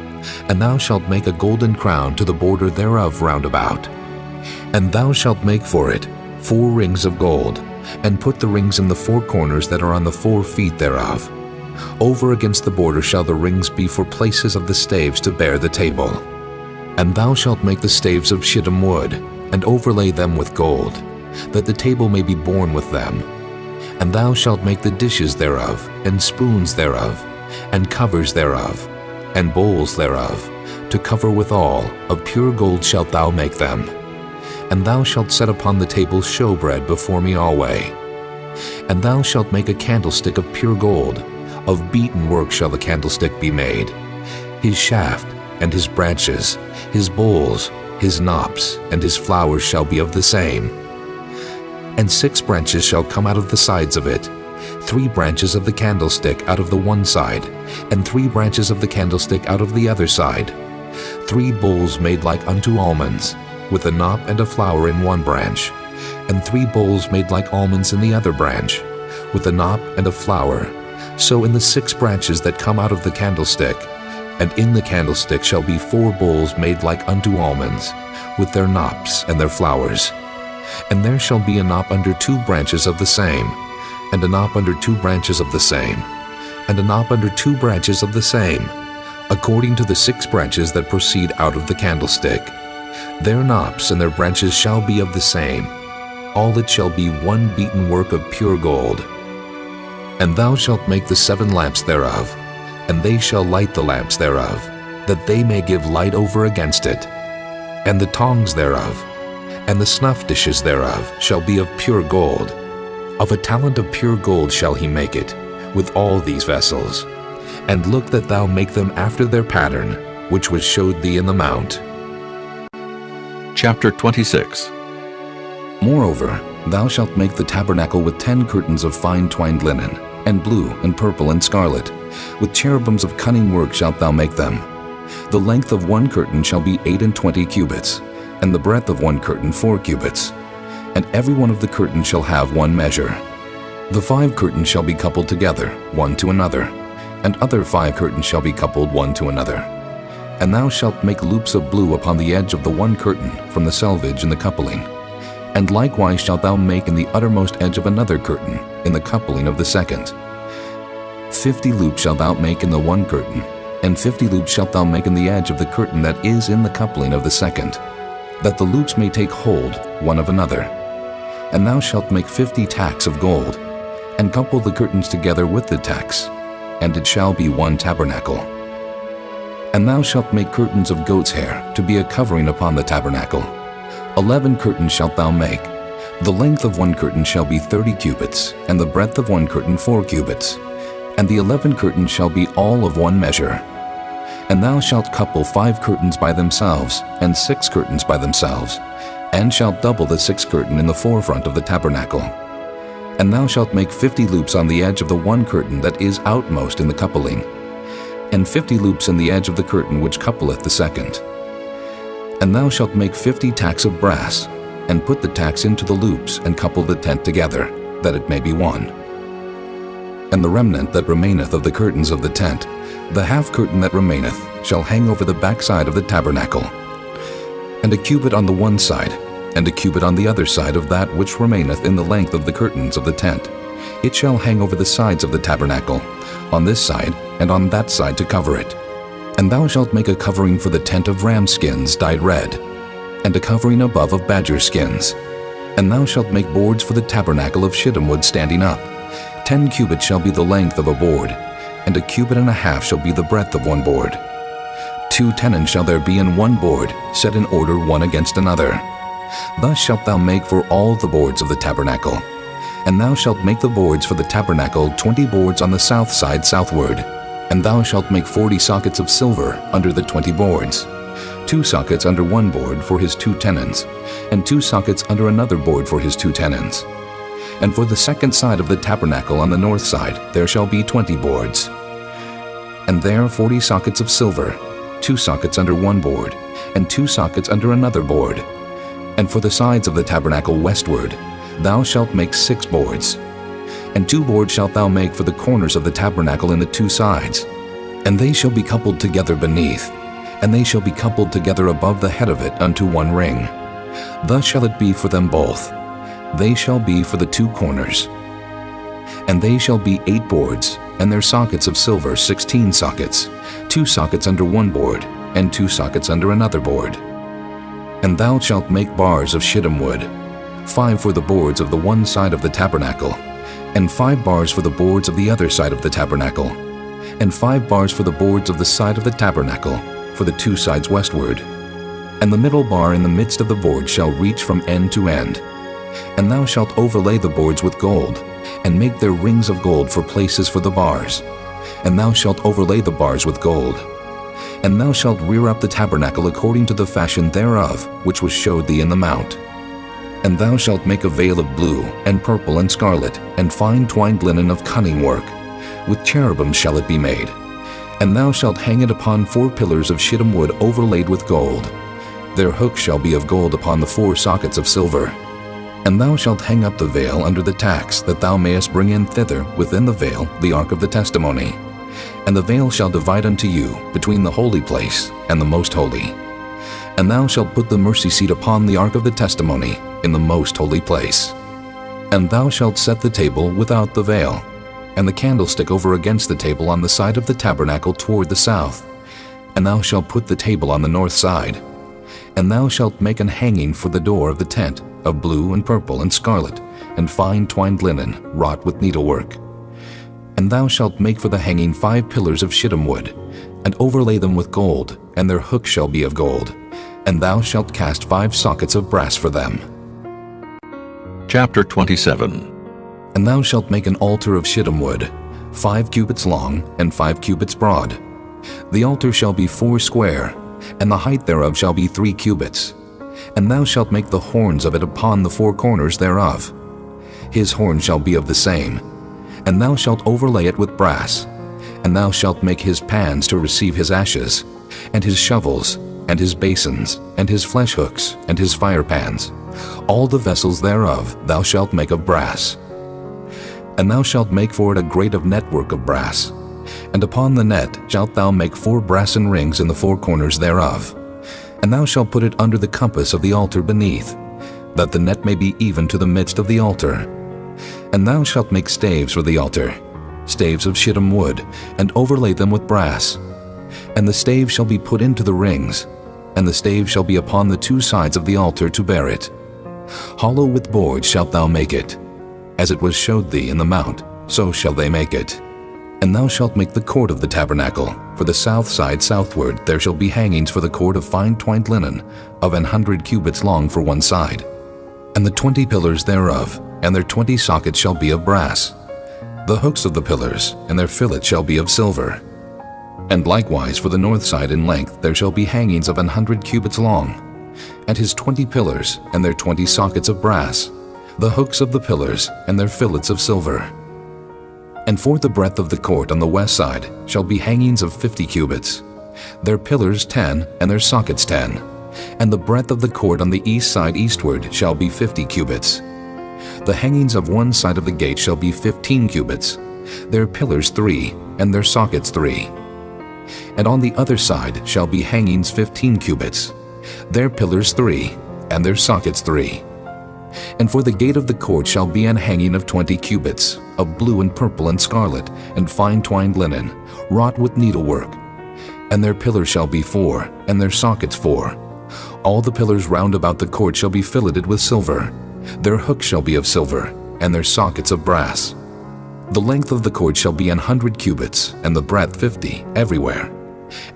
and thou shalt make a golden crown to the border thereof round about. And thou shalt make for it 4 rings of gold, and put the rings in the 4 corners that are on the 4 feet thereof. Over against the border shall the rings be for places of the staves to bear the table. And thou shalt make the staves of shittim wood, and overlay them with gold, that the table may be borne with them. And thou shalt make the dishes thereof, and spoons thereof, and covers thereof, and bowls thereof, to cover withal, of pure gold shalt thou make them. And thou shalt set upon the table showbread before me alway. And thou shalt make a candlestick of pure gold, of beaten work shall the candlestick be made. His shaft, and his branches, his bowls, his knops, and his flowers shall be of the same. And 6 branches shall come out of the sides of it, 3 branches of the candlestick out of the one side, and 3 branches of the candlestick out of the other side. 3 bowls made like unto almonds, with a knop and a flower in one branch, and 3 bowls made like almonds in the other branch, with a knop and a flower. So in the 6 branches that come out of the candlestick, and in the candlestick shall be 4 bowls made like unto almonds, with their knops and their flowers. And there shall be a knop under 2 branches of the same, and a knop under 2 branches of the same, and a knop under 2 branches of the same, according to the 6 branches that proceed out of the candlestick. Their knops and their branches shall be of the same. All it shall be one beaten work of pure gold. And thou shalt make the 7 lamps thereof, and they shall light the lamps thereof, that they may give light over against it. And the tongs thereof, and the snuff dishes thereof, shall be of pure gold. Of a talent of pure gold shall he make it, with all these vessels. And look that thou make them after their pattern, which was showed thee in the mount. Chapter 26. Moreover, thou shalt make the tabernacle with 10 curtains of fine twined linen, and blue, and purple, and scarlet. With cherubims of cunning work shalt thou make them. The length of one curtain shall be 28 cubits, and the breadth of one curtain 4 cubits. And every one of the curtains shall have one measure. The 5 curtains shall be coupled together, one to another, and other 5 curtains shall be coupled one to another. And thou shalt make loops of blue upon the edge of the one curtain from the selvage in the coupling. And likewise shalt thou make in the uttermost edge of another curtain, in the coupling of the second. 50 loops shalt thou make in the one curtain, and 50 loops shalt thou make in the edge of the curtain that is in the coupling of the second, that the loops may take hold one of another. And thou shalt make 50 tacks of gold, and couple the curtains together with the tacks, and it shall be one tabernacle. And thou shalt make curtains of goat's hair to be a covering upon the tabernacle. 11 curtains shalt thou make. The length of one curtain shall be 30 cubits, and the breadth of one curtain 4 cubits. And the 11 curtains shall be all of one measure. And thou shalt couple 5 curtains by themselves, and 6 curtains by themselves, and shalt double the 6th curtain in the forefront of the tabernacle. And thou shalt make 50 loops on the edge of the one curtain that is outmost in the coupling, and 50 loops in the edge of the curtain which coupleth the second. And thou shalt make 50 tacks of brass, and put the tacks into the loops, and couple the tent together, that it may be one. And the remnant that remaineth of the curtains of the tent, the half curtain that remaineth, shall hang over the backside of the tabernacle. And a cubit on the one side, and a cubit on the other side of that which remaineth in the length of the curtains of the tent. It shall hang over the sides of the tabernacle, on this side and on that side to cover it. And thou shalt make a covering for the tent of ram skins dyed red, and a covering above of badger skins. And thou shalt make boards for the tabernacle of shittim wood standing up. 10 cubits shall be the length of a board, and a cubit and a half shall be the breadth of one board. 2 tenons shall there be in one board, set in order one against another. Thus shalt thou make for all the boards of the tabernacle. And thou shalt make the boards for the tabernacle 20 boards on the south side southward. And thou shalt make 40 sockets of silver under the 20 boards. 2 sockets under one board for his 2 tenons, and 2 sockets under another board for his 2 tenons. And for the second side of the tabernacle on the north side there shall be 20 boards. And there 40 sockets of silver, 2 sockets under one board, and 2 sockets under another board. And for the sides of the tabernacle westward, thou shalt make 6 boards. And 2 boards shalt thou make for the corners of the tabernacle in the 2 sides. And they shall be coupled together beneath, and they shall be coupled together above the head of it unto 1 ring. Thus shall it be for them both. They shall be for the 2 corners. And they shall be 8 boards, and their sockets of silver 16 sockets, 2 sockets under 1 board, and 2 sockets under another board. And thou shalt make bars of shittim wood, 5 for the boards of the one side of the tabernacle, and 5 bars for the boards of the other side of the tabernacle, and 5 bars for the boards of the side of the tabernacle, for the 2 sides westward. And the middle bar in the midst of the board shall reach from end to end. And thou shalt overlay the boards with gold, and make their rings of gold for places for the bars. And thou shalt overlay the bars with gold. And thou shalt rear up the tabernacle according to the fashion thereof, which was showed thee in the mount. And thou shalt make a veil of blue, and purple, and scarlet, and fine twined linen of cunning work. With cherubims shall it be made. And thou shalt hang it upon 4 pillars of shittim wood overlaid with gold. Their hooks shall be of gold upon the 4 sockets of silver. And thou shalt hang up the veil under the tacks, that thou mayest bring in thither within the veil the ark of the testimony. And the veil shall divide unto you between the holy place and the most holy. And thou shalt put the mercy seat upon the ark of the testimony in the most holy place. And thou shalt set the table without the veil, and the candlestick over against the table on the side of the tabernacle toward the south. And thou shalt put the table on the north side. And thou shalt make an hanging for the door of the tent, of blue and purple and scarlet, and fine twined linen, wrought with needlework. And thou shalt make for the hanging 5 pillars of shittim wood, and overlay them with gold, and their hooks shall be of gold. And thou shalt cast 5 sockets of brass for them. Chapter 27. And thou shalt make an altar of shittim wood, 5 cubits long, and 5 cubits broad. The altar shall be 4 square, and the height thereof shall be 3 cubits. And thou shalt make the horns of it upon the 4 corners thereof. His horn shall be of the same. And thou shalt overlay it with brass. And thou shalt make his pans to receive his ashes, and his shovels, and his basins, and his flesh hooks, and his fire pans. All the vessels thereof thou shalt make of brass. And thou shalt make for it a grate of network of brass. And upon the net shalt thou make 4 brassen rings in the 4 corners thereof. And thou shalt put it under the compass of the altar beneath, that the net may be even to the midst of the altar. And thou shalt make staves for the altar, staves of shittim wood, and overlay them with brass. And the staves shall be put into the rings, and the staves shall be upon the 2 sides of the altar to bear it. Hollow with boards shalt thou make it. As it was showed thee in the mount, so shall they make it. And thou shalt make the court of the tabernacle. For the south side southward there shall be hangings for the court of fine twined linen, of 100 cubits long for one side. And the 20 pillars thereof, and their 20 sockets shall be of brass. The hooks of the pillars, and their fillets shall be of silver. And likewise for the north side in length there shall be hangings of 100 cubits long, and his 20 pillars, and their 20 sockets of brass. The hooks of the pillars, and their fillets of silver. And for the breadth of the court on the west side shall be hangings of 50 cubits, their pillars 10, and their sockets 10. And the breadth of the court on the east side eastward shall be 50 cubits. The hangings of one side of the gate shall be 15 cubits, their pillars 3, and their sockets 3. And on the other side shall be hangings 15 cubits, their pillars 3, and their sockets 3. And for the gate of the court shall be an hanging of 20 cubits, of blue and purple and scarlet, and fine twined linen, wrought with needlework. And their pillars shall be 4, and their sockets 4. All the pillars round about the court shall be filleted with silver. Their hooks shall be of silver, and their sockets of brass. The length of the court shall be 100 cubits, and the breadth 50, everywhere.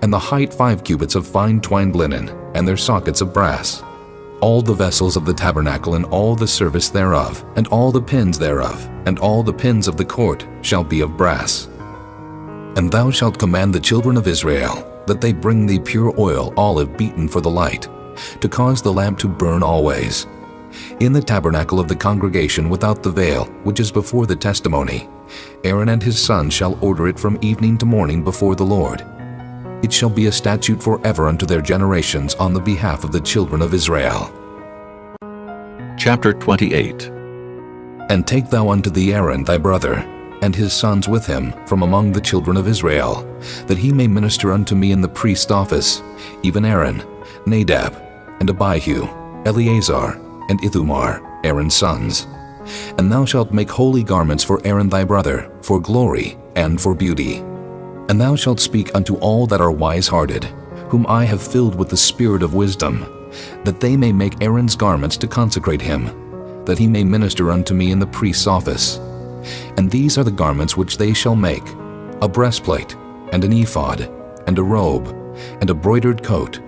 And the height 5 cubits of fine twined linen, and their sockets of brass. All the vessels of the tabernacle and all the service thereof, and all the pins thereof, and all the pins of the court shall be of brass. And thou shalt command the children of Israel, that they bring thee pure oil, olive beaten for the light, to cause the lamp to burn always. In the tabernacle of the congregation without the veil, which is before the testimony, Aaron and his sons shall order it from evening to morning before the Lord. It shall be a statute forever unto their generations on the behalf of the children of Israel. Chapter 28. And take thou unto thee Aaron thy brother, and his sons with him from among the children of Israel, that he may minister unto me in the priest's office, even Aaron, Nadab, and Abihu, Eleazar, and Ithamar, Aaron's sons. And thou shalt make holy garments for Aaron thy brother, for glory and for beauty. And thou shalt speak unto all that are wise-hearted, whom I have filled with the spirit of wisdom, that they may make Aaron's garments to consecrate him, that he may minister unto me in the priest's office. And these are the garments which they shall make: a breastplate, and an ephod, and a robe, and a broidered coat,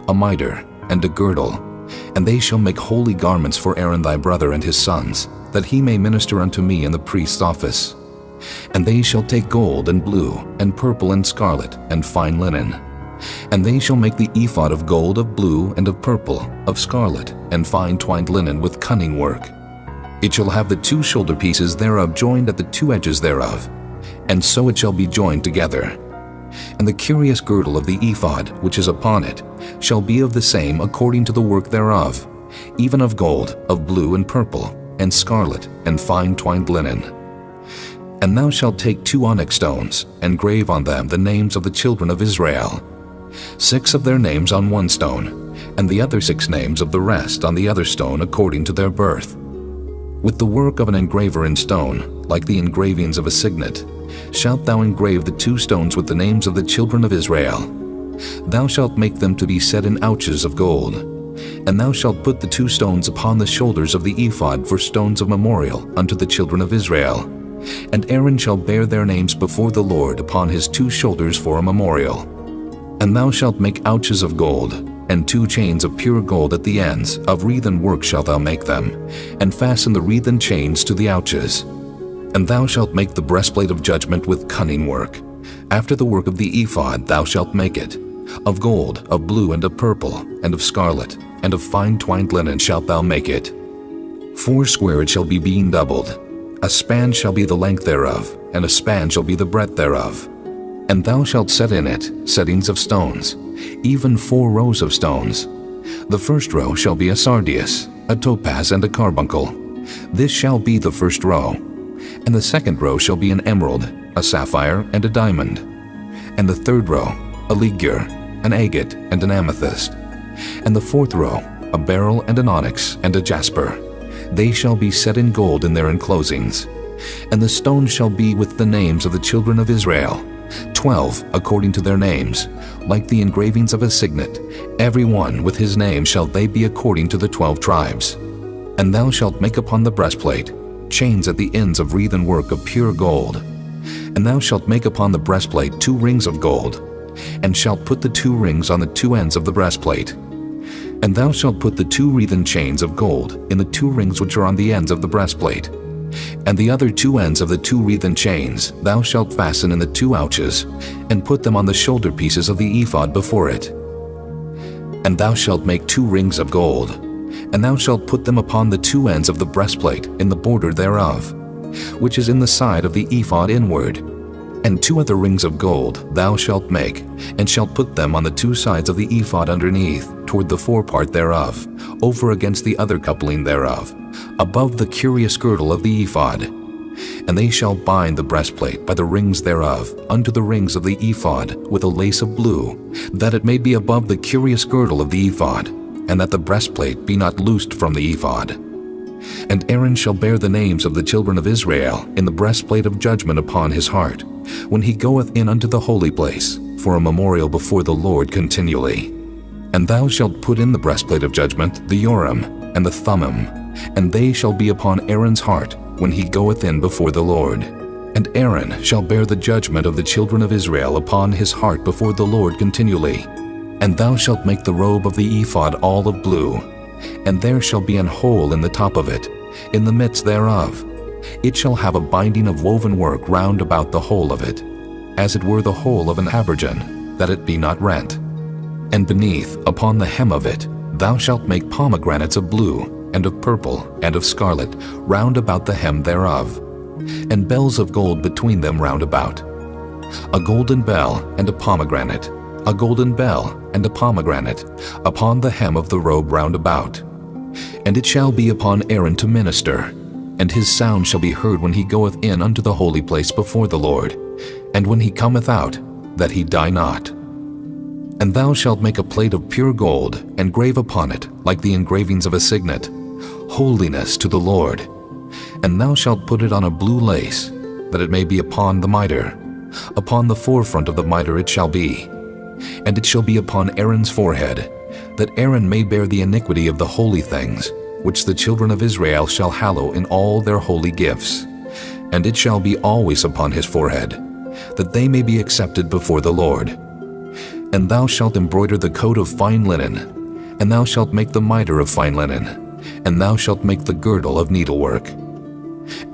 a mitre, and a girdle. And they shall make holy garments for Aaron thy brother and his sons, that he may minister unto me in the priest's office. And they shall take gold, and blue, and purple, and scarlet, and fine linen. And they shall make the ephod of gold, of blue, and of purple, of scarlet, and fine twined linen with cunning work. It shall have the two shoulder pieces thereof joined at the two edges thereof, and so it shall be joined together. And the curious girdle of the ephod which is upon it shall be of the same according to the work thereof, even of gold, of blue, and purple, and scarlet, and fine twined linen. And thou shalt take 2 onyx stones, and grave on them the names of the children of Israel, 6 of their names on one stone, and the other 6 names of the rest on the other stone according to their birth. With the work of an engraver in stone, like the engravings of a signet, shalt thou engrave the 2 stones with the names of the children of Israel. Thou shalt make them to be set in ouches of gold. And thou shalt put the 2 stones upon the shoulders of the ephod for stones of memorial unto the children of Israel. And Aaron shall bear their names before the Lord upon his 2 shoulders for a memorial. And thou shalt make ouches of gold, and 2 chains of pure gold at the ends, of wreathen work shalt thou make them, and fasten the wreathen chains to the ouches. And thou shalt make the breastplate of judgment with cunning work. After the work of the ephod thou shalt make it. Of gold, of blue, and of purple, and of scarlet, and of fine twined linen shalt thou make it. 4 square it shall be being doubled. A span shall be the length thereof, and a span shall be the breadth thereof. And thou shalt set in it settings of stones, even 4 rows of stones. The first row shall be a sardius, a topaz, and a carbuncle. This shall be the first row. And the second row shall be an emerald, a sapphire, and a diamond. And the third row, a ligure, an agate, and an amethyst. And the fourth row, a beryl, and an onyx, and a jasper. They shall be set in gold in their enclosings. And the stones shall be with the names of the children of Israel, 12 according to their names, like the engravings of a signet. Every one with his name shall they be according to the 12 tribes. And thou shalt make upon the breastplate chains at the ends of wreathen work of pure gold. And thou shalt make upon the breastplate 2 rings of gold, and shalt put the 2 rings on the 2 ends of the breastplate. And thou shalt put the 2 wreathen chains of gold in the 2 rings which are on the ends of the breastplate. And the other 2 ends of the 2 wreathen chains thou shalt fasten in the 2 ouches, and put them on the shoulder pieces of the ephod before it. And thou shalt make 2 rings of gold, and thou shalt put them upon the 2 ends of the breastplate in the border thereof, which is in the side of the ephod inward. And 2 other rings of gold thou shalt make, and shalt put them on the 2 sides of the ephod underneath, toward the forepart thereof, over against the other coupling thereof, above the curious girdle of the ephod. And they shall bind the breastplate by the rings thereof unto the rings of the ephod with a lace of blue, that it may be above the curious girdle of the ephod, and that the breastplate be not loosed from the ephod. And Aaron shall bear the names of the children of Israel in the breastplate of judgment upon his heart, when he goeth in unto the holy place, for a memorial before the Lord continually. And thou shalt put in the breastplate of judgment the Urim and the Thummim, and they shall be upon Aaron's heart when he goeth in before the Lord. And Aaron shall bear the judgment of the children of Israel upon his heart before the Lord continually. And thou shalt make the robe of the ephod all of blue, and there shall be an hole in the top of it, in the midst thereof. It shall have a binding of woven work round about the whole of it, as it were the hole of an habergeon, that it be not rent. And beneath, upon the hem of it, thou shalt make pomegranates of blue, and of purple, and of scarlet, round about the hem thereof, and bells of gold between them round about. A golden bell and a pomegranate, a golden bell and a pomegranate, upon the hem of the robe round about. And it shall be upon Aaron to minister, and his sound shall be heard when he goeth in unto the holy place before the Lord, and when he cometh out, that he die not. And thou shalt make a plate of pure gold, and grave upon it, like the engravings of a signet, Holiness to the Lord. And thou shalt put it on a blue lace, that it may be upon the mitre. Upon the forefront of the mitre it shall be. And it shall be upon Aaron's forehead, that Aaron may bear the iniquity of the holy things, which the children of Israel shall hallow in all their holy gifts. And it shall be always upon his forehead, that they may be accepted before the Lord. And thou shalt embroider the coat of fine linen, and thou shalt make the mitre of fine linen, and thou shalt make the girdle of needlework.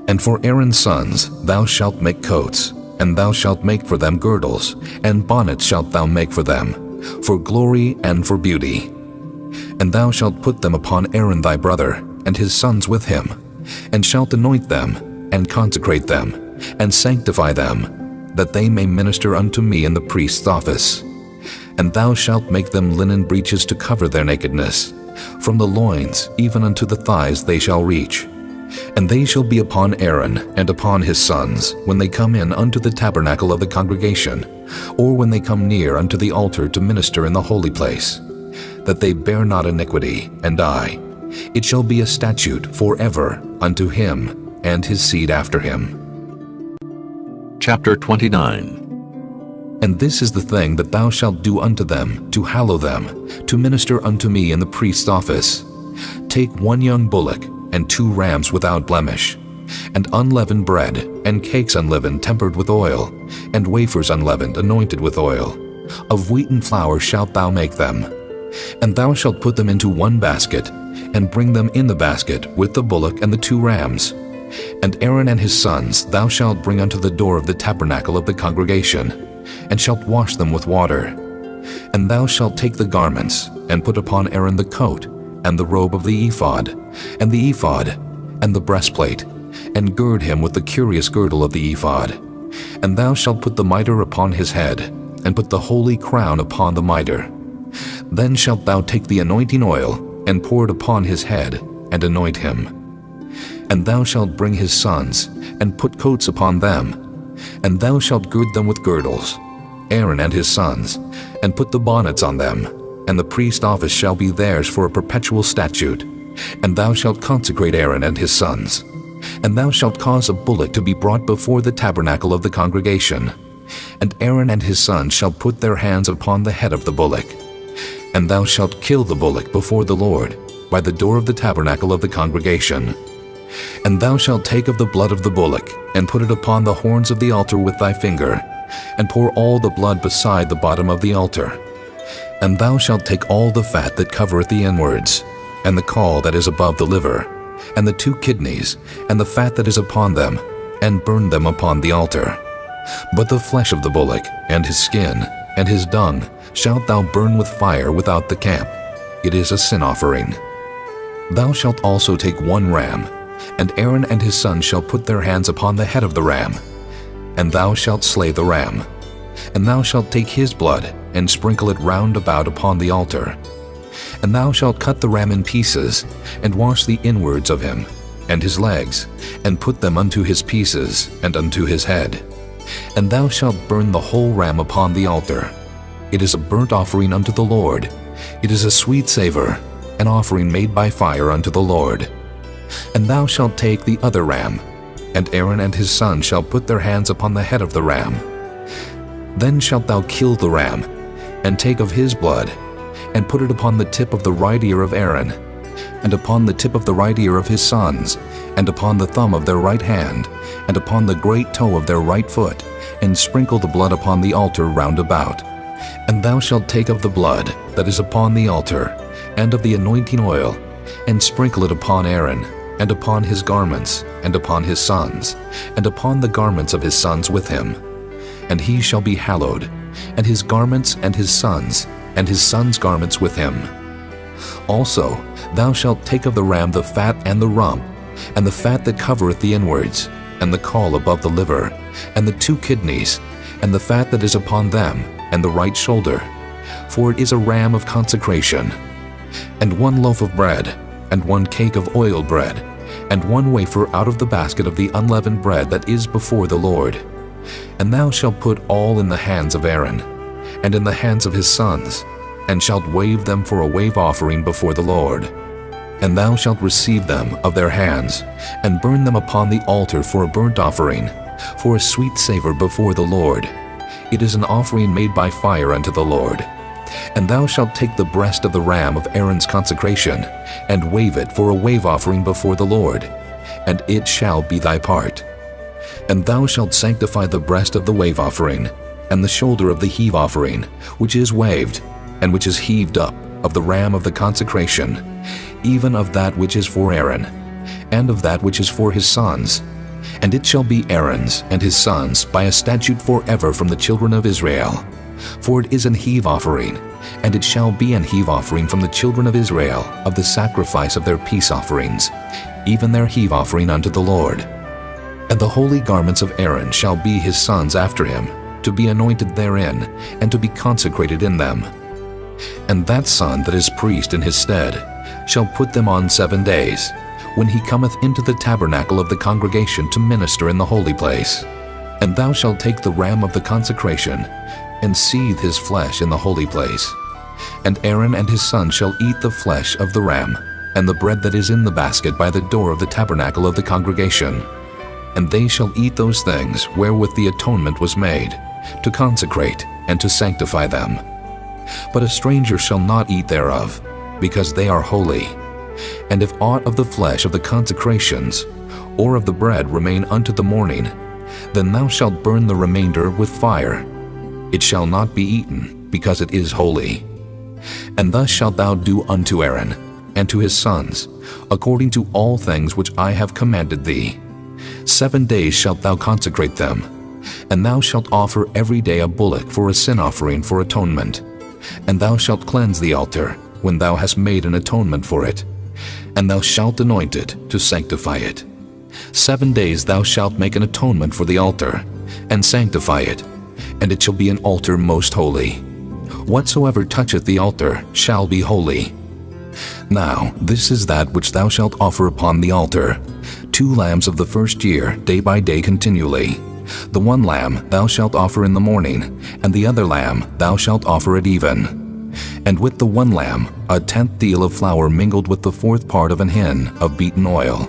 And for Aaron's sons thou shalt make coats, and thou shalt make for them girdles, and bonnets shalt thou make for them, for glory and for beauty. And thou shalt put them upon Aaron thy brother, and his sons with him, and shalt anoint them, and consecrate them, and sanctify them, that they may minister unto me in the priest's office. And thou shalt make them linen breeches to cover their nakedness. From the loins even unto the thighs they shall reach. And they shall be upon Aaron and upon his sons, when they come in unto the tabernacle of the congregation, or when they come near unto the altar to minister in the holy place, that they bear not iniquity, and die. It shall be a statute forever unto him and his seed after him. Chapter 29. And this is the thing that thou shalt do unto them, to hallow them, to minister unto me in the priest's office. Take 1 young bullock, and 2 rams without blemish, and unleavened bread, and cakes unleavened tempered with oil, and wafers unleavened anointed with oil. Of wheaten flour shalt thou make them. And thou shalt put them into 1 basket, and bring them in the basket with the bullock and the 2 rams. And Aaron and his sons thou shalt bring unto the door of the tabernacle of the congregation, and shalt wash them with water. And thou shalt take the garments, and put upon Aaron the coat, and the robe of the ephod, and the ephod, and the breastplate, and gird him with the curious girdle of the ephod. And thou shalt put the mitre upon his head, and put the holy crown upon the mitre. Then shalt thou take the anointing oil, and pour it upon his head, and anoint him. And thou shalt bring his sons, and put coats upon them, and thou shalt gird them with girdles, Aaron and his sons, and put the bonnets on them, and the priest's office shall be theirs for a perpetual statute. And thou shalt consecrate Aaron and his sons. And thou shalt cause a bullock to be brought before the tabernacle of the congregation. And Aaron and his sons shall put their hands upon the head of the bullock. And thou shalt kill the bullock before the Lord, by the door of the tabernacle of the congregation. And thou shalt take of the blood of the bullock, and put it upon the horns of the altar with thy finger, and pour all the blood beside the bottom of the altar. And thou shalt take all the fat that covereth the inwards, and the caul that is above the liver, and the 2 kidneys, and the fat that is upon them, and burn them upon the altar. But the flesh of the bullock, and his skin, and his dung, shalt thou burn with fire without the camp. It is a sin offering. Thou shalt also take 1 ram, and Aaron and his sons shall put their hands upon the head of the ram. And thou shalt slay the ram. And thou shalt take his blood, and sprinkle it round about upon the altar. And thou shalt cut the ram in pieces, and wash the inwards of him, and his legs, and put them unto his pieces, and unto his head. And thou shalt burn the whole ram upon the altar. It is a burnt offering unto the Lord. It is a sweet savor, an offering made by fire unto the Lord. And thou shalt take the other ram, and Aaron and his sons shall put their hands upon the head of the ram. Then shalt thou kill the ram, and take of his blood, and put it upon the tip of the right ear of Aaron, and upon the tip of the right ear of his sons, and upon the thumb of their right hand, and upon the great toe of their right foot, and sprinkle the blood upon the altar round about. And thou shalt take of the blood that is upon the altar, and of the anointing oil, and sprinkle it upon Aaron, and upon his garments, and upon his sons, and upon the garments of his sons with him. And he shall be hallowed, and his garments and his sons' garments with him. Also thou shalt take of the ram the fat and the rump, and the fat that covereth the inwards, and the caul above the liver, and the 2 kidneys, and the fat that is upon them, and the right shoulder, for it is a ram of consecration. And 1 loaf of bread, and 1 cake of oiled bread, and 1 wafer out of the basket of the unleavened bread that is before the Lord. And thou shalt put all in the hands of Aaron, and in the hands of his sons, and shalt wave them for a wave offering before the Lord. And thou shalt receive them of their hands, and burn them upon the altar for a burnt offering, for a sweet savor before the Lord. It is an offering made by fire unto the Lord. And thou shalt take the breast of the ram of Aaron's consecration, and wave it for a wave offering before the Lord, and it shall be thy part. And thou shalt sanctify the breast of the wave offering, and the shoulder of the heave offering, which is waved, and which is heaved up, of the ram of the consecration, even of that which is for Aaron, and of that which is for his sons. And it shall be Aaron's and his sons by a statute forever from the children of Israel. For it is an heave offering, and it shall be an heave offering from the children of Israel of the sacrifice of their peace offerings, even their heave offering unto the Lord. And the holy garments of Aaron shall be his sons after him, to be anointed therein, and to be consecrated in them. And that son that is priest in his stead shall put them on 7 days, when he cometh into the tabernacle of the congregation to minister in the holy place. And thou shalt take the ram of the consecration, and seethe his flesh in the holy place. And Aaron and his sons shall eat the flesh of the ram, and the bread that is in the basket by the door of the tabernacle of the congregation. And they shall eat those things wherewith the atonement was made, to consecrate and to sanctify them. But a stranger shall not eat thereof, because they are holy. And if aught of the flesh of the consecrations, or of the bread remain unto the morning, then thou shalt burn the remainder with fire. It shall not be eaten, because it is holy. And thus shalt thou do unto Aaron, and to his sons, according to all things which I have commanded thee. 7 days shalt thou consecrate them, and thou shalt offer every day a bullock for a sin offering for atonement. And thou shalt cleanse the altar, when thou hast made an atonement for it, and thou shalt anoint it to sanctify it. 7 days thou shalt make an atonement for the altar, and sanctify it, and it shall be an altar most holy. Whatsoever toucheth the altar shall be holy. Now this is that which thou shalt offer upon the altar: 2 lambs of the first year, day by day continually. The 1 lamb thou shalt offer in the morning, and the other lamb thou shalt offer at even. And with the 1 lamb 1/10 deal of flour mingled with the 4th part of an hin of beaten oil,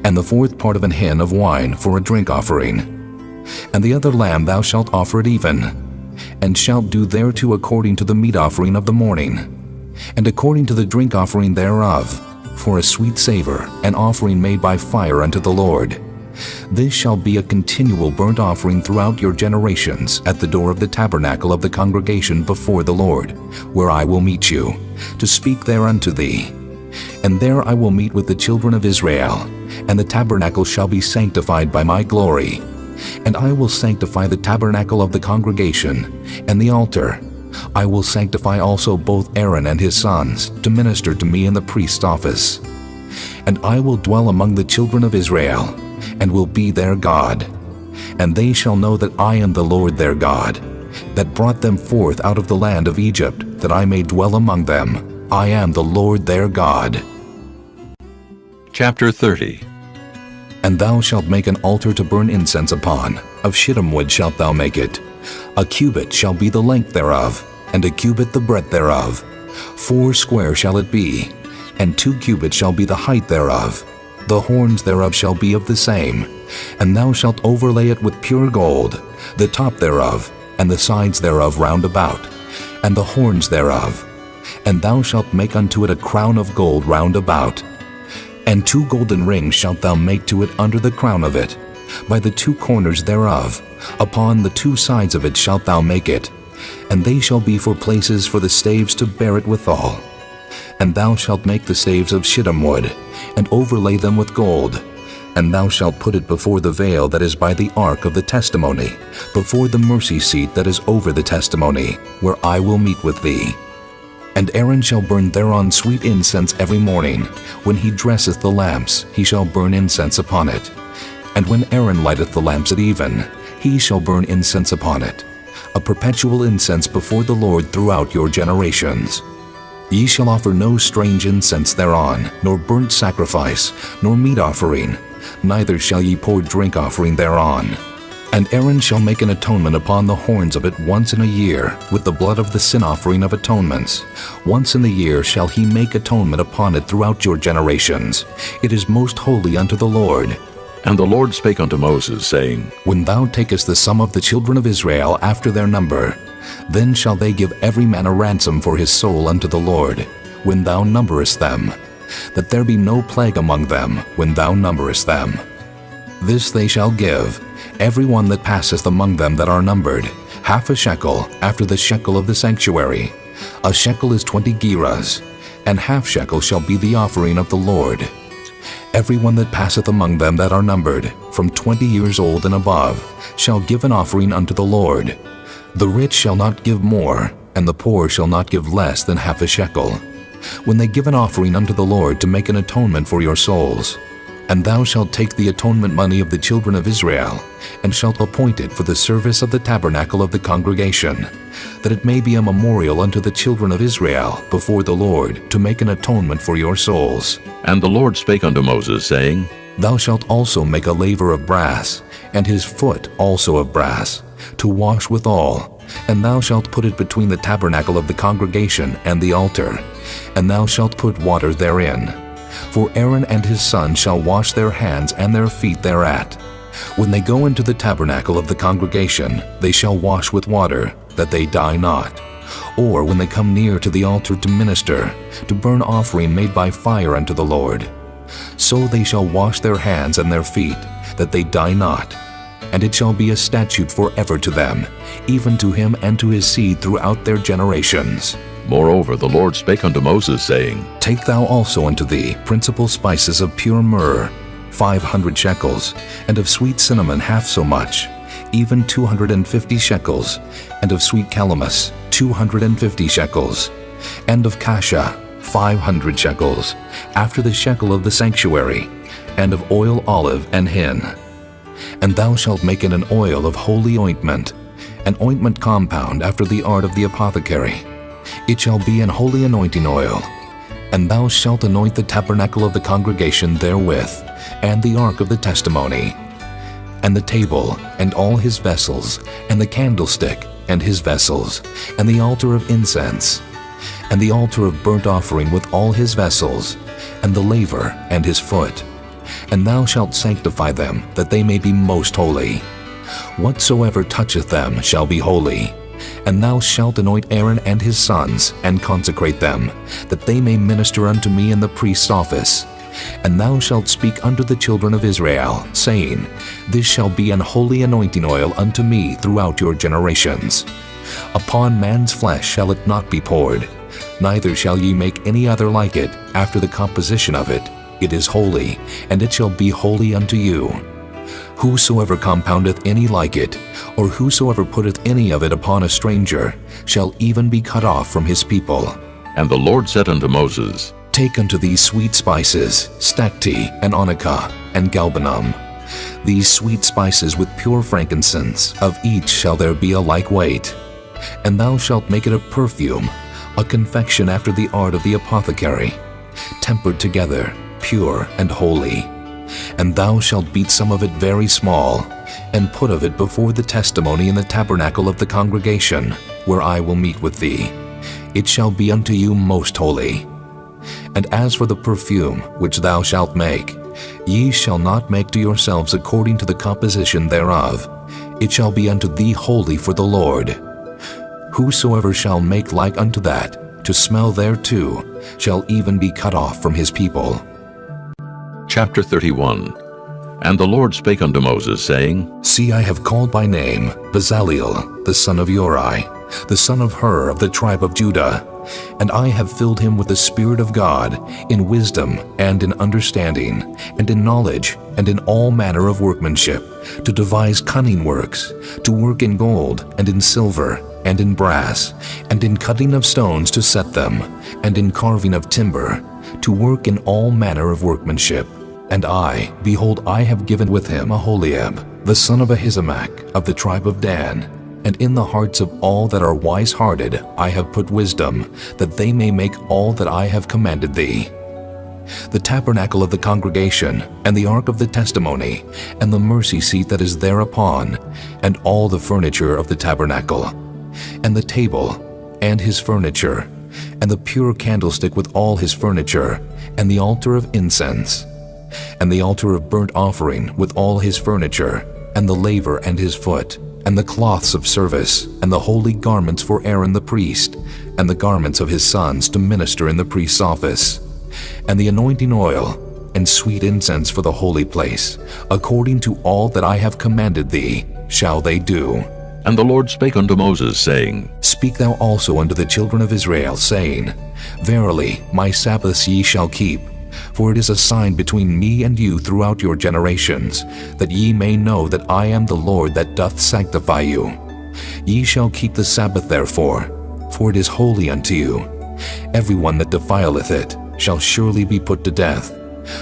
and the 4th part of an hin of wine for a drink offering. And the other lamb thou shalt offer at even, and shalt do thereto according to the meat offering of the morning, and according to the drink offering thereof, for a sweet savor, an offering made by fire unto the Lord. This shall be a continual burnt offering throughout your generations at the door of the tabernacle of the congregation before the Lord, where I will meet you, to speak there unto thee. And there I will meet with the children of Israel, and the tabernacle shall be sanctified by my glory. And I will sanctify the tabernacle of the congregation, and the altar. I will sanctify also both Aaron and his sons, to minister to me in the priest's office. And I will dwell among the children of Israel, and will be their God. And they shall know that I am the Lord their God, that brought them forth out of the land of Egypt, that I may dwell among them. I am the Lord their God. Chapter 30. And thou shalt make an altar to burn incense upon. Of shittim wood shalt thou make it. 1 cubit shall be the length thereof, and 1 cubit the breadth thereof. 4 square shall it be, and 2 cubits shall be the height thereof. The horns thereof shall be of the same. And thou shalt overlay it with pure gold, the top thereof, and the sides thereof round about, and the horns thereof. And thou shalt make unto it a crown of gold round about. And 2 golden rings shalt thou make to it under the crown of it, by the 2 corners thereof. Upon the 2 sides of it shalt thou make it, and they shall be for places for the staves to bear it withal. And thou shalt make the staves of shittim wood, and overlay them with gold. And thou shalt put it before the veil that is by the ark of the testimony, before the mercy seat that is over the testimony, where I will meet with thee. And Aaron shall burn thereon sweet incense every morning. When he dresseth the lamps, he shall burn incense upon it. And when Aaron lighteth the lamps at even, he shall burn incense upon it, a perpetual incense before the Lord throughout your generations. Ye shall offer no strange incense thereon, nor burnt sacrifice, nor meat offering, neither shall ye pour drink offering thereon. And Aaron shall make an atonement upon the horns of it once in a year, with the blood of the sin offering of atonements. Once in the year shall he make atonement upon it throughout your generations. It is most holy unto the Lord. And the Lord spake unto Moses, saying, When thou takest the sum of the children of Israel after their number, then shall they give every man a ransom for his soul unto the Lord, when thou numberest them, that there be no plague among them when thou numberest them. This they shall give, every one that passeth among them that are numbered, half a shekel after the shekel of the sanctuary. A shekel is 20 gerahs, and half shekel shall be the offering of the Lord. Every one that passeth among them that are numbered, from 20 years old and above, shall give an offering unto the Lord. The rich shall not give more, and the poor shall not give less than half a shekel, when they give an offering unto the Lord to make an atonement for your souls. And thou shalt take the atonement money of the children of Israel, and shalt appoint it for the service of the tabernacle of the congregation, that it may be a memorial unto the children of Israel before the Lord, to make an atonement for your souls. And the Lord spake unto Moses, saying, Thou shalt also make a laver of brass, and his foot also of brass, to wash withal, and thou shalt put it between the tabernacle of the congregation and the altar, and thou shalt put water therein. For Aaron and his sons shall wash their hands and their feet thereat. When they go into the tabernacle of the congregation, they shall wash with water, that they die not. Or when they come near to the altar to minister, to burn offering made by fire unto the Lord. So they shall wash their hands and their feet, that they die not. And it shall be a statute forever to them, even to him and to his seed throughout their generations. Moreover, the Lord spake unto Moses, saying, Take thou also unto thee principal spices of pure myrrh, 500 shekels, and of sweet cinnamon half so much, even 250 shekels, and of sweet calamus 250 shekels, and of cassia 500 shekels, after the shekel of the sanctuary, and of oil olive and hin. And thou shalt make it an oil of holy ointment, an ointment compound after the art of the apothecary. It shall be an holy anointing oil. And thou shalt anoint the tabernacle of the congregation therewith, and the ark of the testimony, and the table, and all his vessels, and the candlestick, and his vessels, and the altar of incense, and the altar of burnt offering with all his vessels, and the laver, and his foot. And thou shalt sanctify them, that they may be most holy. Whatsoever toucheth them shall be holy. And thou shalt anoint Aaron and his sons, and consecrate them, that they may minister unto me in the priest's office. And thou shalt speak unto the children of Israel, saying, This shall be an holy anointing oil unto me throughout your generations. Upon man's flesh shall it not be poured, neither shall ye make any other like it after the composition of it. It is holy, and it shall be holy unto you. Whosoever compoundeth any like it, or whosoever putteth any of it upon a stranger, shall even be cut off from his people. And the Lord said unto Moses, Take unto thee sweet spices, stacte, and onycha, and galbanum. These sweet spices with pure frankincense, of each shall there be a like weight. And thou shalt make it a perfume, a confection after the art of the apothecary, tempered together, pure and holy. And thou shalt beat some of it very small, and put of it before the testimony in the tabernacle of the congregation, where I will meet with thee. It shall be unto you most holy. And as for the perfume which thou shalt make, ye shall not make to yourselves according to the composition thereof. It shall be unto thee holy for the Lord. Whosoever shall make like unto that, to smell thereto, shall even be cut off from his people. Chapter 31. And the Lord spake unto Moses, saying, See, I have called by name Bezaleel, the son of Uri, the son of Hur of the tribe of Judah, and I have filled him with the Spirit of God, in wisdom and in understanding, and in knowledge, and in all manner of workmanship, to devise cunning works, to work in gold, and in silver, and in brass, and in cutting of stones to set them, and in carving of timber, to work in all manner of workmanship. And I, behold, I have given with him Aholiab, the son of Ahisamach, of the tribe of Dan, And in the hearts of all that are wise-hearted I have put wisdom, that they may make all that I have commanded thee. The tabernacle of the congregation, and the ark of the testimony, and the mercy seat that is thereupon, and all the furniture of the tabernacle, and the table, and his furniture, and the pure candlestick with all his furniture, and the altar of incense, and the altar of burnt offering with all his furniture, and the laver and his foot, and the cloths of service, and the holy garments for Aaron the priest, and the garments of his sons to minister in the priest's office, and the anointing oil, and sweet incense for the holy place, according to all that I have commanded thee, shall they do. And the Lord spake unto Moses, saying, Speak thou also unto the children of Israel, saying, Verily, my Sabbaths ye shall keep, for it is a sign between me and you throughout your generations, that ye may know that I am the Lord that doth sanctify you. Ye shall keep the Sabbath therefore, for it is holy unto you. Every one that defileth it shall surely be put to death.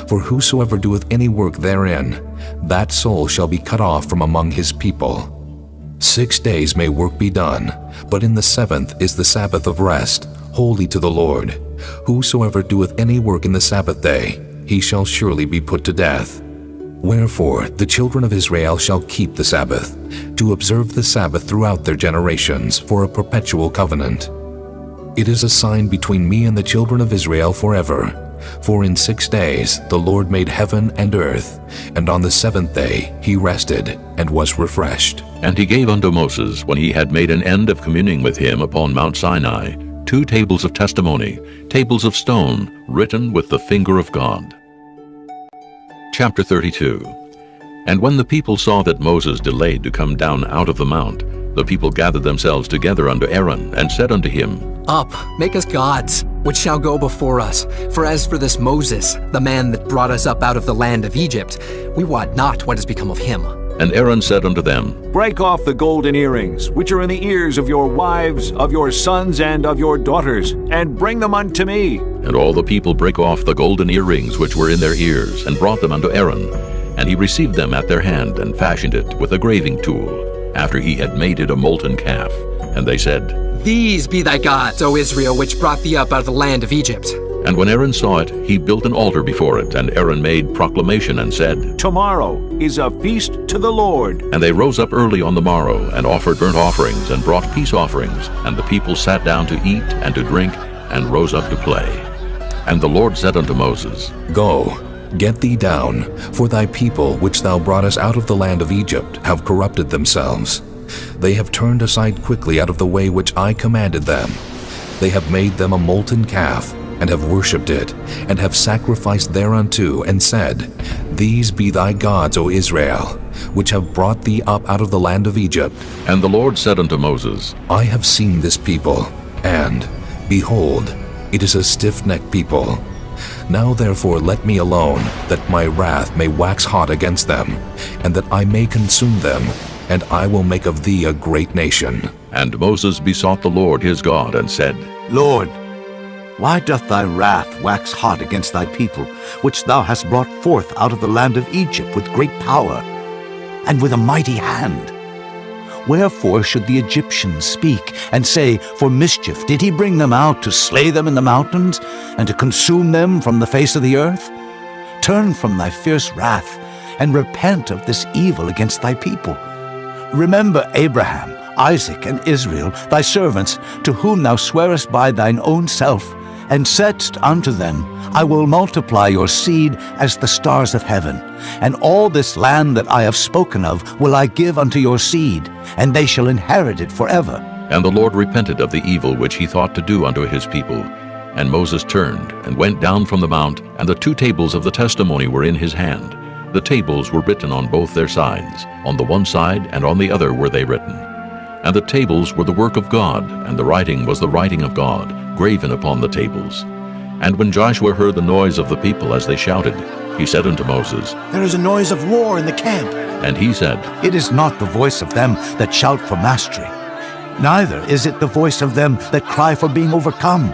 For whosoever doeth any work therein, that soul shall be cut off from among his people. 6 days may work be done, but in the seventh is the Sabbath of rest, holy to the Lord. Whosoever doeth any work in the Sabbath day, he shall surely be put to death. Wherefore the children of Israel shall keep the Sabbath, to observe the Sabbath throughout their generations for a perpetual covenant. It is a sign between me and the children of Israel forever. For in 6 days the Lord made heaven and earth, and on the seventh day he rested and was refreshed. And he gave unto Moses, when he had made an end of communing with him upon Mount Sinai, 2 tables of testimony, tables of stone, written with the finger of God. Chapter 32. And when the people saw that Moses delayed to come down out of the mount, the people gathered themselves together unto Aaron, and said unto him, Up, make us gods, which shall go before us. For as for this Moses, the man that brought us up out of the land of Egypt, we wot not what has become of him. And Aaron said unto them, Break off the golden earrings, which are in the ears of your wives, of your sons, and of your daughters, and bring them unto me. And all the people brake off the golden earrings which were in their ears, and brought them unto Aaron. And he received them at their hand, and fashioned it with a graving tool, after he had made it a molten calf. And they said, These be thy gods, O Israel, which brought thee up out of the land of Egypt. And when Aaron saw it, he built an altar before it, and Aaron made proclamation and said, Tomorrow is a feast to the Lord. And they rose up early on the morrow, and offered burnt offerings, and brought peace offerings. And the people sat down to eat and to drink, and rose up to play. And the Lord said unto Moses, Go, get thee down, for thy people which thou broughtest out of the land of Egypt have corrupted themselves. They have turned aside quickly out of the way which I commanded them. They have made them a molten calf, and have worshipped it, and have sacrificed thereunto, and said, These be thy gods, O Israel, which have brought thee up out of the land of Egypt. And the Lord said unto Moses, I have seen this people, and, behold, it is a stiff-necked people. Now therefore let me alone, that my wrath may wax hot against them, and that I may consume them, and I will make of thee a great nation. And Moses besought the Lord his God, and said, Lord, why doth thy wrath wax hot against thy people, which thou hast brought forth out of the land of Egypt with great power, and with a mighty hand? Wherefore should the Egyptians speak, and say, For mischief did he bring them out to slay them in the mountains, and to consume them from the face of the earth? Turn from thy fierce wrath, and repent of this evil against thy people. Remember Abraham, Isaac, and Israel, thy servants, to whom thou swarest by thine own self, and saidst unto them, I will multiply your seed as the stars of heaven, and all this land that I have spoken of will I give unto your seed, and they shall inherit it forever. And the Lord repented of the evil which he thought to do unto his people. And Moses turned, and went down from the mount, and the 2 tables of the testimony were in his hand. The tables were written on both their sides, on the one side and on the other were they written. And the tables were the work of God, and the writing was the writing of God, graven upon the tables. And when Joshua heard the noise of the people as they shouted, he said unto Moses, There is a noise of war in the camp. And he said, It is not the voice of them that shout for mastery, neither is it the voice of them that cry for being overcome,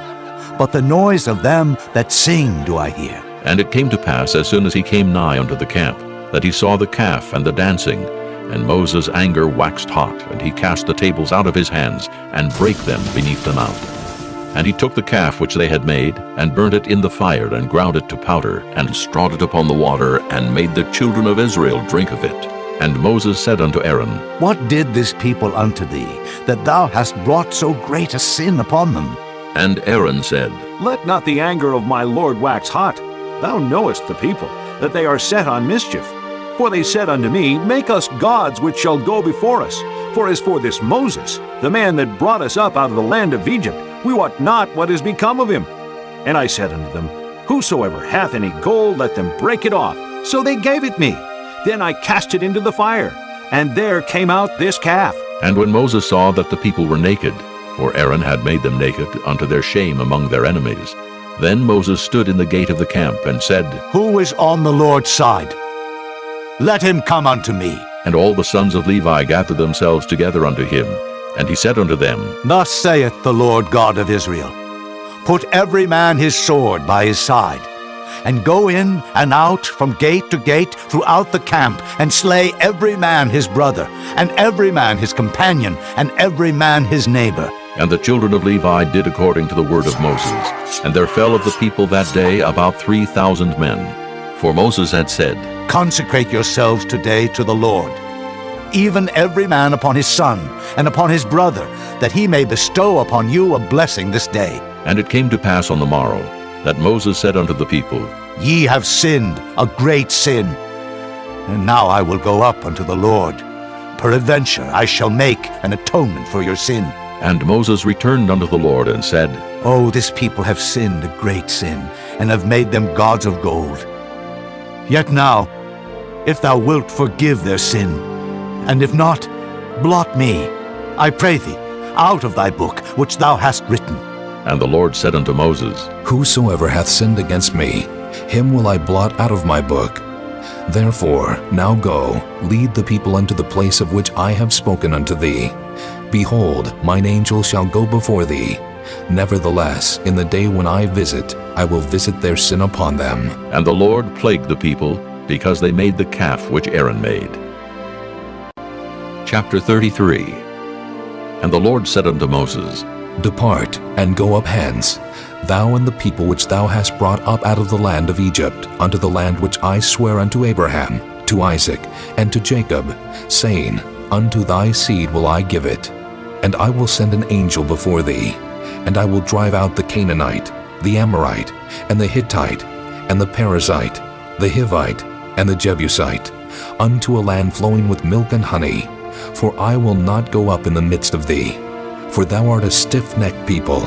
but the noise of them that sing do I hear. And it came to pass, as soon as he came nigh unto the camp, that he saw the calf and the dancing. And Moses' anger waxed hot, and he cast the tables out of his hands, and brake them beneath the mount. And he took the calf which they had made, and burnt it in the fire, and ground it to powder, and strawed it upon the water, and made the children of Israel drink of it. And Moses said unto Aaron, What did this people unto thee, that thou hast brought so great a sin upon them? And Aaron said, Let not the anger of my lord wax hot. Thou knowest the people, that they are set on mischief. For they said unto me, Make us gods which shall go before us. For as for this Moses, the man that brought us up out of the land of Egypt, we wot not what is become of him. And I said unto them, Whosoever hath any gold, let them break it off. So they gave it me. Then I cast it into the fire, and there came out this calf. And when Moses saw that the people were naked, for Aaron had made them naked unto their shame among their enemies, then Moses stood in the gate of the camp, and said, Who is on the Lord's side? Let him come unto me. And all the sons of Levi gathered themselves together unto him. And he said unto them, Thus saith the Lord God of Israel, Put every man his sword by his side, and go in and out from gate to gate throughout the camp, and slay every man his brother, and every man his companion, and every man his neighbor. And the children of Levi did according to the word of Moses. And there fell of the people that day about 3,000 men. For Moses had said, Consecrate yourselves today to the Lord, even every man upon his son, and upon his brother, that he may bestow upon you a blessing this day. And it came to pass on the morrow, that Moses said unto the people, Ye have sinned a great sin. And now I will go up unto the Lord. Peradventure I shall make an atonement for your sin. And Moses returned unto the Lord, and said, Oh, this people have sinned a great sin, and have made them gods of gold. Yet now, if thou wilt forgive their sin, and if not, blot me, I pray thee, out of thy book which thou hast written. And the Lord said unto Moses, Whosoever hath sinned against me, him will I blot out of my book. Therefore now go, lead the people unto the place of which I have spoken unto thee. Behold, mine angel shall go before thee. Nevertheless, in the day when I visit, I will visit their sin upon them. And the Lord plagued the people, because they made the calf which Aaron made. Chapter 33. And the Lord said unto Moses, Depart, and go up hence, thou and the people which thou hast brought up out of the land of Egypt, unto the land which I swear unto Abraham, to Isaac, and to Jacob, saying, Unto thy seed will I give it. And I will send an angel before thee, and I will drive out the Canaanite, the Amorite, and the Hittite, and the Perizzite, the Hivite, and the Jebusite, unto a land flowing with milk and honey. For I will not go up in the midst of thee, for thou art a stiff-necked people,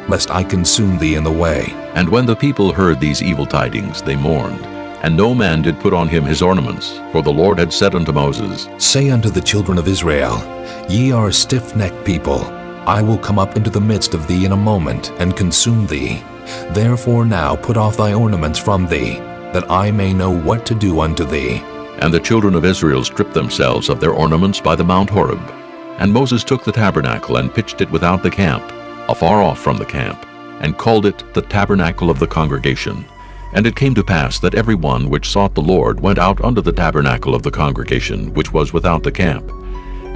lest I consume thee in the way. And when the people heard these evil tidings, they mourned, and no man did put on him his ornaments, for the Lord had said unto Moses, Say unto the children of Israel, Ye are a stiff-necked people. I will come up into the midst of thee in a moment, and consume thee. Therefore now put off thy ornaments from thee, that I may know what to do unto thee. And the children of Israel stripped themselves of their ornaments by the Mount Horeb. And Moses took the tabernacle, and pitched it without the camp, afar off from the camp, and called it the tabernacle of the congregation. And it came to pass that every one which sought the Lord went out unto the tabernacle of the congregation, which was without the camp.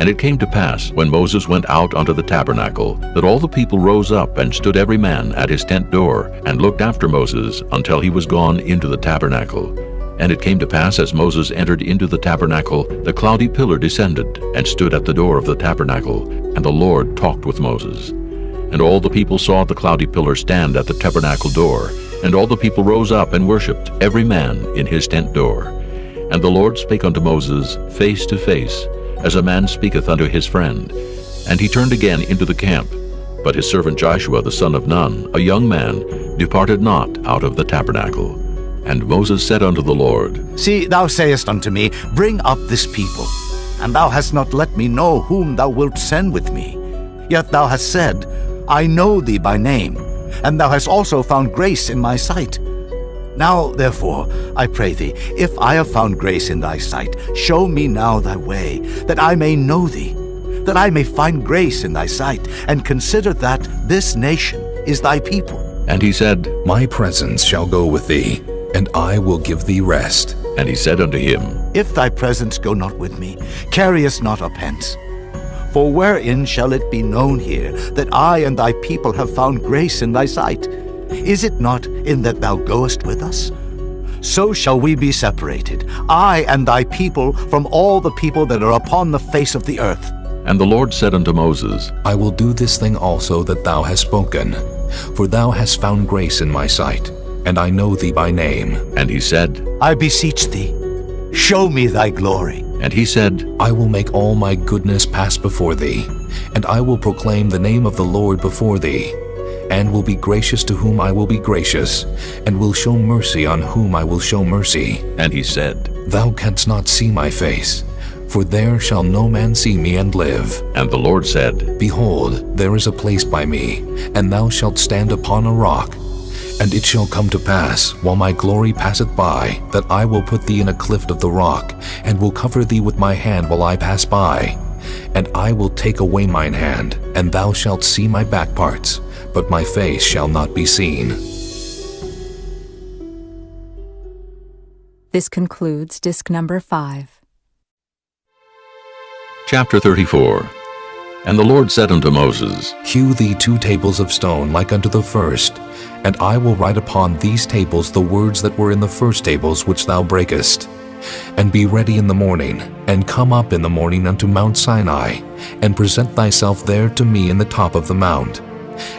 And it came to pass, when Moses went out unto the tabernacle, that all the people rose up, and stood every man at his tent door, and looked after Moses until he was gone into the tabernacle. And it came to pass, as Moses entered into the tabernacle, the cloudy pillar descended, and stood at the door of the tabernacle, and the Lord talked with Moses. And all the people saw the cloudy pillar stand at the tabernacle door, and all the people rose up and worshipped, every man in his tent door. And the Lord spake unto Moses face to face, as a man speaketh unto his friend. And he turned again into the camp. But his servant Joshua the son of Nun, a young man, departed not out of the tabernacle. And Moses said unto the Lord, See, thou sayest unto me, Bring up this people. And thou hast not let me know whom thou wilt send with me. Yet thou hast said, I know thee by name, and thou hast also found grace in my sight. Now, therefore, I pray thee, if I have found grace in thy sight, show me now thy way, that I may know thee, that I may find grace in thy sight, and consider that this nation is thy people. And he said, My presence shall go with thee, and I will give thee rest. And he said unto him, If thy presence go not with me, carry us not up hence. For wherein shall it be known here that I and thy people have found grace in thy sight? Is it not in that thou goest with us? So shall we be separated, I and thy people, from all the people that are upon the face of the earth. And the Lord said unto Moses, I will do this thing also that thou hast spoken, for thou hast found grace in my sight, and I know thee by name. And he said, I beseech thee, show me thy glory. And he said, I will make all my goodness pass before thee, and I will proclaim the name of the Lord before thee, and will be gracious to whom I will be gracious, and will show mercy on whom I will show mercy. And he said, Thou canst not see my face, for there shall no man see me and live. And the Lord said, Behold, there is a place by me, and thou shalt stand upon a rock. And it shall come to pass, while my glory passeth by, that I will put thee in a cleft of the rock, and will cover thee with my hand while I pass by. And I will take away mine hand, and thou shalt see my back parts, but my face shall not be seen. This concludes disc number 5. Chapter 34. And the Lord said unto Moses, Hew thee 2 tables of stone like unto the first, and I will write upon these tables the words that were in the first tables which thou breakest. And be ready in the morning, and come up in the morning unto Mount Sinai, and present thyself there to me in the top of the mount.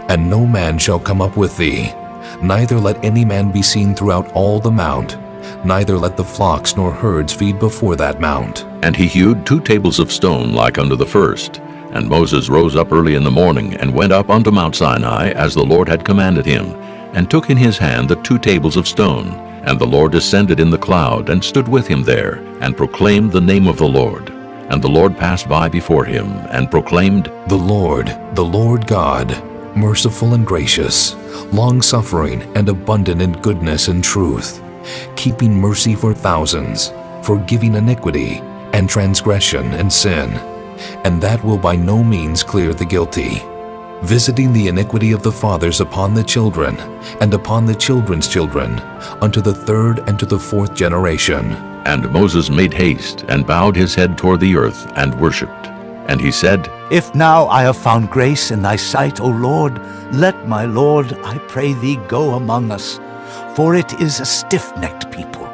And no man shall come up with thee, neither let any man be seen throughout all the mount, neither let the flocks nor herds feed before that mount. And he hewed 2 tables of stone like unto the first. And Moses rose up early in the morning, and went up unto Mount Sinai, as the Lord had commanded him, and took in his hand the 2 tables of stone. And the Lord descended in the cloud, and stood with him there, and proclaimed the name of the Lord. And the Lord passed by before him, and proclaimed, The Lord God, merciful and gracious, long-suffering and abundant in goodness and truth, keeping mercy for thousands, forgiving iniquity and transgression and sin, and that will by no means clear the guilty, visiting the iniquity of the fathers upon the children, and upon the children's children, unto the 3rd and to the 4th generation. And Moses made haste, and bowed his head toward the earth, and worshipped. And he said, If now I have found grace in thy sight, O Lord, let my Lord, I pray thee, go among us, for it is a stiff-necked people.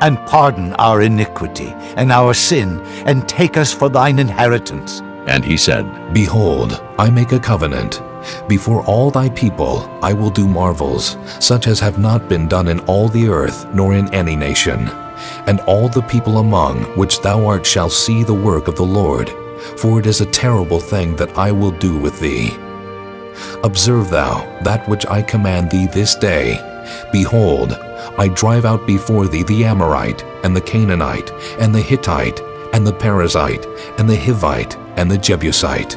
And pardon our iniquity and our sin, and take us for thine inheritance. And he said, Behold, I make a covenant. Before all thy people I will do marvels, such as have not been done in all the earth, nor in any nation. And all the people among which thou art shall see the work of the Lord, for it is a terrible thing that I will do with thee. Observe thou that which I command thee this day. Behold, I drive out before thee the Amorite, and the Canaanite, and the Hittite, and the Perizzite, and the Hivite, and the Jebusite.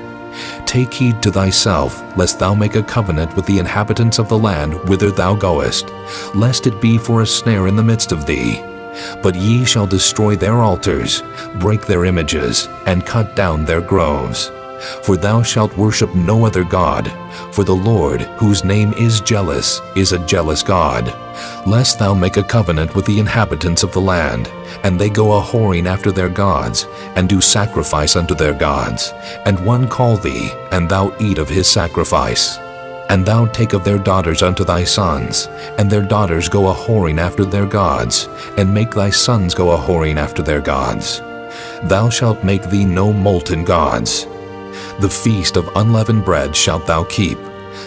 Take heed to thyself, lest thou make a covenant with the inhabitants of the land whither thou goest, lest it be for a snare in the midst of thee. But ye shall destroy their altars, break their images, and cut down their groves. For thou shalt worship no other God, for the Lord, whose name is jealous, is a jealous God, lest thou make a covenant with the inhabitants of the land, and they go a-whoring after their gods, and do sacrifice unto their gods, and one call thee, and thou eat of his sacrifice. And thou take of their daughters unto thy sons, and their daughters go a-whoring after their gods, and make thy sons go a-whoring after their gods. Thou shalt make thee no molten gods. The feast of unleavened bread shalt thou keep.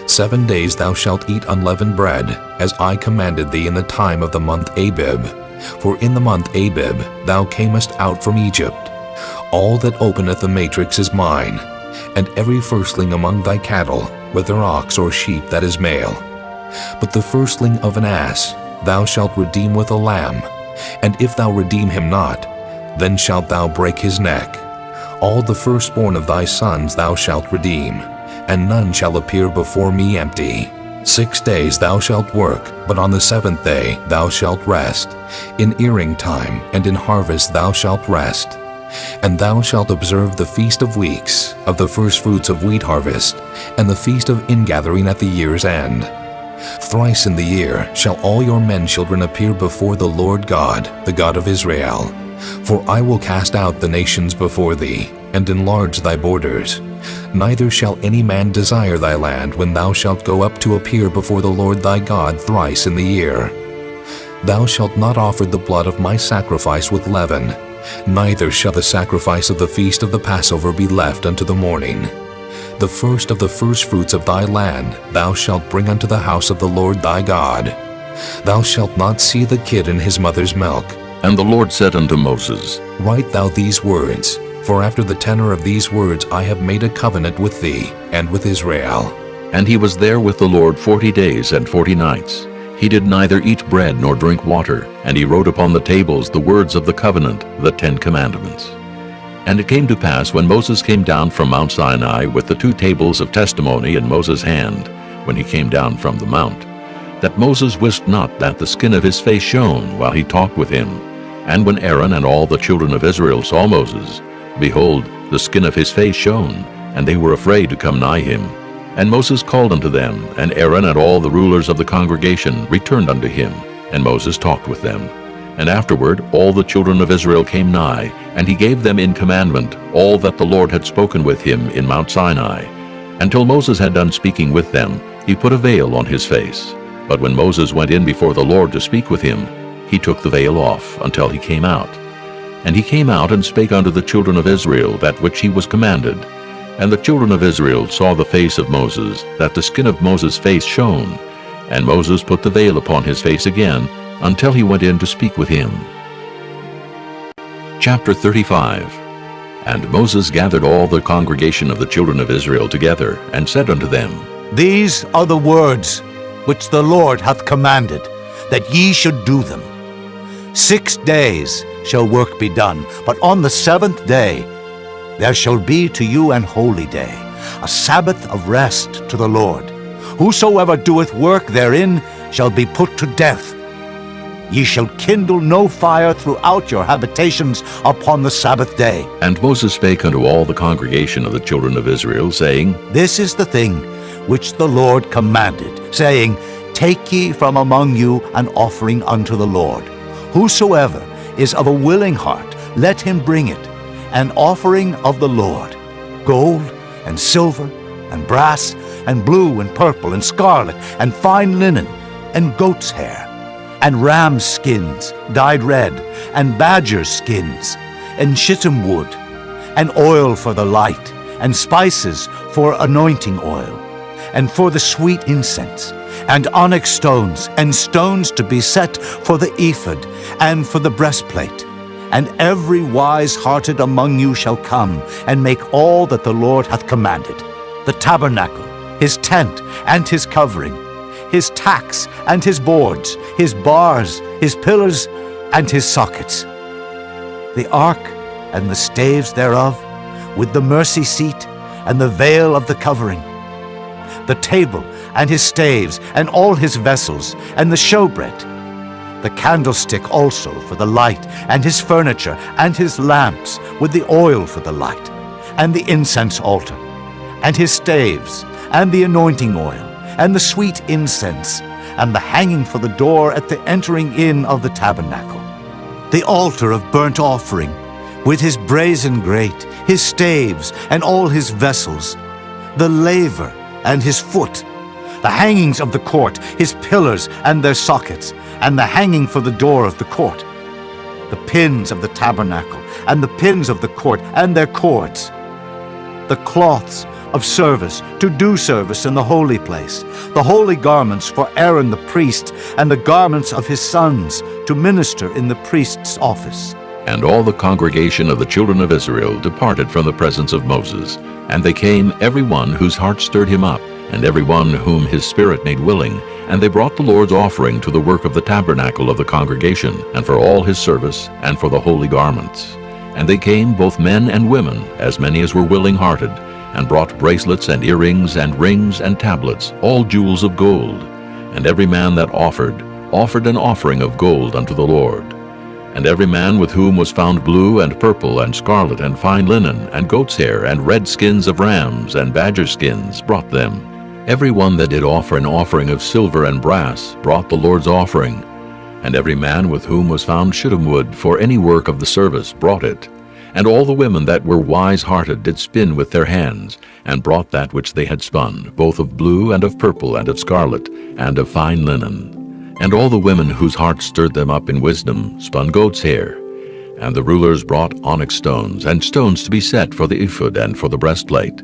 7 days thou shalt eat unleavened bread, as I commanded thee in the time of the month Abib. For in the month Abib thou camest out from Egypt. All that openeth the matrix is mine, and every firstling among thy cattle, whether ox or sheep that is male. But the firstling of an ass thou shalt redeem with a lamb, and if thou redeem him not, then shalt thou break his neck. All the firstborn of thy sons thou shalt redeem, and none shall appear before me empty. 6 days thou shalt work, but on the 7th day thou shalt rest. In earing time and in harvest thou shalt rest. And thou shalt observe the feast of weeks, of the firstfruits of wheat harvest, and the feast of ingathering at the year's end. Thrice in the year shall all your men children appear before the Lord God, the God of Israel. For I will cast out the nations before thee, and enlarge thy borders. Neither shall any man desire thy land when thou shalt go up to appear before the Lord thy God thrice in the year. Thou shalt not offer the blood of my sacrifice with leaven, neither shall the sacrifice of the feast of the Passover be left unto the morning. The first of the firstfruits of thy land thou shalt bring unto the house of the Lord thy God. Thou shalt not see the kid in his mother's milk. And the Lord said unto Moses, Write thou these words, for after the tenor of these words I have made a covenant with thee and with Israel. And he was there with the Lord 40 days and 40 nights. He did neither eat bread nor drink water, and he wrote upon the tables the words of the covenant, the 10 commandments. And it came to pass, when Moses came down from Mount Sinai with the 2 tables of testimony in Moses' hand, when he came down from the mount, that Moses wist not that the skin of his face shone while he talked with him. And when Aaron and all the children of Israel saw Moses, behold, the skin of his face shone, and they were afraid to come nigh him. And Moses called unto them, and Aaron and all the rulers of the congregation returned unto him, and Moses talked with them. And afterward all the children of Israel came nigh, and he gave them in commandment all that the Lord had spoken with him in Mount Sinai. Until Moses had done speaking with them, he put a veil on his face. But when Moses went in before the Lord to speak with him, he took the veil off until he came out. And he came out and spake unto the children of Israel that which he was commanded. And the children of Israel saw the face of Moses, that the skin of Moses' face shone. And Moses put the veil upon his face again, until he went in to speak with him. Chapter 35. And Moses gathered all the congregation of the children of Israel together, and said unto them, These are the words which the Lord hath commanded, that ye should do them. 6 days shall work be done, but on the 7th day there shall be to you an holy day, a Sabbath of rest to the Lord. Whosoever doeth work therein shall be put to death. Ye shall kindle no fire throughout your habitations upon the Sabbath day. And Moses spake unto all the congregation of the children of Israel, saying, This is the thing which the Lord commanded, saying, Take ye from among you an offering unto the Lord. Whosoever is of a willing heart, let him bring it, an offering of the Lord, gold and silver and brass and blue and purple and scarlet and fine linen and goat's hair and ram's skins dyed red and badger's skins and shittim wood and oil for the light and spices for anointing oil and for the sweet incense and onyx stones and stones to be set for the ephod and for the breastplate. And every wise-hearted among you shall come and make all that the Lord hath commanded: the tabernacle, his tent and his covering, his tacks and his boards, his bars, his pillars and his sockets, the ark and the staves thereof, with the mercy seat and the veil of the covering, the table and his staves and all his vessels, and the showbread, the candlestick also for the light, and his furniture, and his lamps with the oil for the light, and the incense altar, and his staves, and the anointing oil, and the sweet incense, and the hanging for the door at the entering in of the tabernacle, the altar of burnt offering, with his brazen grate, his staves, and all his vessels, the laver and his foot, the hangings of the court, his pillars and their sockets, and the hanging for the door of the court, the pins of the tabernacle, and the pins of the court, and their cords, the cloths of service to do service in the holy place, the holy garments for Aaron the priest, and the garments of his sons to minister in the priest's office. And all the congregation of the children of Israel departed from the presence of Moses, and they came, every one whose heart stirred him up, and every one whom his spirit made willing, and they brought the Lord's offering to the work of the tabernacle of the congregation, and for all his service, and for the holy garments. And they came, both men and women, as many as were willing-hearted, and brought bracelets and earrings and rings and tablets, all jewels of gold. And every man that offered an offering of gold unto the Lord. And every man with whom was found blue and purple and scarlet and fine linen and goat's hair and red skins of rams and badger skins brought them. Every one that did offer an offering of silver and brass brought the Lord's offering. And every man with whom was found shittim wood for any work of the service brought it. And all the women that were wise-hearted did spin with their hands, and brought that which they had spun, both of blue and of purple and of scarlet and of fine linen. And all the women whose hearts stirred them up in wisdom spun goat's hair. And the rulers brought onyx stones, and stones to be set for the ephod and for the breastplate,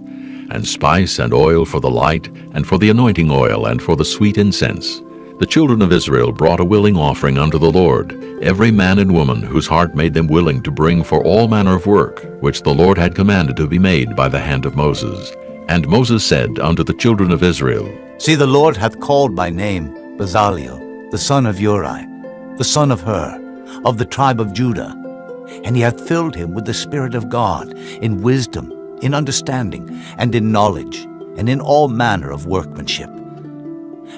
and spice and oil for the light, and for the anointing oil, and for the sweet incense. The children of Israel brought a willing offering unto the Lord, every man and woman whose heart made them willing to bring for all manner of work, which the Lord had commanded to be made by the hand of Moses. And Moses said unto the children of Israel, See, the Lord hath called by name Bezaleel, the son of Uri, the son of Hur, of the tribe of Judah. And he hath filled him with the Spirit of God, in wisdom, in understanding, and in knowledge, and in all manner of workmanship,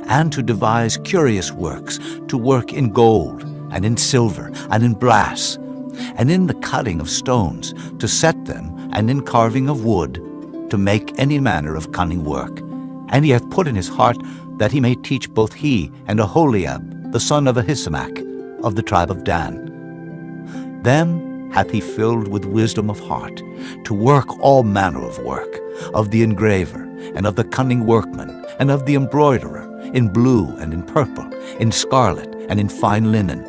and to devise curious works, to work in gold, and in silver, and in brass, and in the cutting of stones, to set them, and in carving of wood, to make any manner of cunning work. And he hath put in his heart that he may teach both he and Aholiab, the son of Ahisamach, of the tribe of Dan. Them hath he filled with wisdom of heart, to work all manner of work, of the engraver, and of the cunning workman, and of the embroiderer, in blue and in purple, in scarlet and in fine linen,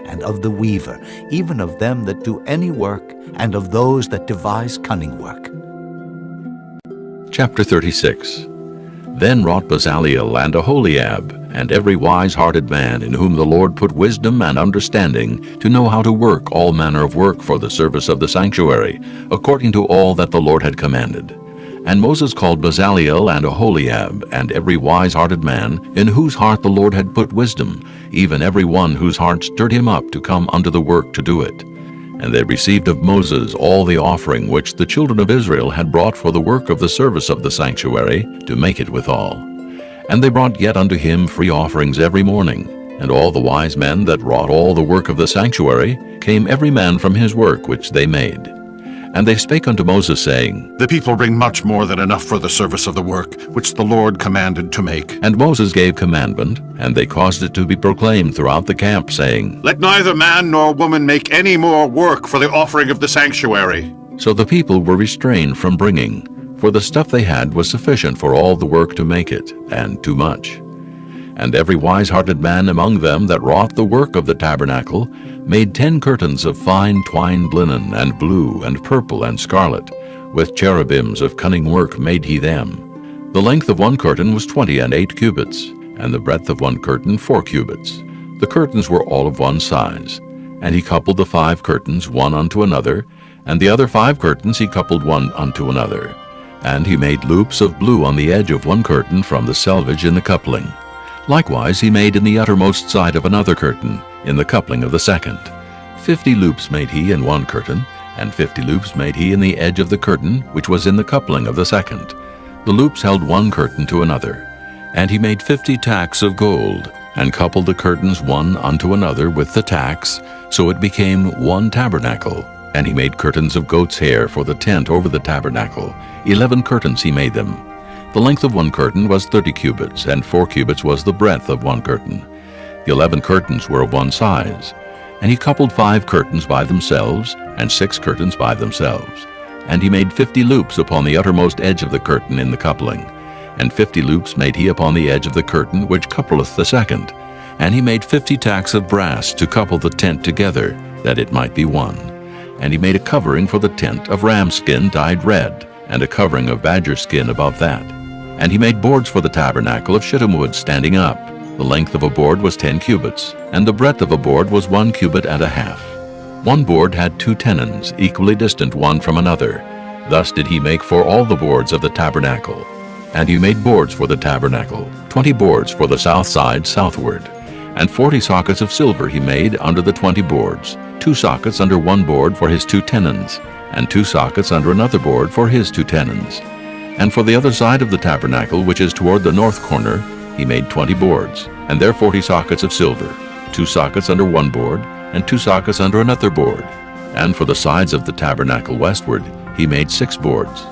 and of the weaver, even of them that do any work, and of those that devise cunning work. Chapter 36. Then wrought Bezaleel and Aholiab, and every wise-hearted man in whom the Lord put wisdom and understanding, to know how to work all manner of work for the service of the sanctuary, according to all that the Lord had commanded. And Moses called Bezaleel and Aholiab, and every wise-hearted man, in whose heart the Lord had put wisdom, even every one whose heart stirred him up to come unto the work to do it. And they received of Moses all the offering which the children of Israel had brought for the work of the service of the sanctuary, to make it withal. And they brought yet unto him free offerings every morning. And all the wise men that wrought all the work of the sanctuary came every man from his work which they made. And they spake unto Moses, saying, The people bring much more than enough for the service of the work which the Lord commanded to make. And Moses gave commandment, and they caused it to be proclaimed throughout the camp, saying, Let neither man nor woman make any more work for the offering of the sanctuary. So the people were restrained from bringing, for the stuff they had was sufficient for all the work to make it, and too much. And every wise-hearted man among them that wrought the work of the tabernacle made 10 curtains of fine twined linen, and blue, and purple, and scarlet. With cherubims of cunning work made he them. The length of one curtain was 20 cubits, and the breadth of one curtain 4 cubits. The curtains were all of one size. And he coupled the 5 curtains one unto another, and the other 5 curtains he coupled one unto another. And he made loops of blue on the edge of one curtain from the selvage in the coupling. Likewise he made in the uttermost side of another curtain, in the coupling of the second. 50 loops made he in one curtain, and 50 loops made he in the edge of the curtain which was in the coupling of the second. The loops held one curtain to another. And he made 50 tacks of gold, and coupled the curtains one unto another with the tacks, so it became one tabernacle. And he made curtains of goat's hair for the tent over the tabernacle. 11 curtains he made them. The length of one curtain was 30 cubits, and 4 cubits was the breadth of one curtain. The 11 curtains were of one size. And he coupled 5 curtains by themselves, and 6 curtains by themselves. And he made 50 loops upon the uttermost edge of the curtain in the coupling. And 50 loops made he upon the edge of the curtain which coupleth the second. And he made 50 tacks of brass to couple the tent together, that it might be one. And he made a covering for the tent of ram skin dyed red, and a covering of badger skin above that. And he made boards for the tabernacle of shittim wood standing up. The length of a board was 10 cubits, and the breadth of a board was 1 cubit and a half. One board had 2 tenons, equally distant one from another. Thus did he make for all the boards of the tabernacle. And he made boards for the tabernacle, 20 boards for the south side southward. And 40 sockets of silver he made under the 20 boards, 2 sockets under one board for his 2 tenons, and 2 sockets under another board for his 2 tenons. And for the other side of the tabernacle, which is toward the north corner, he made 20 boards, and there 40 sockets of silver, 2 sockets under one board, and 2 sockets under another board. And for the sides of the tabernacle westward, he made 6 boards.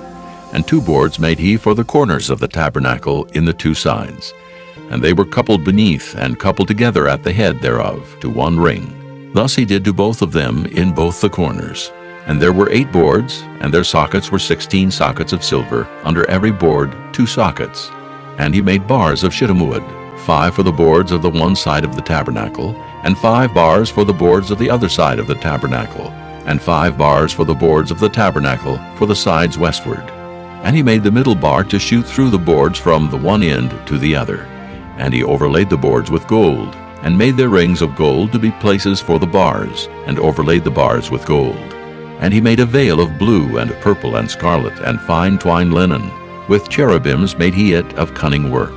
And 2 boards made he for the corners of the tabernacle in the 2 sides. and they were coupled beneath and coupled together at the head thereof to one ring. Thus he did to both of them in both the corners. And there were 8 boards, and their sockets were 16 sockets of silver, under every board 2 sockets. And he made bars of shittim wood, 5 for the boards of the one side of the tabernacle, and 5 bars for the boards of the other side of the tabernacle, and 5 bars for the boards of the tabernacle for the sides westward. And he made the middle bar to shoot through the boards from the one end to the other. And he overlaid the boards with gold, and made their rings of gold to be places for the bars, and overlaid the bars with gold. And he made a veil of blue and purple and scarlet and fine twined linen. With cherubims made he it of cunning work.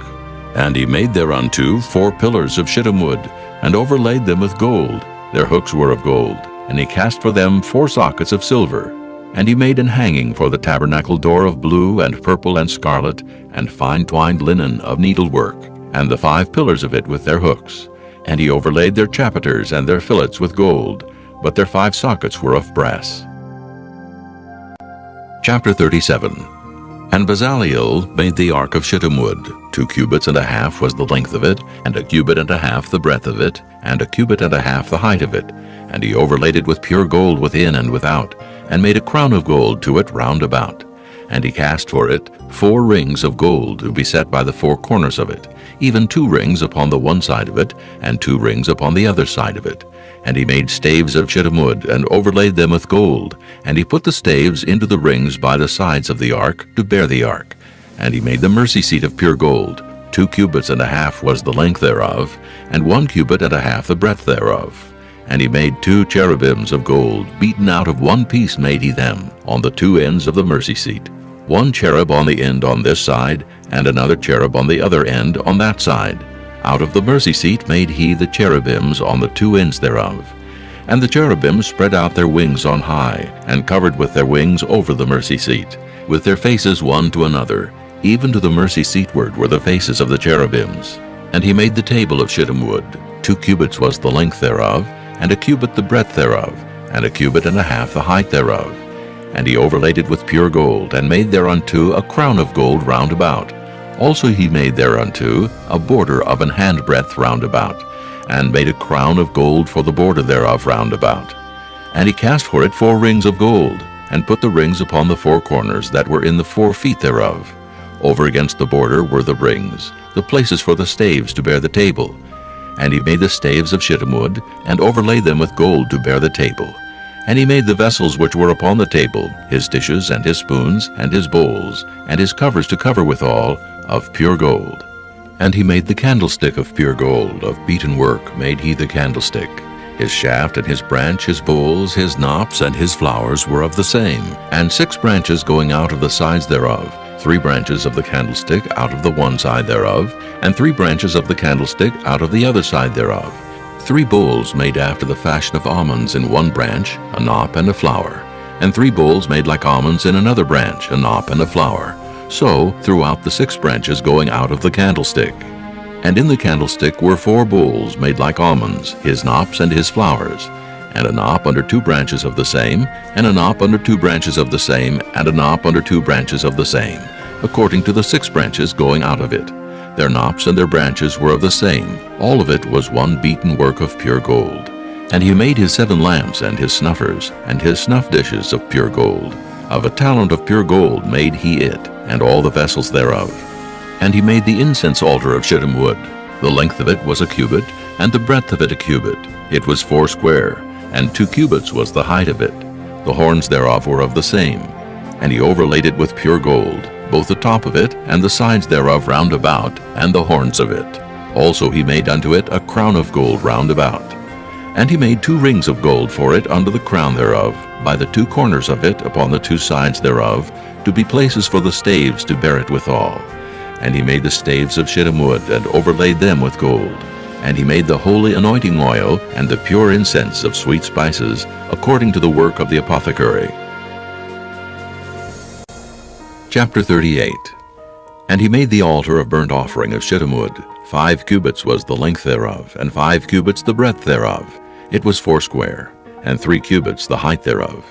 And he made thereunto 4 pillars of shittim wood, and overlaid them with gold. Their hooks were of gold. And he cast for them 4 sockets of silver. And he made an hanging for the tabernacle door of blue and purple and scarlet and fine twined linen of needlework, and the 5 pillars of it with their hooks. And he overlaid their chapiters and their fillets with gold, but their 5 sockets were of brass. Chapter 37. And Bezaleel made the ark of shittim wood. 2 cubits and a half was the length of it, and 1 cubit and a half the breadth of it, and 1 cubit and a half the height of it. And he overlaid it with pure gold within and without, and made a crown of gold to it round about. And he cast for it 4 rings of gold to be set by the 4 corners of it, even 2 rings upon the one side of it, and 2 rings upon the other side of it. And he made staves of shittim wood, and overlaid them with gold. And he put the staves into the rings by the sides of the ark, to bear the ark. And he made the mercy seat of pure gold. 2 cubits and a half was the length thereof, and 1 cubit and a half the breadth thereof. And he made 2 cherubims of gold, beaten out of one piece made he them, on the 2 ends of the mercy seat. 1 cherub on the end on this side, and another cherub on the other end on that side. Out of the mercy seat made he the cherubims on the 2 ends thereof. And the cherubims spread out their wings on high, and covered with their wings over the mercy seat, with their faces one to another. Even to the mercy seatward were the faces of the cherubims. And he made the table of shittim wood. 2 cubits was the length thereof, and 1 cubit the breadth thereof, and 1 cubit and a half the height thereof. And he overlaid it with pure gold, and made thereunto a crown of gold round about. Also he made thereunto a border of an handbreadth round about, and made a crown of gold for the border thereof round about. And he cast for it 4 rings of gold, and put the rings upon the 4 corners that were in the 4 feet thereof. Over against the border were the rings, the places for the staves to bear the table. And he made the staves of shittim wood, and overlaid them with gold to bear the table. And he made the vessels which were upon the table, his dishes and his spoons and his bowls, and his covers to cover withal, of pure gold. And he made the candlestick of pure gold, of beaten work made he the candlestick. His shaft and his branch, his bowls, his knops, and his flowers were of the same, and 6 branches going out of the sides thereof, 3 branches of the candlestick out of the one side thereof, and 3 branches of the candlestick out of the other side thereof. 3 bowls made after the fashion of almonds in one branch, a knop and a flower, and 3 bowls made like almonds in another branch, a knop and a flower. So throughout the 6 branches going out of the candlestick. And in the candlestick were 4 bowls made like almonds, his knops and his flowers, and a knop under 2 branches of the same, and a knop under 2 branches of the same, and a knop under 2 branches of the same, according to the 6 branches going out of it. Their knops and their branches were of the same. All of it was one beaten work of pure gold. And he made his 7 lamps and his snuffers, and his snuff dishes of pure gold. Of a talent of pure gold made he it, and all the vessels thereof. And he made the incense altar of shittim wood. The length of it was 1 cubit, and the breadth of it 1 cubit. It was 4 square, and 2 cubits was the height of it. The horns thereof were of the same. And he overlaid it with pure gold, both the top of it, and the sides thereof round about, and the horns of it. Also he made unto it a crown of gold round about. And he made 2 rings of gold for it under the crown thereof, by the 2 corners of it upon the 2 sides thereof, to be places for the staves to bear it withal. And he made the staves of shittim wood, and overlaid them with gold. And he made the holy anointing oil, and the pure incense of sweet spices, according to the work of the apothecary. Chapter 38. And he made the altar of burnt offering of shittim wood. 5 cubits was the length thereof, and 5 cubits the breadth thereof. It was 4 square, and 3 cubits the height thereof.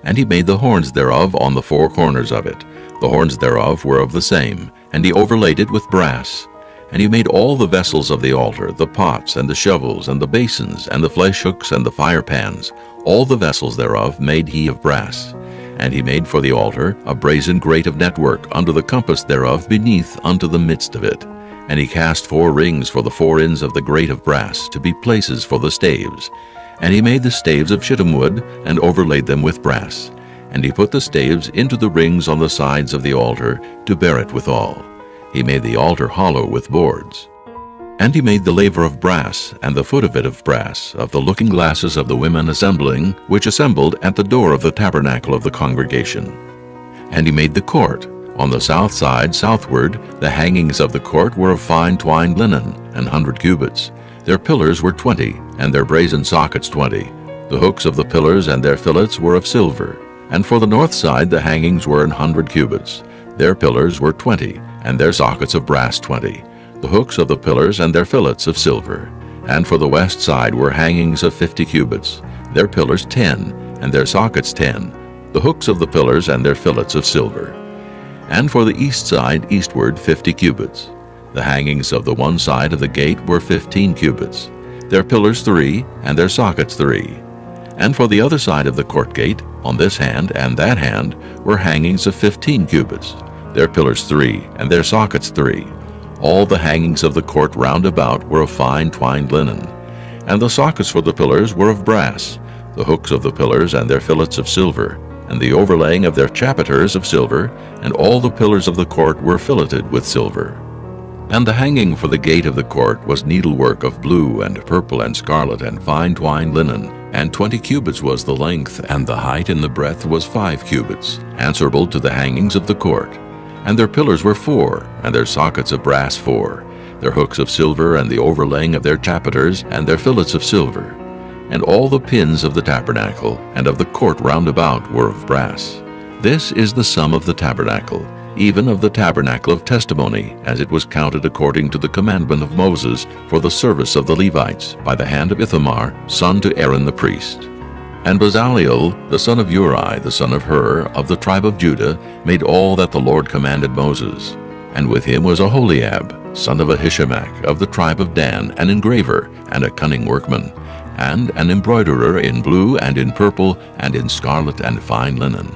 And he made the horns thereof on the 4 corners of it. The horns thereof were of the same, and he overlaid it with brass. And he made all the vessels of the altar, the pots, and the shovels, and the basins, and the flesh hooks, and the fire pans. All the vessels thereof made he of brass. And he made for the altar a brazen grate of network under the compass thereof beneath unto the midst of it. And he cast 4 rings for the 4 ends of the grate of brass, to be places for the staves. And he made the staves of shittim wood, and overlaid them with brass. And he put the staves into the rings on the sides of the altar, to bear it withal. He made the altar hollow with boards. And he made the laver of brass, and the foot of it of brass, of the looking glasses of the women assembling, which assembled at the door of the tabernacle of the congregation. And he made the court. On the south side, southward, the hangings of the court were of fine twined linen, 100 cubits. Their pillars were 20, and their brazen sockets 20. The hooks of the pillars and their fillets were of silver. And for the north side the hangings were 100 cubits. Their pillars were 20, and their sockets of brass 20. The hooks of the pillars and their fillets of silver. And for the west side were hangings of 50 cubits. Their pillars 10, and their sockets 10. The hooks of the pillars and their fillets of silver. And for the east side eastward 50 cubits. The hangings of the one side of the gate were 15 cubits. Their pillars 3, and their sockets 3. And for the other side of the court gate, on this hand and that hand, were hangings of 15 cubits. Their pillars 3, and their sockets 3. All the hangings of the court round about were of fine twined linen. And the sockets for the pillars were of brass, the hooks of the pillars and their fillets of silver, and the overlaying of their chapiters of silver, and all the pillars of the court were filleted with silver. And the hanging for the gate of the court was needlework of blue and purple and scarlet and fine twined linen, and 20 cubits was the length, and the height in the breadth was 5 cubits, answerable to the hangings of the court. And their pillars were 4, and their sockets of brass 4, their hooks of silver, and the overlaying of their chapiters, and their fillets of silver. And all the pins of the tabernacle, and of the court round about, were of brass. This is the sum of the tabernacle, even of the tabernacle of testimony, as it was counted according to the commandment of Moses, for the service of the Levites, by the hand of Ithamar, son to Aaron the priest. And Bezaleel, the son of Uri, the son of Hur, of the tribe of Judah, made all that the Lord commanded Moses. And with him was Aholiab, son of Ahishamach, of the tribe of Dan, an engraver, and a cunning workman, and an embroiderer in blue and in purple, and in scarlet and fine linen.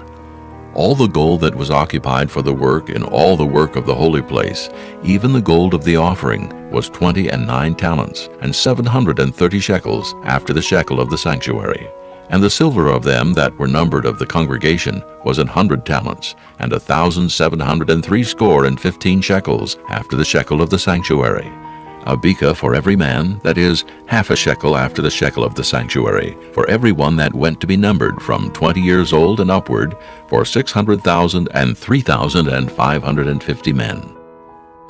All the gold that was occupied for the work in all the work of the holy place, even the gold of the offering, was 29 talents, and 730 shekels, after the shekel of the sanctuary. And the silver of them that were numbered of the congregation was 100 talents, and 1,760 shekels, after the shekel of the sanctuary. A beka for every man, that is, half a shekel after the shekel of the sanctuary, for every one that went to be numbered from 20 years old and upward, for 600,000 and 3,550 men.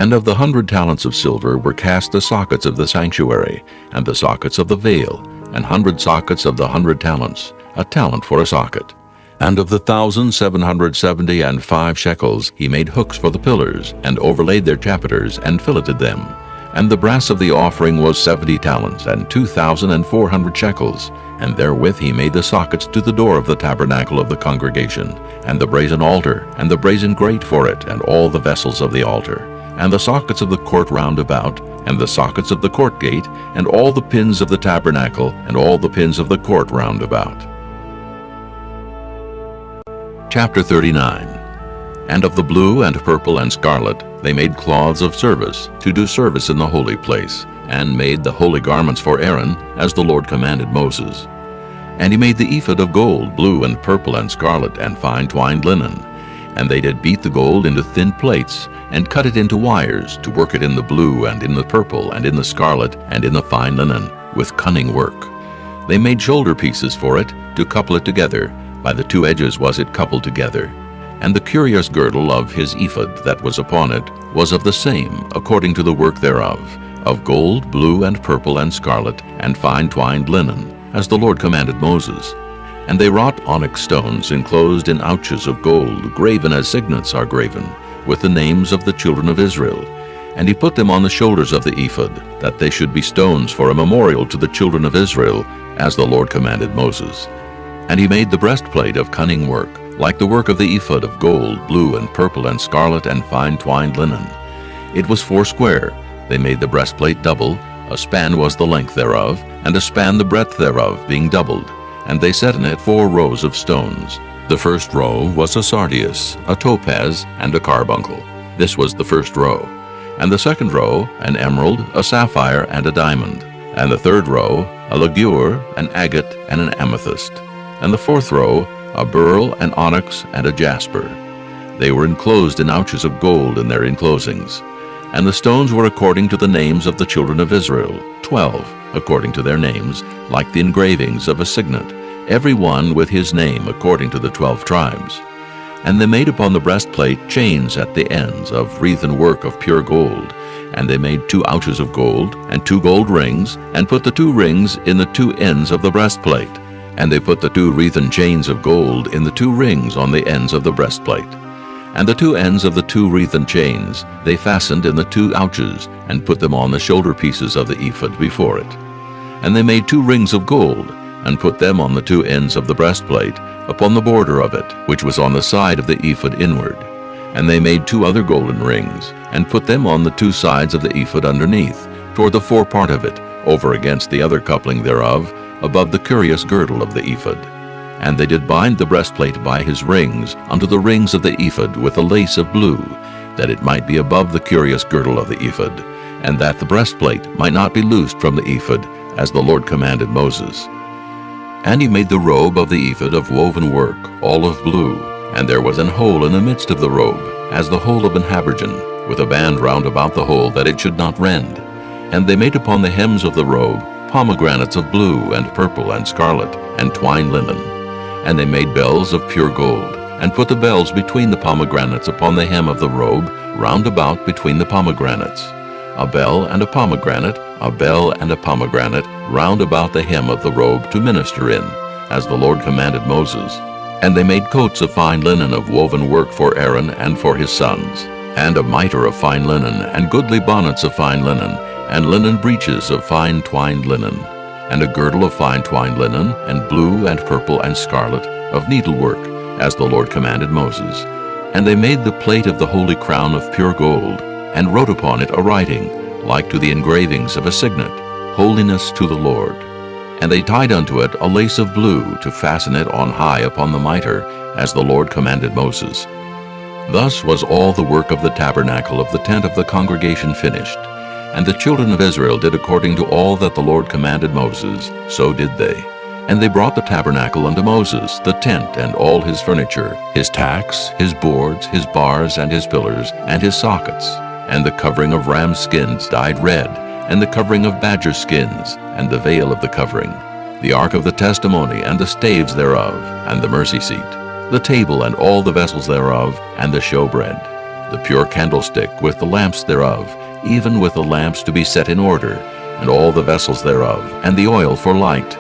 And of the 100 talents of silver were cast the sockets of the sanctuary, and the sockets of the veil, 100 sockets of the 100 talents, a talent for a socket. And of the 1,775 shekels he made hooks for the pillars, and overlaid their chapiters, and filleted them. And the brass of the offering was 70 talents, and 2,400 shekels, and therewith he made the sockets to the door of the tabernacle of the congregation, and the brazen altar, and the brazen grate for it, and all the vessels of the altar, and the sockets of the court round about, and the sockets of the court gate, and all the pins of the tabernacle, and all the pins of the court round about. Chapter 39. And of the blue and purple and scarlet they made cloths of service, to do service in the holy place, and made the holy garments for Aaron, as the Lord commanded Moses. And he made the ephod of gold, blue and purple and scarlet, and fine twined linen. And they did beat the gold into thin plates, and cut it into wires, to work it in the blue, and in the purple, and in the scarlet, and in the fine linen, with cunning work. They made shoulder pieces for it, to couple it together. By the 2 edges was it coupled together. And the curious girdle of his ephod that was upon it was of the same, according to the work thereof, of gold, blue, and purple, and scarlet, and fine twined linen, as the Lord commanded Moses. And they wrought onyx stones enclosed in ouches of gold, graven as signets are graven, with the names of the children of Israel. And he put them on the shoulders of the ephod, that they should be stones for a memorial to the children of Israel, as the Lord commanded Moses. And he made the breastplate of cunning work, like the work of the ephod of gold, blue, and purple, and scarlet, and fine twined linen. It was 4 square, They made the breastplate double. A span was the length thereof, and a span the breadth thereof, being doubled. And they set in it 4 rows of stones. The first row was a sardius, a topaz, and a carbuncle. This was the first row. And the second row, an emerald, a sapphire, and a diamond. And the third row, a ligure, an agate, and an amethyst. And the fourth row, a beryl, an onyx, and a jasper. They were enclosed in ouches of gold in their enclosings. And the stones were according to the names of the children of Israel, 12, according to their names, like the engravings of a signet, every one with his name according to the 12 tribes. And they made upon the breastplate chains at the ends of wreathen work of pure gold. And they made 2 ouches of gold, and 2 gold rings, and put the 2 rings in the 2 ends of the breastplate. And they put the 2 wreathen chains of gold in the 2 rings on the ends of the breastplate. And the 2 ends of the 2 wreathen chains they fastened in the 2 ouches, and put them on the shoulder pieces of the ephod before it. And they made 2 rings of gold, and put them on the 2 ends of the breastplate, upon the border of it, which was on the side of the ephod inward. And they made 2 other golden rings, and put them on the 2 sides of the ephod underneath, toward the forepart of it, over against the other coupling thereof, above the curious girdle of the ephod. And they did bind the breastplate by his rings unto the rings of the ephod with a lace of blue, that it might be above the curious girdle of the ephod, and that the breastplate might not be loosed from the ephod, as the Lord commanded Moses. And he made the robe of the ephod of woven work, all of blue, and there was an hole in the midst of the robe, as the hole of an habergeon, with a band round about the hole, that it should not rend. And they made upon the hems of the robe pomegranates of blue and purple and scarlet, and twined linen. And they made bells of pure gold, and put the bells between the pomegranates upon the hem of the robe, round about between the pomegranates. A bell and a pomegranate, a bell and a pomegranate, round about the hem of the robe to minister in, as the Lord commanded Moses. And they made coats of fine linen of woven work for Aaron and for his sons, and a mitre of fine linen, and goodly bonnets of fine linen, and linen breeches of fine twined linen, and a girdle of fine twined linen, and blue and purple and scarlet, of needlework, as the Lord commanded Moses. And they made the plate of the holy crown of pure gold, and wrote upon it a writing, like to the engravings of a signet, Holiness to the Lord. And they tied unto it a lace of blue, to fasten it on high upon the mitre, as the Lord commanded Moses. Thus was all the work of the tabernacle of the tent of the congregation finished. And the children of Israel did according to all that the Lord commanded Moses, so did they. And they brought the tabernacle unto Moses, the tent and all his furniture, his tacks, his boards, his bars, and his pillars, and his sockets, and the covering of ram skins dyed red, and the covering of badger skins, and the veil of the covering, the ark of the testimony, and the staves thereof, and the mercy seat, the table and all the vessels thereof, and the showbread, the pure candlestick with the lamps thereof, even with the lamps to be set in order, and all the vessels thereof, and the oil for light,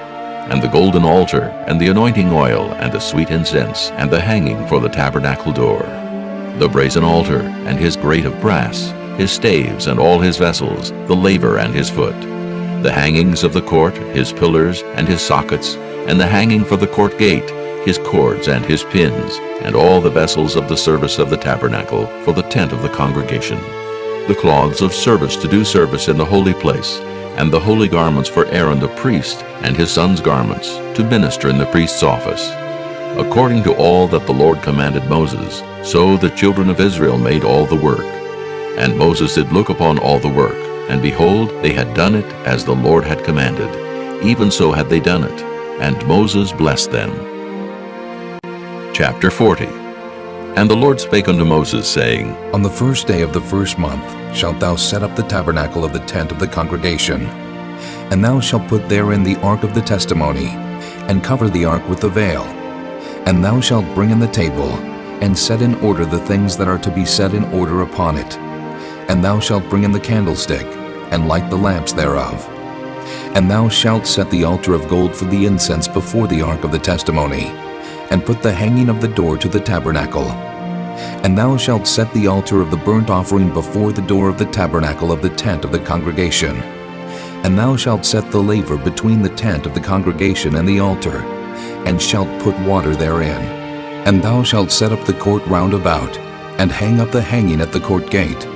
and the golden altar, and the anointing oil, and the sweet incense, and the hanging for the tabernacle door, the brazen altar, and his grate of brass, his staves, and all his vessels, the laver and his foot, the hangings of the court, his pillars, and his sockets, and the hanging for the court gate, his cords and his pins, and all the vessels of the service of the tabernacle for the tent of the congregation, the cloths of service to do service in the holy place, and the holy garments for Aaron the priest, and his sons' garments, to minister in the priest's office. According to all that the Lord commanded Moses, so the children of Israel made all the work. And Moses did look upon all the work, and behold, they had done it as the Lord had commanded. Even so had they done it, and Moses blessed them. Chapter 40. And the Lord spake unto Moses, saying, On the first day of the first month shalt thou set up the tabernacle of the tent of the congregation. And thou shalt put therein the ark of the testimony, and cover the ark with the veil. And thou shalt bring in the table, and set in order the things that are to be set in order upon it. And thou shalt bring in the candlestick, and light the lamps thereof. And thou shalt set the altar of gold for the incense before the ark of the testimony, and put the hanging of the door to the tabernacle. And thou shalt set the altar of the burnt offering before the door of the tabernacle of the tent of the congregation. And thou shalt set the laver between the tent of the congregation and the altar, and shalt put water therein. And thou shalt set up the court round about, and hang up the hanging at the court gate.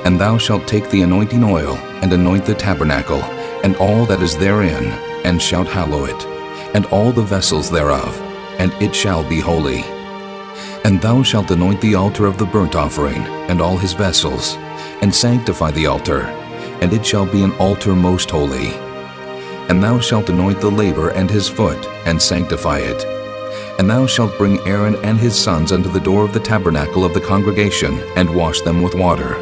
And thou shalt take the anointing oil, and anoint the tabernacle, and all that is therein, and shalt hallow it, and all the vessels thereof, and it shall be holy. And thou shalt anoint the altar of the burnt offering, and all his vessels, and sanctify the altar, and it shall be an altar most holy. And thou shalt anoint the laver and his foot, and sanctify it. And thou shalt bring Aaron and his sons unto the door of the tabernacle of the congregation, and wash them with water.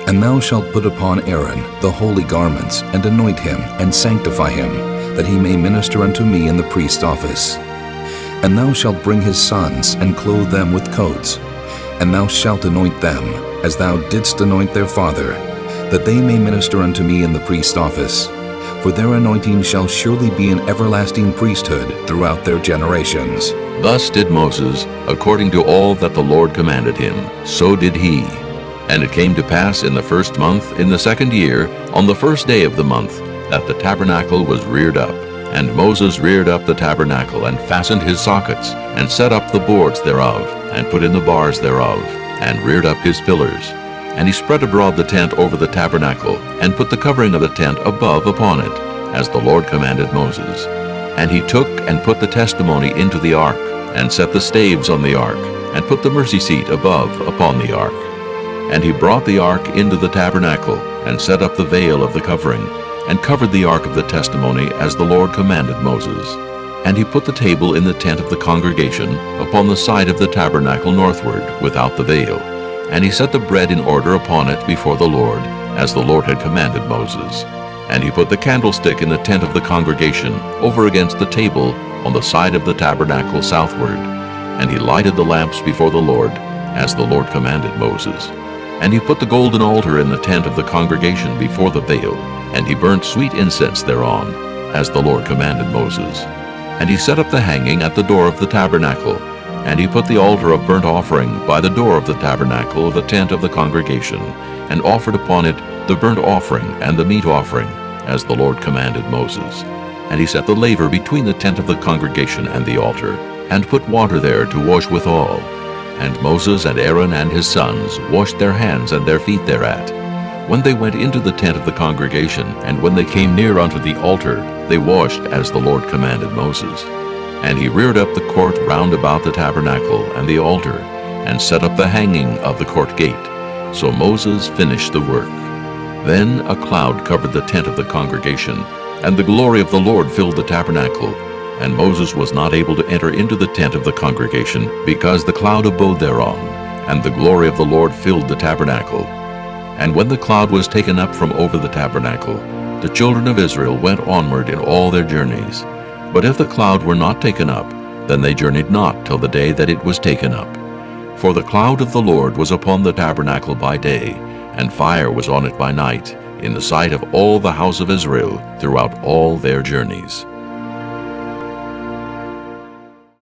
And thou shalt put upon Aaron the holy garments, and anoint him, and sanctify him, that he may minister unto me in the priest's office. And thou shalt bring his sons, and clothe them with coats. And thou shalt anoint them, as thou didst anoint their father, that they may minister unto me in the priest's office. For their anointing shall surely be an everlasting priesthood throughout their generations. Thus did Moses, according to all that the Lord commanded him, so did he. And it came to pass in the first month, in the second year, on the first day of the month, that the tabernacle was reared up. And Moses reared up the tabernacle, and fastened his sockets, and set up the boards thereof, and put in the bars thereof, and reared up his pillars. And he spread abroad the tent over the tabernacle, and put the covering of the tent above upon it, as the Lord commanded Moses. And he took and put the testimony into the ark, and set the staves on the ark, and put the mercy seat above upon the ark. And he brought the ark into the tabernacle, and set up the veil of the covering, and covered the ark of the testimony, as the Lord commanded Moses. And he put the table in the tent of the congregation, upon the side of the tabernacle northward, without the veil. And he set the bread in order upon it before the Lord, as the Lord had commanded Moses. And he put the candlestick in the tent of the congregation, over against the table, on the side of the tabernacle southward. And he lighted the lamps before the Lord, as the Lord commanded Moses. And he put the golden altar in the tent of the congregation before the veil, and he burnt sweet incense thereon, as the Lord commanded Moses. And he set up the hanging at the door of the tabernacle, and he put the altar of burnt offering by the door of the tabernacle of the tent of the congregation, and offered upon it the burnt offering and the meat offering, as the Lord commanded Moses. And he set the laver between the tent of the congregation and the altar, and put water there to wash withal. And Moses and Aaron and his sons washed their hands and their feet thereat. When they went into the tent of the congregation, and when they came near unto the altar, they washed as the Lord commanded Moses. And he reared up the court round about the tabernacle and the altar, and set up the hanging of the court gate. So Moses finished the work. Then a cloud covered the tent of the congregation, and the glory of the Lord filled the tabernacle. And Moses was not able to enter into the tent of the congregation, because the cloud abode thereon, and the glory of the Lord filled the tabernacle. And when the cloud was taken up from over the tabernacle, the children of Israel went onward in all their journeys. But if the cloud were not taken up, then they journeyed not till the day that it was taken up. For the cloud of the Lord was upon the tabernacle by day, and fire was on it by night, in the sight of all the house of Israel throughout all their journeys.